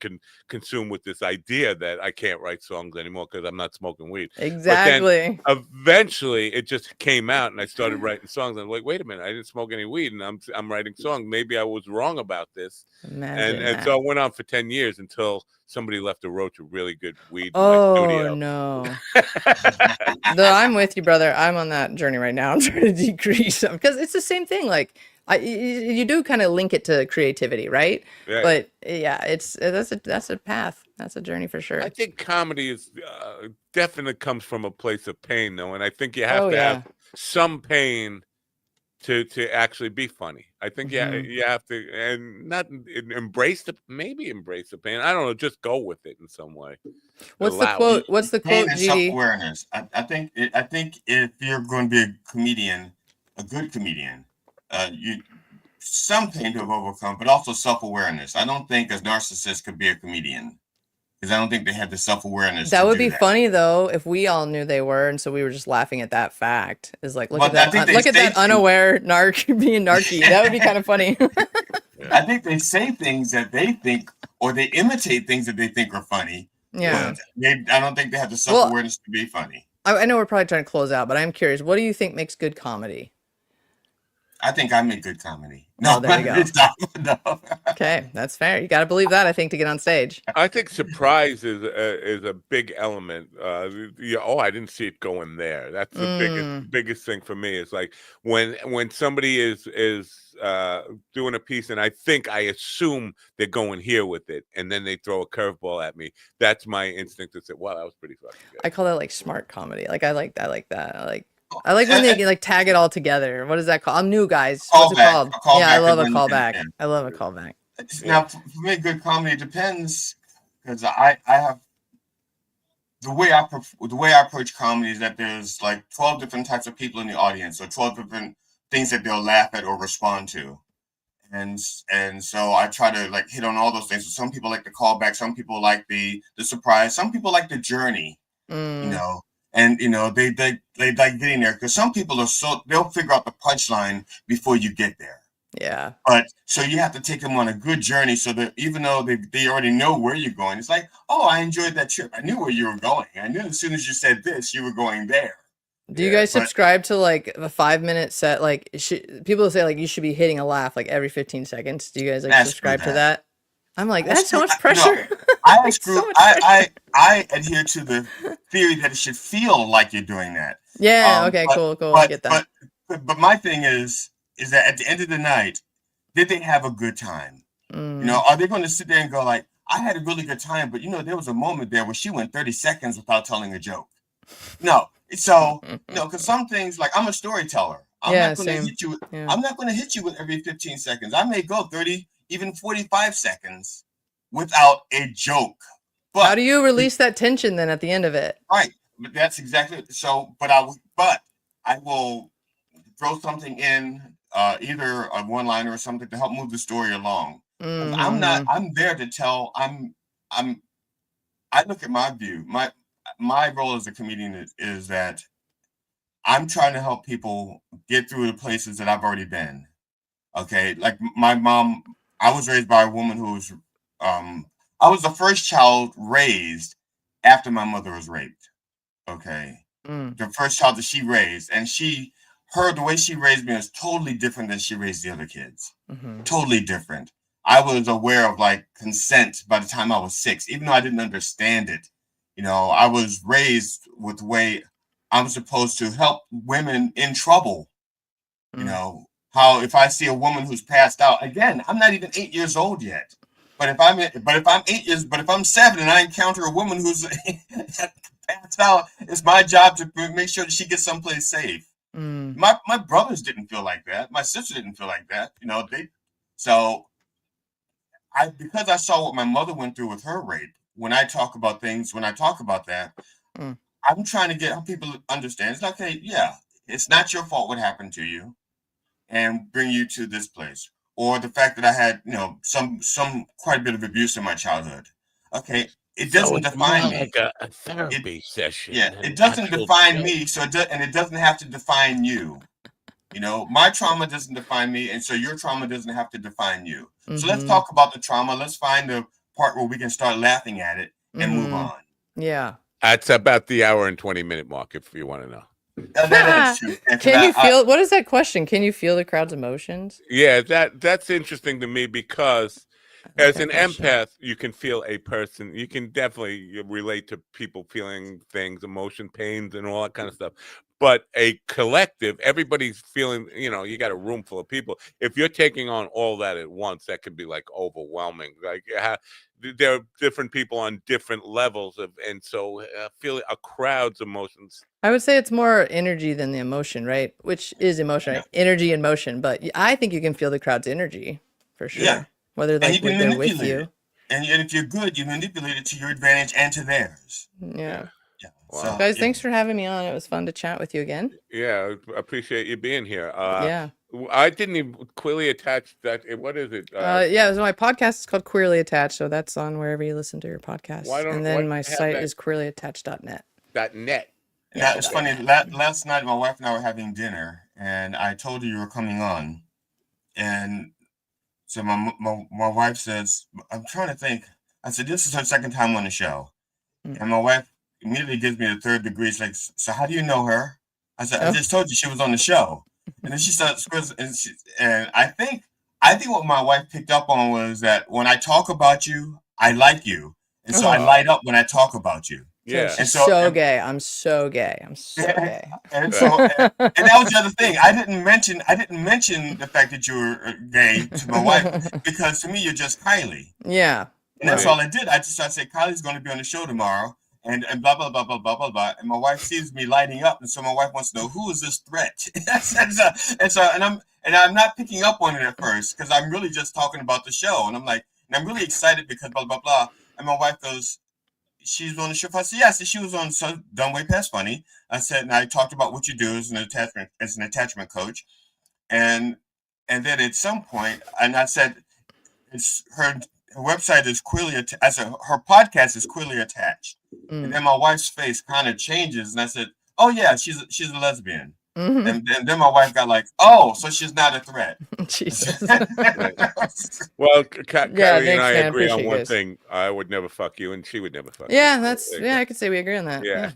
consumed with this idea that I can't write songs anymore because I'm not smoking weed. Exactly. But then eventually it just came out and I started writing songs. I'm like, wait a minute, I didn't smoke any weed and I'm writing songs. Maybe I was wrong about this. Imagine And that. so I went on for 10 years until somebody left a roach of really good weed in my studio. Oh no. No, I'm with you, brother. I'm on that journey right now. I'm trying to decrease them because it's the same thing. Like you do kind of link it to creativity, right? Yeah. But yeah, that's a path. That's a journey for sure. I think comedy is definitely comes from a place of pain, though, and I think you have to have some pain to actually be funny. I think you have to, and not embrace the pain. I don't know, just go with it in some way. What's the quote? What's the quote, Pain and GD? self-awareness. I think if you're going to be a comedian, a good comedian, you some pain to have overcome, but also self-awareness. I don't think a narcissist could be a comedian because I don't think they have the self-awareness. That would be funny though if we all knew they were, and so we were just laughing at that fact. Is like, look at that unaware narc being narky. That would be kind of funny. I think they say things that they think, or they imitate things that they think are funny. Yeah. I don't think they have the self-awareness to be funny. I know we're probably trying to close out, but I'm curious. What do you think makes good comedy? I think I make good comedy. No, there you go. No. Okay, that's fair. You got to believe that, I think, to get on stage. I think surprise is a big element. I didn't see it going there. That's the biggest thing for me. Is like when somebody is doing a piece and I assume they're going here with it, and then they throw a curveball at me. That's my instinct to say, "Wow, that was pretty fucking good." I call that like smart comedy. Like I like that. I like when they like tag it all together. What is that called? I'm new, guys. What's it called? Yeah, I love a callback. I love a callback. Now, for me, good comedy depends because I have the way I approach comedy is that there's like 12 different types of people in the audience, or 12 different things that they'll laugh at or respond to, and so I try to like hit on all those things. So some people like the callback, some people like the surprise, some people like the journey, you know. And you know they like getting there because some people they'll figure out the punchline before you get there. Yeah. But so you have to take them on a good journey so that even though they already know where you're going, it's like, oh, I enjoyed that trip. I knew where you were going. I knew as soon as you said this, you were going there. Do you guys subscribe to like a 5-minute set? Like people say like you should be hitting a laugh like every 15 seconds. Do you guys like subscribe to that? I'm like, that's so much pressure. I adhere to the theory that it should feel like you're doing that. Yeah. Okay. Cool. I get that. But my thing is that at the end of the night, did they have a good time? You know, are they going to sit there and go like, I had a really good time, but you know, there was a moment there where she went 30 seconds without telling a joke. No. So because some things, like I'm a storyteller. I'm not going to hit you. I'm not going to hit you with every 15 seconds. I may go 30, even 45 seconds without a joke. But how do you release that tension then at the end of it? Right. But that's exactly so. But I will throw something in, either a one-liner or something to help move the story along. I'm there to tell. I look at my view. My role as a comedian is that I'm trying to help people get through the places that I've already been. Okay, like my mom. I was raised by a woman who was. I was the first child raised after my mother was raped. Okay, the first child that she raised, and the way she raised me was totally different than she raised the other kids. Totally different. I was aware of like consent by the time I was 6, even though I didn't understand it. You know, I was raised with the way I'm supposed to help women in trouble. You know, how if I see a woman who's passed out, again, I'm not even 8 years old yet. But if I'm 7 and I encounter a woman who's passed out, it's my job to make sure that she gets someplace safe. My brothers didn't feel like that. My sister didn't feel like that. Because I saw what my mother went through with her rape. When I talk about that, I'm trying to get people to understand. It's like, okay, yeah, it's not your fault what happened to you, and bring you to this place, or the fact that I had, some quite a bit of abuse in my childhood. Okay, it doesn't define me. Like a therapy session. Yeah, it doesn't define me. And it doesn't have to define you. My trauma doesn't define me, and so your trauma doesn't have to define you. So let's talk about the trauma. Let's find the part where we can start laughing at it and move on. Yeah. That's about the hour and 20-minute mark, if you want to know. That is true. Can you feel, what is that question? Can you feel the crowd's emotions? Yeah, that's interesting to me because as an empath, you can feel a person. You can definitely relate to people feeling things, emotion, pains, and all that kind of stuff. But a collective, everybody's feeling, you got a room full of people. If you're taking on all that at once, that could be like overwhelming. Like there are different people on different levels and so feel a crowd's emotions. I would say it's more energy than the emotion, right? Which is emotion, right? Energy and motion. But I think you can feel the crowd's energy for sure. Yeah. Whether like they're with you. And if you're good, you manipulate it to your advantage and to theirs. Yeah. Wow. So, guys, thanks for having me on. It was fun to chat with you again. Yeah, I appreciate you being here. Yeah. I didn't even queerly attach that. What is it? Yeah, so my podcast is called Queerly Attached, so that's on wherever you listen to your podcast. And then my site is queerlyattached.net. .net. Yeah, it's funny. Last night, my wife and I were having dinner, and I told her you were coming on, and so my wife says, "I'm trying to think." I said, "This is her second time on the show," and my wife immediately gives me the third degree. She's like, "So how do you know her?" I said, "I just told you she was on the show." And then she starts, and I think what my wife picked up on was that when I talk about you, I like you, and so I light up when I talk about you. Yeah, and so gay. I'm so gay. I'm so gay. And that was the other thing. I didn't mention the fact that you were gay to my wife because to me you're just Kylie. Yeah. And that's all I did. I said Kylie's going to be on the show tomorrow. And blah blah blah blah blah blah blah. And my wife sees me lighting up, and so my wife wants to know who is this threat. and I'm not picking up on it at first because I'm really just talking about the show, and I'm really excited because blah blah blah. And my wife goes, "She's on the show." I said, "Yes." And she was on Done Way Past Funny. I said, and I talked about what you do as an attachment coach, and then at some point, and I said, it's her website is queerly her podcast is Queerly Attached. And then my wife's face kind of changes, and I said, "Oh yeah, she's a lesbian." And then my wife got like, "Oh, so she's not a threat." Jesus. Well, Kylie and I agree on one guys. thing: I would never fuck you, and she would never fuck Yeah, you. I could say we agree on that. Yeah.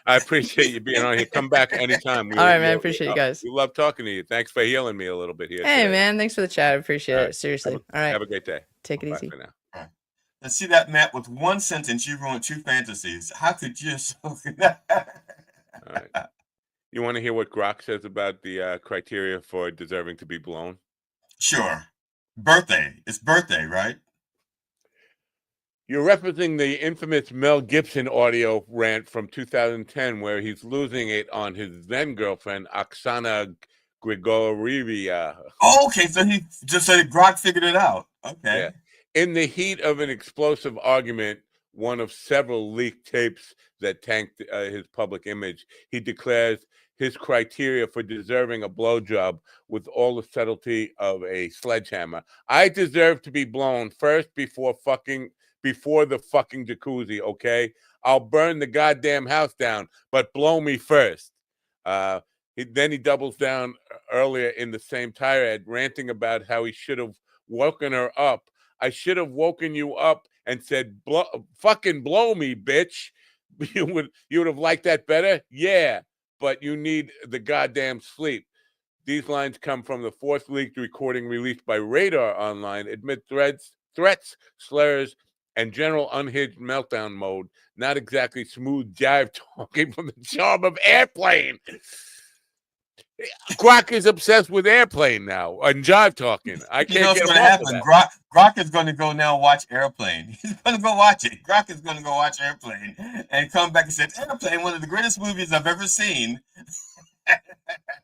I appreciate you being on here. Come back anytime. All right, man. I appreciate you guys. We love talking to you. Thanks for healing me a little bit here. Hey, today. man. Thanks for the chat. I appreciate it. Seriously. All right. Have a great day. Take it Bye easy. for now. Let's see that, Matt. With one sentence, you ruined two fantasies. How could you? All right. You want to hear what Grok says about the criteria for deserving to be blown? Sure. Birthday. It's birthday, right? You're referencing the infamous Mel Gibson audio rant from 2010 where he's losing it on his then girlfriend, Oksana Grigorieva. Oh, okay. So he just said Grok figured it out. Okay. Yeah. In the heat of an explosive argument, one of several leaked tapes that tanked his public image, he declares his criteria for deserving a blowjob with all the subtlety of a sledgehammer. I deserve to be blown first before the fucking jacuzzi, okay? I'll burn the goddamn house down, but blow me first. Then he doubles down earlier in the same tirade, ranting about how he should have woken her up. I should have woken you up and said, fucking blow me, bitch. You would have liked that better? Yeah, but you need the goddamn sleep. These lines come from the fourth leaked recording released by Radar Online, amid threats, slurs, and general unhinged meltdown mode. Not exactly smooth jive talking from the charm of Airplane. Grok is obsessed with Airplane now and jive talking. I can't get what's going to happen. Grok is going to go now watch Airplane. He's going to go watch it. Grok is going to go watch Airplane and come back and say, Airplane, one of the greatest movies I've ever seen.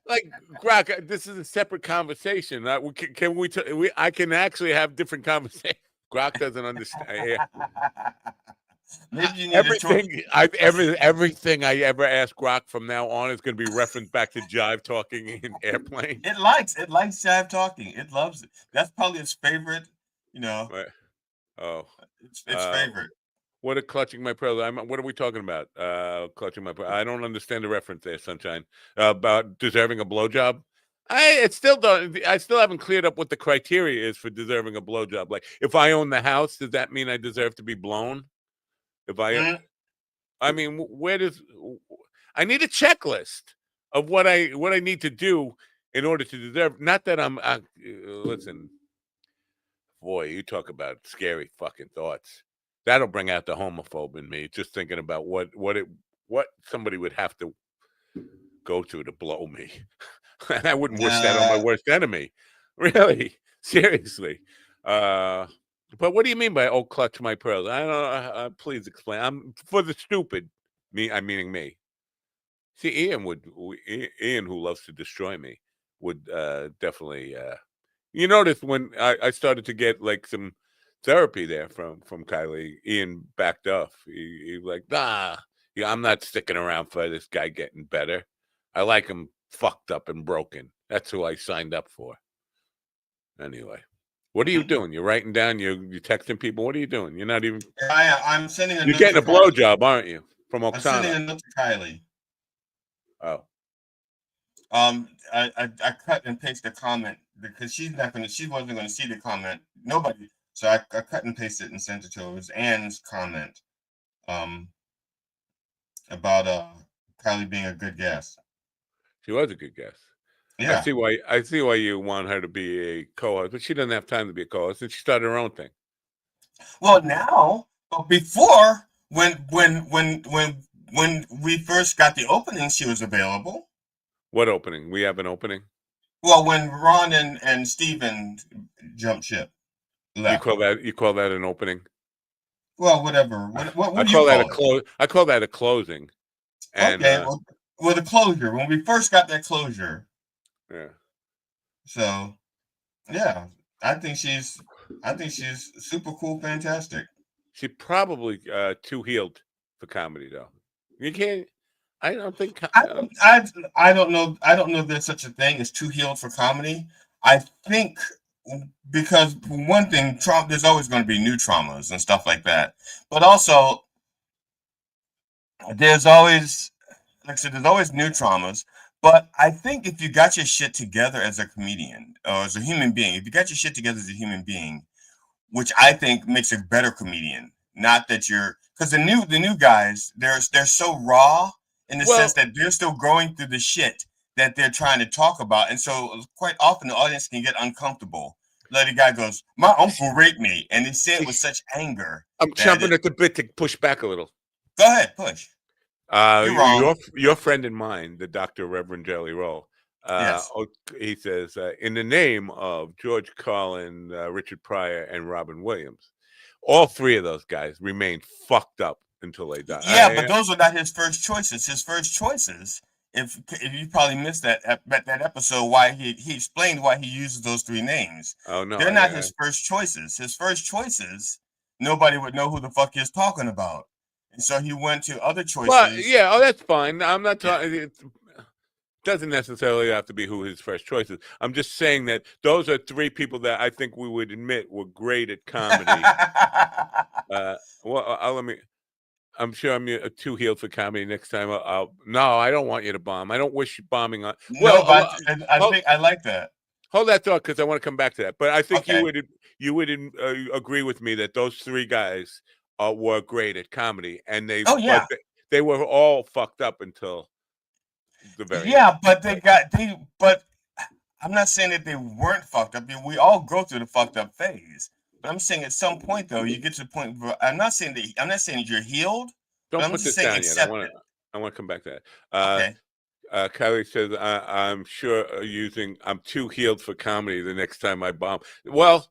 like Grok, this is a separate conversation. Can we? I can actually have different conversations. Grok doesn't understand. Maybe you need a choice. Everything I ever ask Grok from now on is going to be referenced back to jive talking in airplane. It likes jive talking. It loves it. That's probably its favorite. You know. Oh, its favorite. What a clutching my pearls. What are we talking about? Clutching my pearls. I don't understand the reference there, Sunshine. About deserving a blowjob. I still haven't cleared up what the criteria is for deserving a blowjob. Like, if I own the house, does that mean I deserve to be blown? If I mean, where does I need a checklist of what I need to do in order to deserve? Not that I'm. Listen, boy, you talk about scary fucking thoughts. That'll bring out the homophobe in me. Just thinking about what somebody would have to go through to blow me. And I wouldn't wish that on my worst enemy. Really, seriously. But what do you mean by clutch my pearls? I don't know. Please explain. I'm for the stupid. Meaning me. See, Ian, who loves to destroy me, would definitely. You notice when I started to get like some therapy there from Kylie, Ian backed off. He like, yeah, I'm not sticking around for this guy getting better. I like him fucked up and broken. That's who I signed up for. Anyway, what are you doing? You're writing down. You're texting people. What are you doing? You're not even. I'm sending a. You're getting a blowjob, aren't you? From Oksana. I'm sending a note to Kylie. Oh. I cut and pasted the comment because she wasn't gonna see the comment. Nobody. So I cut and pasted it and sent it to her. It was Anne's comment. About Kylie being a good guest. She was a good guest. Yeah. I see why you want her to be a co-host, but she doesn't have time to be a co-host, and she started her own thing. Well, now, but before, when we first got the opening, she was available. What opening? We have an opening? Well, when Ron and Steven jumped ship. Left. You call that an opening? Well, whatever. What I do you call that I call that a closing. And, okay, well, the closure. When we first got that closure. Yeah. So, yeah, I think she's super cool, fantastic. She's probably too healed for comedy, though. You can't. I don't think. I don't know. I don't know if there's such a thing as too healed for comedy. I think because one thing, there's always going to be new traumas and stuff like that. But also, there's always, like I said, there's always new traumas. But I think if you got your shit together as a comedian or as a human being, if you got your shit together as a human being, which I think makes a better comedian, not that because the new guys, they're so raw in the sense that they're still going through the shit that they're trying to talk about. And so quite often the audience can get uncomfortable. The guy goes, my uncle raped me. And they say it with such anger. I'm chomping at the bit to push back a little. Go ahead, push. You're wrong. Your friend and mine, the Dr. Reverend Jelly Roll, yes. He says, in the name of George Carlin, Richard Pryor, and Robin Williams, all three of those guys remained fucked up until they died. Yeah, but those are not his first choices. His first choices, if you probably missed that episode, why he explained why he uses those three names. Oh no, they're not his first choices. His first choices, nobody would know who the fuck he's talking about, and so he went to other choices. Well, yeah, that's fine. I'm not talking. It doesn't necessarily have to be who his first choice is. I'm just saying that those are three people that I think we would admit were great at comedy. I'm sure I'm too healed for comedy. Next time, no, I don't want you to bomb. I don't wish you bombing on. No, but I think I like that. Hold that thought because I want to come back to that. But I think you would agree with me that those three guys were great at comedy, and they were all fucked up until the very end. But but I'm not saying that they weren't fucked up. I mean, we all go through the fucked up phase. But I'm saying at some point though, you get to the point where I'm not saying you're healed. Don't put this down yet. I want to come back to that. Okay. Kylie says, I'm sure I'm too healed for comedy the next time I bomb. Well,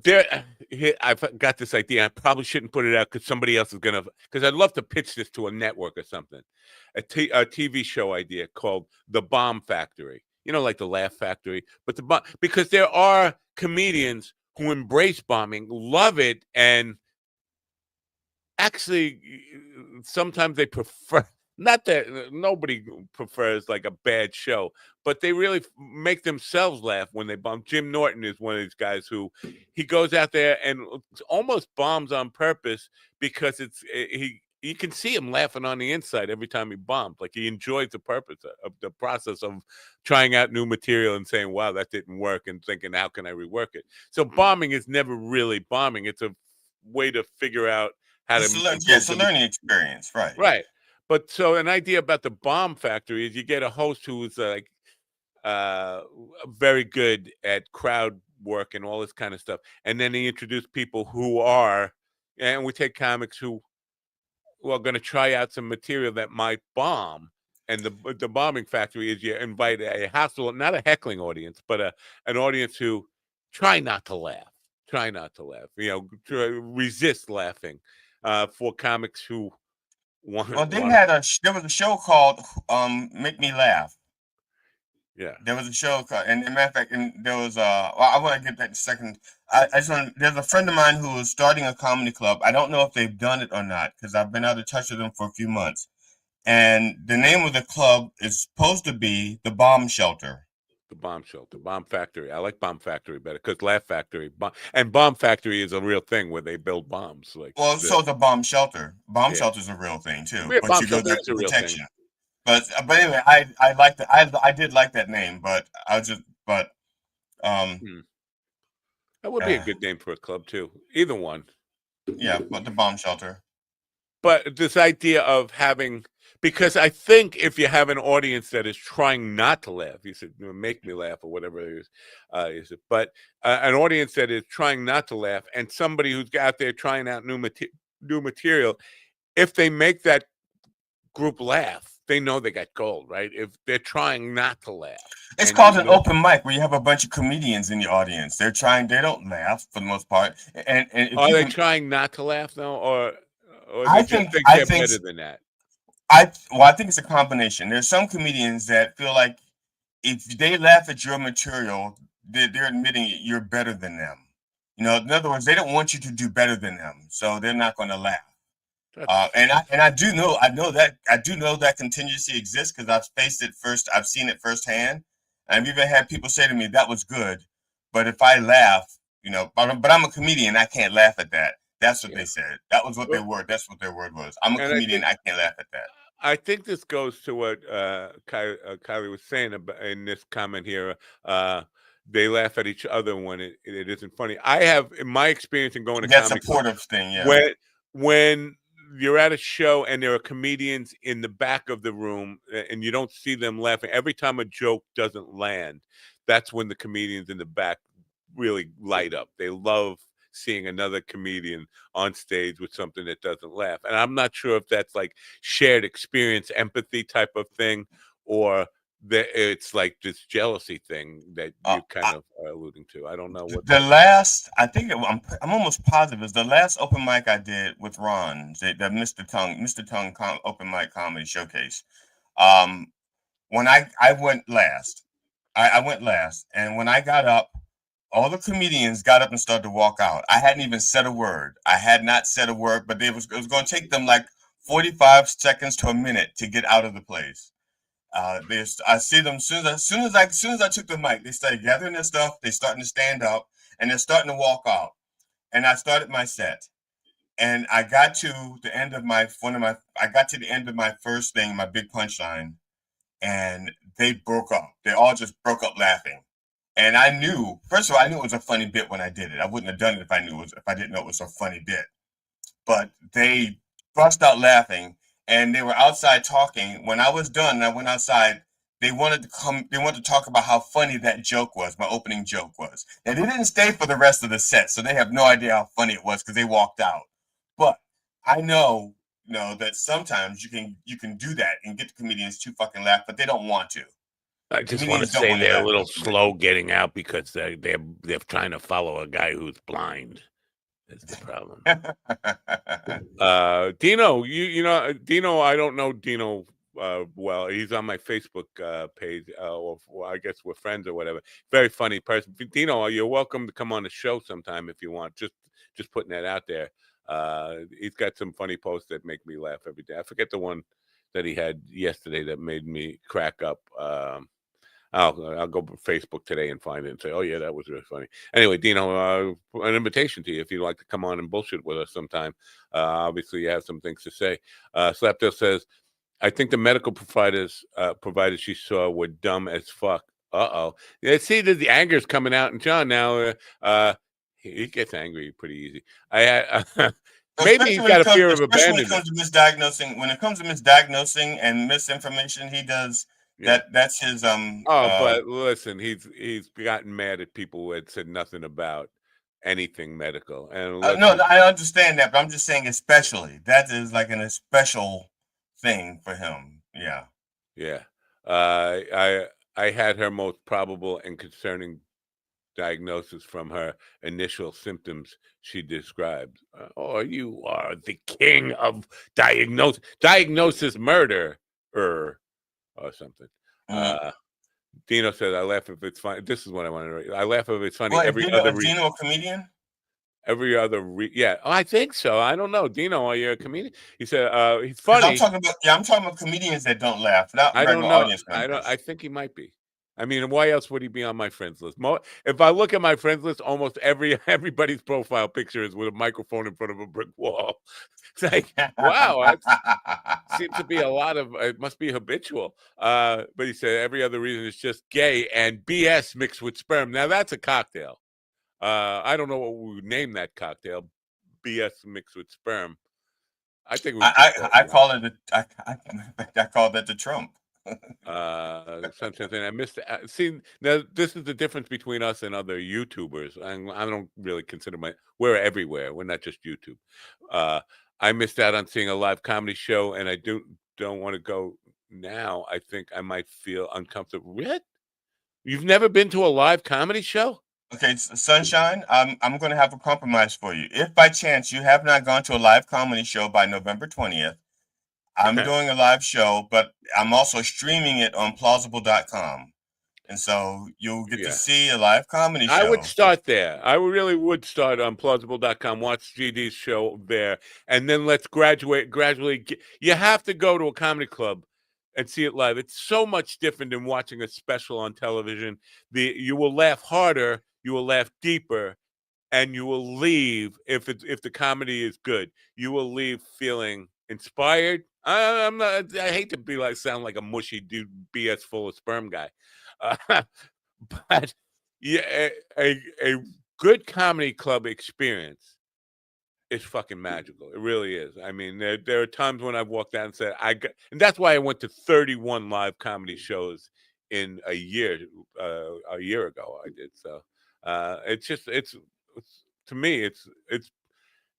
I've got this idea. I probably shouldn't put it out because somebody else is gonna. Because I'd love to pitch this to a network or something. A TV show idea called The Bomb Factory. You know, like the Laugh Factory, but because there are comedians who embrace bombing, love it, and actually sometimes they prefer. Not that nobody prefers like a bad show, but they really make themselves laugh when they bomb. Jim Norton is one of these guys who he goes out there and almost bombs on purpose because you can see him laughing on the inside every time he bombs. Like he enjoys the purpose of the process of trying out new material and saying, wow, that didn't work, and thinking, how can I rework it? So bombing is never really bombing. It's a way to figure out how to it's a learning experience, right? Right. But so an idea about the Bomb Factory is you get a host who is like very good at crowd work and all this kind of stuff, and then they introduce people who are, and we take comics who are going to try out some material that might bomb. And the bombing factory is you invite a hostile, not a heckling audience, but an audience who try not to laugh. Try not to laugh. You know, resist laughing for comics who. Well, there was a show called Make Me Laugh. Yeah, there was a show called, and as a matter of fact, and there was well, I want to get that in a second. I just want. There's a friend of mine who is starting a comedy club. I don't know if they've done it or not because I've been out of touch with them for a few months. And the name of the club is supposed to be the Bomb Shelter. The Bomb Shelter, Bomb Factory. I like Bomb Factory better because Laugh Factory, and Bomb Factory is a real thing where they build bombs. Like, well, so the Bomb Shelter. Bomb Shelter is a real thing too. Yeah, but you go there for protection. But anyway, I like that. I did like that name, but I was just that would be a good name for a club too. Either one. Yeah, but the Bomb Shelter. But this idea of having. Because I think if you have an audience that is trying not to laugh, you said make me laugh or whatever it is, but an audience that is trying not to laugh, and somebody who's out there trying out new material, if they make that group laugh, they know they got gold, right? If they're trying not to laugh, it's called an open mic where you have a bunch of comedians in the audience. They don't laugh for the most part. And are they trying not to laugh though, or I think think they're better than that? I think it's a combination. There's some comedians that feel like if they laugh at your material, they're admitting you're better than them. You know, in other words, they don't want you to do better than them, so they're not going to laugh. I do know that contingency exists because I've faced it first. I've seen it firsthand. I've even had people say to me that was good, but if I laugh, you know, but I'm a comedian, I can't laugh at that. That's what they said. That was what their word. That's what their word was. I'm a comedian. I can't laugh at that. I think this goes to what Kylie was saying in this comment here. They laugh at each other when it isn't funny. I have, in my experience in going to that comedy supportive thing, yeah. When you're at a show and there are comedians in the back of the room and you don't see them laughing, every time a joke doesn't land, that's when the comedians in the back really light up. They love seeing another comedian on stage with something that doesn't laugh. And I'm not sure if that's like shared experience, empathy type of thing, or that it's like this jealousy thing that you kind of are alluding to. I don't know what I'm almost positive is the last open mic I did with Ron, the Mr. Tongue open mic comedy showcase. When I went last, I went last, and when I got up, all the comedians got up and started to walk out. I hadn't even said a word. I had not said a word, but it was going to take them like 45 seconds to a minute to get out of the place. I see them as soon as I took the mic, they started gathering their stuff. They're starting to stand up and they're starting to walk out. And I started my set, and I got to the end of my first thing, my big punchline, and they broke up. They all just broke up laughing. And I knew, first of all, it was a funny bit when I did it. I wouldn't have done it if I didn't know it was a funny bit. But they burst out laughing, and they were outside talking. When I was done and I went outside, they wanted to talk about how funny that joke was, my opening joke was. And they didn't stay for the rest of the set, so they have no idea how funny it was because they walked out. But I know, that sometimes you can do that and get the comedians to fucking laugh, but they don't want to. I just want to Comedians don't say want to they're a have little information. slow getting out because they're trying to follow a guy who's blind. That's the problem. Dino, Dino. I don't know Dino well. He's on my Facebook page, or I guess we're friends or whatever. Very funny person. Dino, you're welcome to come on the show sometime if you want. Just putting that out there. He's got some funny posts that make me laugh every day. I forget the one that he had yesterday that made me crack up. I'll go to Facebook today and find it and say, oh, yeah, that was really funny. Anyway, Dino, an invitation to you if you'd like to come on and bullshit with us sometime. Obviously, you have some things to say. Slaptail says, I think the medical providers she saw were dumb as fuck. Uh-oh. Yeah, see, the anger's coming out in John now. He gets angry pretty easy. Maybe he's got a fear of abandonment. When it comes to misdiagnosing and misinformation, he does that's his but listen, he's gotten mad at people who had said nothing about anything medical. And no, I understand that, but I'm just saying especially that is like an special thing for him. Yeah. Yeah. I had her most probable and concerning diagnosis from her initial symptoms she described. You are the king of diagnosis murder or something. Dino said, I laugh if it's funny. This is what I want to write. I laugh if it's funny. Dino a comedian? Every other I think so. I don't know. Dino, are you a comedian? He said he's funny. I'm talking about comedians that don't laugh. I don't know. I think he might be. I mean, why else would he be on my friends list? If I look at my friends list, almost everybody's profile picture is with a microphone in front of a brick wall. It's like, wow, seems to be a lot of. It must be habitual. But he said every other reason is just gay and BS mixed with sperm. Now that's a cocktail. I don't know what we would name that cocktail. BS mixed with sperm. I think I call it I call that the Trump. Something I missed. See, now this is the difference between us and other YouTubers. I don't really consider we're everywhere. We're not just YouTube. I missed out on seeing a live comedy show, and I don't want to go now. I think I might feel uncomfortable. What? You've never been to a live comedy show? Okay, Sunshine, I'm going to have a compromise for you. If by chance you have not gone to a live comedy show by November 20th, I'm doing a live show, but I'm also streaming it on plausible.com. And so you'll get to see a live comedy show. I would start there. I really would start on plausible.com, watch GD's show there, and then let's gradually. You have to go to a comedy club and see it live. It's so much different than watching a special on television. You will laugh harder, you will laugh deeper, and you will leave if the comedy is good. You will leave feeling inspired. I hate to sound like a mushy dude, BS full of sperm guy, but yeah, a good comedy club experience is fucking magical. It really is. I mean, there are times when I've walked out and said and that's why I went to 31 live comedy shows in a year. A year ago, I did. So it's to me, it's.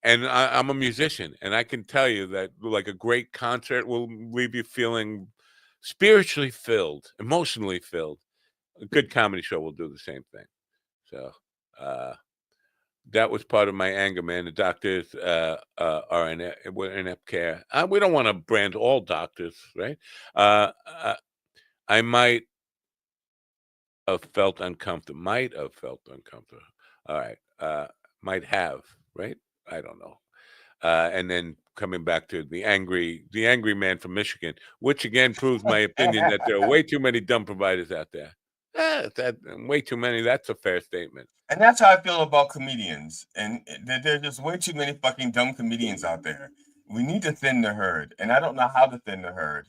And I'm a musician, and I can tell you that like a great concert will leave you feeling spiritually filled, emotionally filled. A good comedy show will do the same thing. So that was part of my anger, man. The doctors are inept care. We don't want to brand all doctors, right? I might have felt uncomfortable. All right. Might have, right? I don't know. And then coming back to the angry man from Michigan, which again proves my opinion that there are way too many dumb providers out there. Way too many. That's a fair statement. And that's how I feel about comedians. And there's just way too many fucking dumb comedians out there. We need to thin the herd. And I don't know how to thin the herd.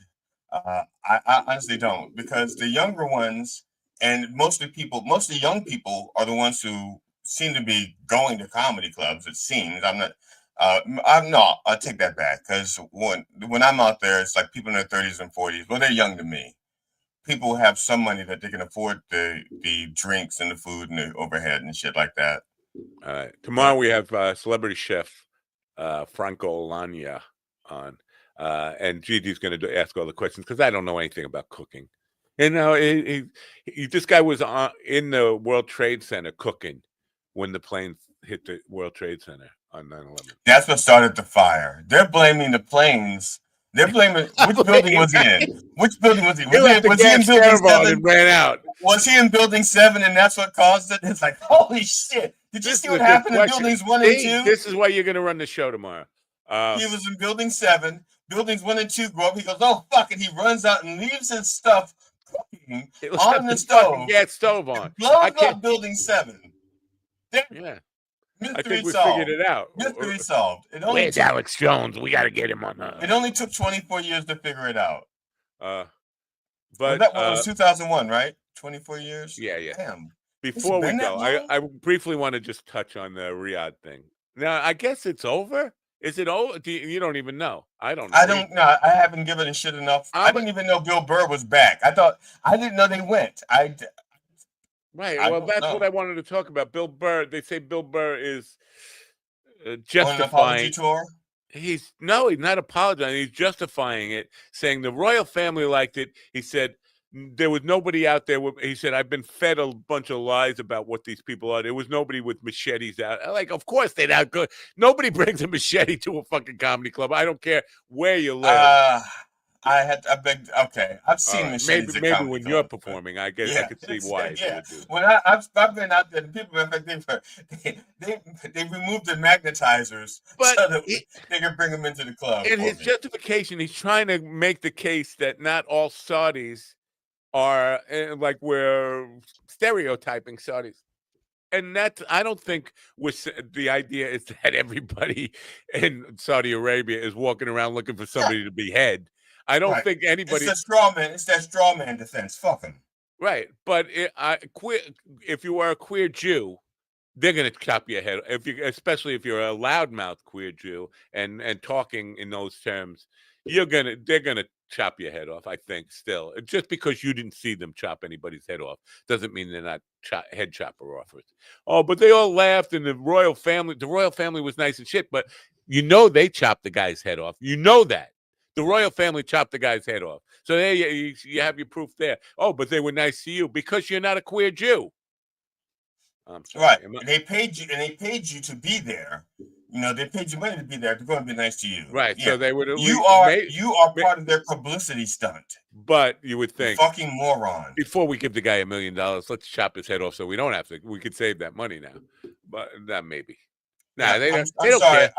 I honestly don't, because the younger ones and mostly young people are the ones who seem to be going to comedy clubs. It seems I'll take that back, because when I'm out there, it's like people in their 30s and 40s. Well, they're young to me. People have some money that they can afford the drinks and the food and the overhead and shit like that. All right. Tomorrow we have celebrity chef Franco Olania on, and GD's going to ask all the questions because I don't know anything about cooking. You know, this guy was in the World Trade Center cooking when the plane hit the World Trade Center on 9/11. That's what started the fire. They're blaming the planes. They're blaming which building was he in? Which building was he? He left the Was he in gas building serve on 7? and ran out. Was he in building 7 and that's what caused it? It's like, holy shit. Did you see what happened in buildings 1 and 2? This is why you're going to run the show tomorrow. He was in building 7. Buildings 1 and 2 go up. He goes, oh, fuck it. He runs out and leaves his stuff cooking on the stove. Gas stove on. Blows up building 7. Yeah. Mystery I think we solved. figured it out. Mystery solved. Where's Alex Jones? We got to get him on the... It only took 24 years to figure it out. But that was 2001, right? 24 years? Yeah. Damn. Before we go, I briefly want to just touch on the Riyadh thing. Now, I guess it's over. Is it over? You don't even know. I don't know. I don't know. I haven't given a shit enough. I didn't even know Bill Burr was back. I didn't know they went. Right. Well, that's what I wanted to talk about. Bill Burr. They say Bill Burr is justifying. On an apology tour? He's not apologizing. He's justifying it, saying the royal family liked it. He said there was nobody out there. He said, I've been fed a bunch of lies about what these people are. There was nobody with machetes out. Like, of course they're not good. Nobody brings a machete to a fucking comedy club. I don't care where you live. Okay. I've seen machetes. Maybe when you're performing, I guess I could see why. Yeah. When I've been out there, people, in fact, they removed the magnetizers so that they could bring them into the club. In his justification, he's trying to make the case that not all Saudis are like we're stereotyping Saudis. And I don't think the idea is that everybody in Saudi Arabia is walking around looking for somebody to behead. I don't think anybody. It's that straw man defense. Fuck him. Right, but if you are a queer Jew, they're gonna chop your head. Especially if you're a loudmouth queer Jew and talking in those terms, they're gonna chop your head off. I think still, just because you didn't see them chop anybody's head off doesn't mean they're not head chopper offers. Oh, but they all laughed, and the royal family was nice and shit. But they chopped the guy's head off. You know that. The royal family chopped the guy's head off. So there you have your proof there. Oh, but they were nice to you because you're not a queer Jew. I'm sorry. Right. They paid you to be there. They paid you money to be there. They're going to be nice to you. Right. Yeah. So they would. You are part of their publicity stunt. But you would think, fucking moron. Before we give the guy $1 million, let's chop his head off so we don't have to. We could save that money now. But that maybe. Nah, they don't care.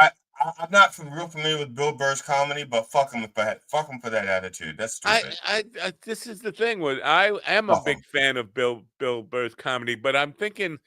I'm not real familiar with Bill Burr's comedy, but fuck him for that attitude. That's stupid. This is the thing. I am a big fan of Bill Burr's comedy, but I'm thinking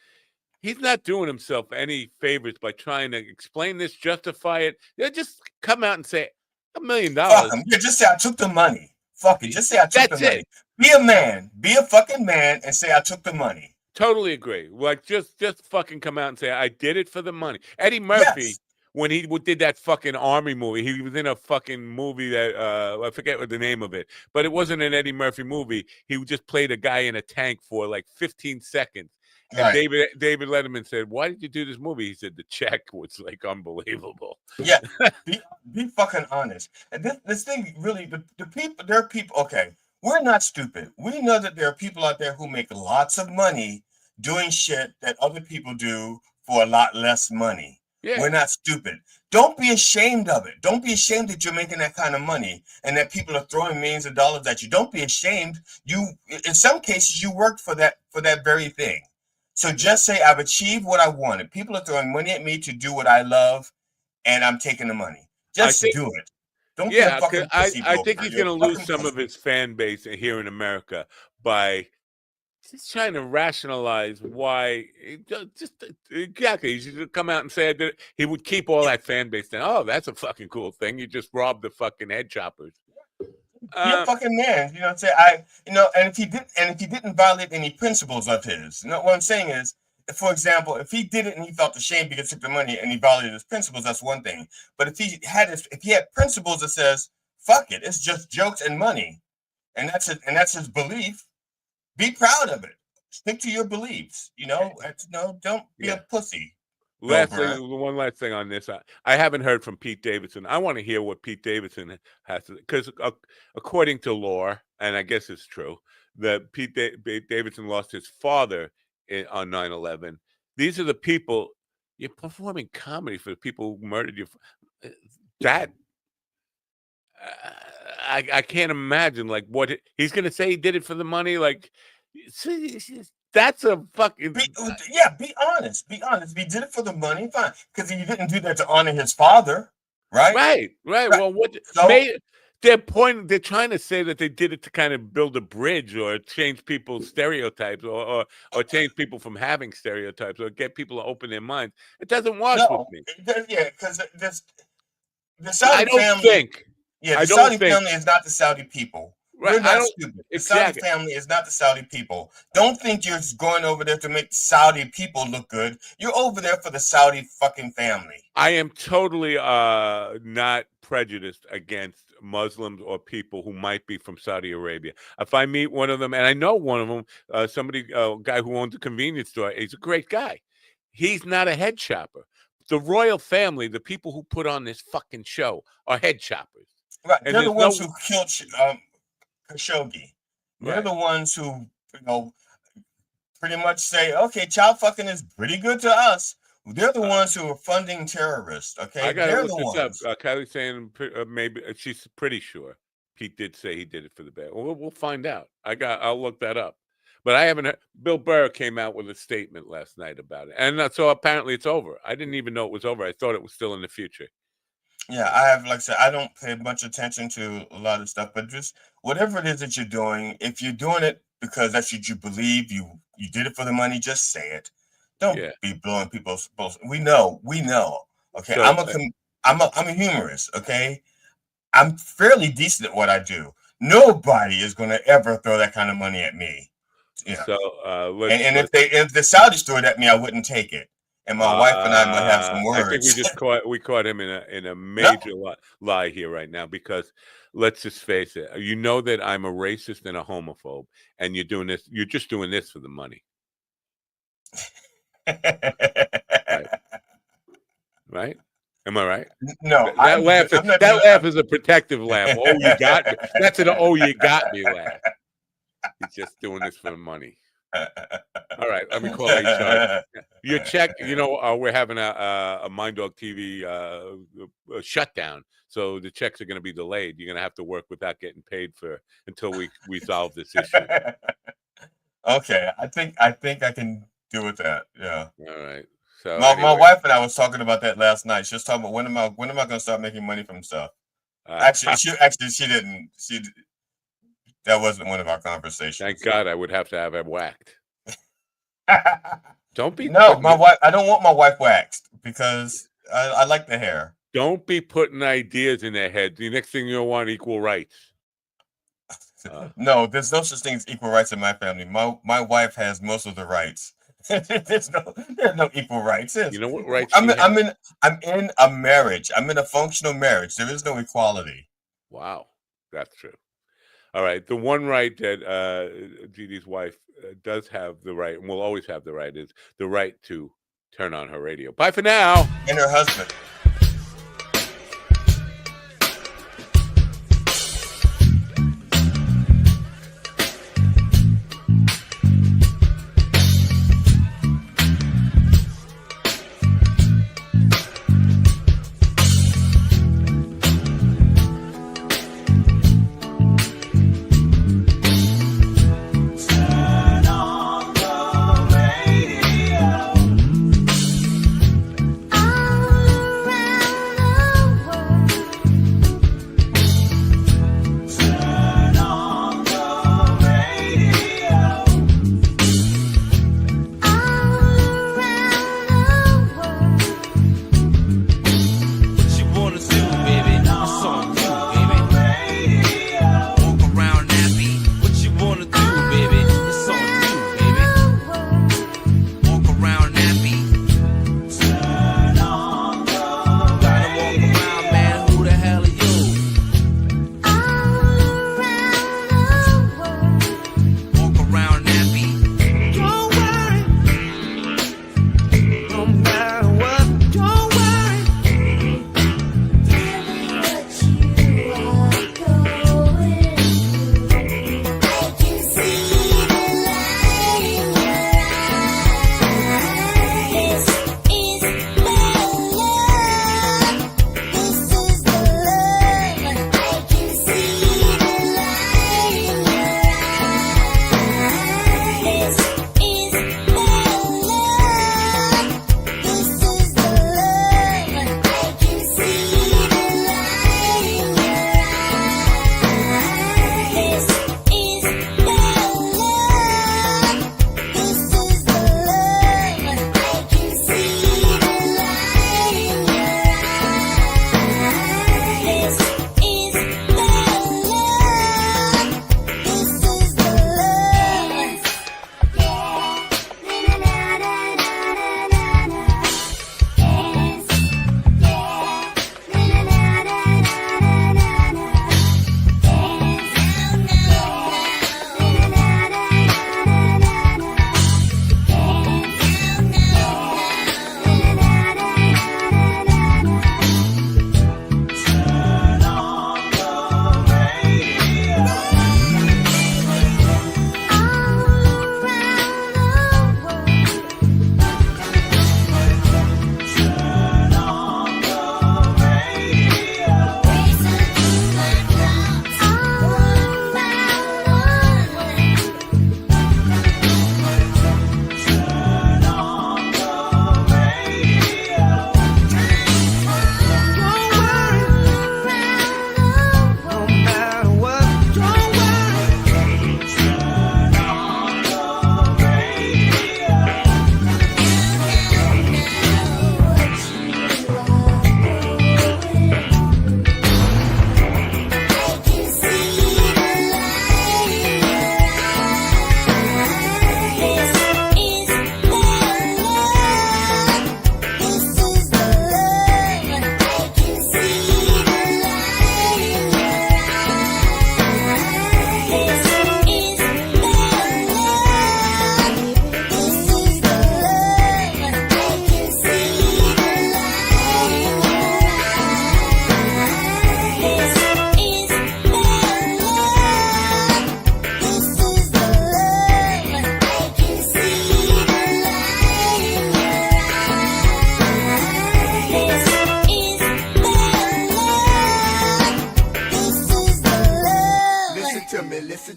he's not doing himself any favors by trying to explain this, justify it. Just come out and say $1 million. Fuck him. Yeah, just say I took the money. Fuck it. Just say I took the money. Be a man. Be a fucking man and say I took the money. Totally agree. Like just fucking come out and say I did it for the money. Eddie Murphy. Yes. When he did that fucking army movie, he was in a fucking movie that I forget what the name of it, but it wasn't an Eddie Murphy movie. He just played a guy in a tank for like 15 seconds. And right. David Letterman said, "Why did you do this movie?" He said, "The check was like unbelievable." Yeah, be fucking honest. And this thing really, the people, there are people. Okay, we're not stupid. We know that there are people out there who make lots of money doing shit that other people do for a lot less money. Yeah. We're not stupid. Don't be ashamed of it. Don't be ashamed that you're making that kind of money and that people are throwing millions of dollars at you. Don't be ashamed. In some cases, you worked for that very thing. So just say, I've achieved what I wanted. People are throwing money at me to do what I love, and I'm taking the money. Just do it. Don't be a fucking pussy. I think he's going to lose some of his fan base here in America by he's trying to rationalize why. He should come out and say that he would keep all that fan base down. Oh, that's a fucking cool thing. You just robbed the fucking head choppers. You're a fucking man. Say and if he didn't violate any principles of his, what I'm saying is, for example, if he did it and he felt ashamed because he took the money and he violated his principles, that's one thing. But if he had principles that says, fuck it, it's just jokes and money, and that's his belief. Be proud of it. Stick to your beliefs. Don't be a pussy. One last thing on this. I haven't heard from Pete Davidson. I want to hear what Pete Davidson has to, because according to lore, and I guess it's true, that Pete Davidson lost his father on 9/11. These are the people you're performing comedy for the people who murdered you. That I can't imagine like what he's going to say. He did it for the money. Like that's a fucking be honest. Be honest. If he did it for the money, fine. Because he didn't do that to honor his father, right? Right. Well, what they're trying to say that they did it to kind of build a bridge or change people's stereotypes or change people from having stereotypes or get people to open their minds. It doesn't wash with me. Because the Saudi I don't family, think. the Saudi family is not the Saudi people. Right. We're not stupid. The Saudi family is not the Saudi people. Don't think you're going over there to make Saudi people look good. You're over there for the Saudi fucking family. I am totally not prejudiced against Muslims or people who might be from Saudi Arabia. If I meet one of them, and I know one of them, a guy who owns a convenience store, he's a great guy. He's not a head shopper. The royal family, the people who put on this fucking show, are head shoppers. Right. They're the ones who killed Khashoggi. They're the ones who, pretty much say, okay, child fucking is pretty good to us. They're the ones who are funding terrorists. Okay, I gotta they're look the this ones. up. Kelly's saying maybe she's pretty sure Pete did say he did it for the bad. Well, we'll find out. I'll look that up. But I haven't heard. Bill Burr came out with a statement last night about it, and so apparently it's over. I didn't even know it was over. I thought it was still in the future. Yeah, I have, like I said, I don't pay much attention to a lot of stuff, but just whatever it is that you're doing, if you're doing it because that's what you believe, you did it for the money, just say it. Don't be blowing people's balls. We know. Okay, so, I'm a humorist. Okay, I'm fairly decent at what I do. Nobody is going to ever throw that kind of money at me. Yeah. So if the Saudis threw it at me, I wouldn't take it. And my wife and I might have some words. I think we caught him in a major lie here right now, because let's just face it. You know that I'm a racist and a homophobe, and you're doing this. You're just doing this for the money, right? Am I right? No, that laugh is a protective laugh. Oh, you got me. That's an "oh, you got me" laugh. He's just doing this for the money. All right, let me call HR. Your check, we're having a Mind Dog TV shutdown, so the checks are going to be delayed. You're going to have to work without getting paid until we solve this issue. Okay, I think I can deal with that. Yeah. All right. So my wife and I was talking about that last night. She was talking about when am I going to start making money from stuff. Actually, she didn't. That wasn't one of our conversations. Thank God, I would have to have it whacked. Don't be. No, my wife. I don't want my wife waxed because I like the hair. Don't be putting ideas in their head. The next thing you'll want, equal rights. No, there's no such thing as equal rights in my family. My wife has most of the rights. there's no equal rights. You know what rights? I'm in a marriage. I'm in a functional marriage. There is no equality. Wow, that's true. All right. The one right that Didi's wife does have the right, and will always have the right, is the right to turn on her radio. Bye for now. And her husband.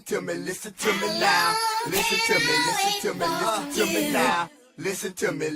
listen to me now. Listen to me now. Listen to me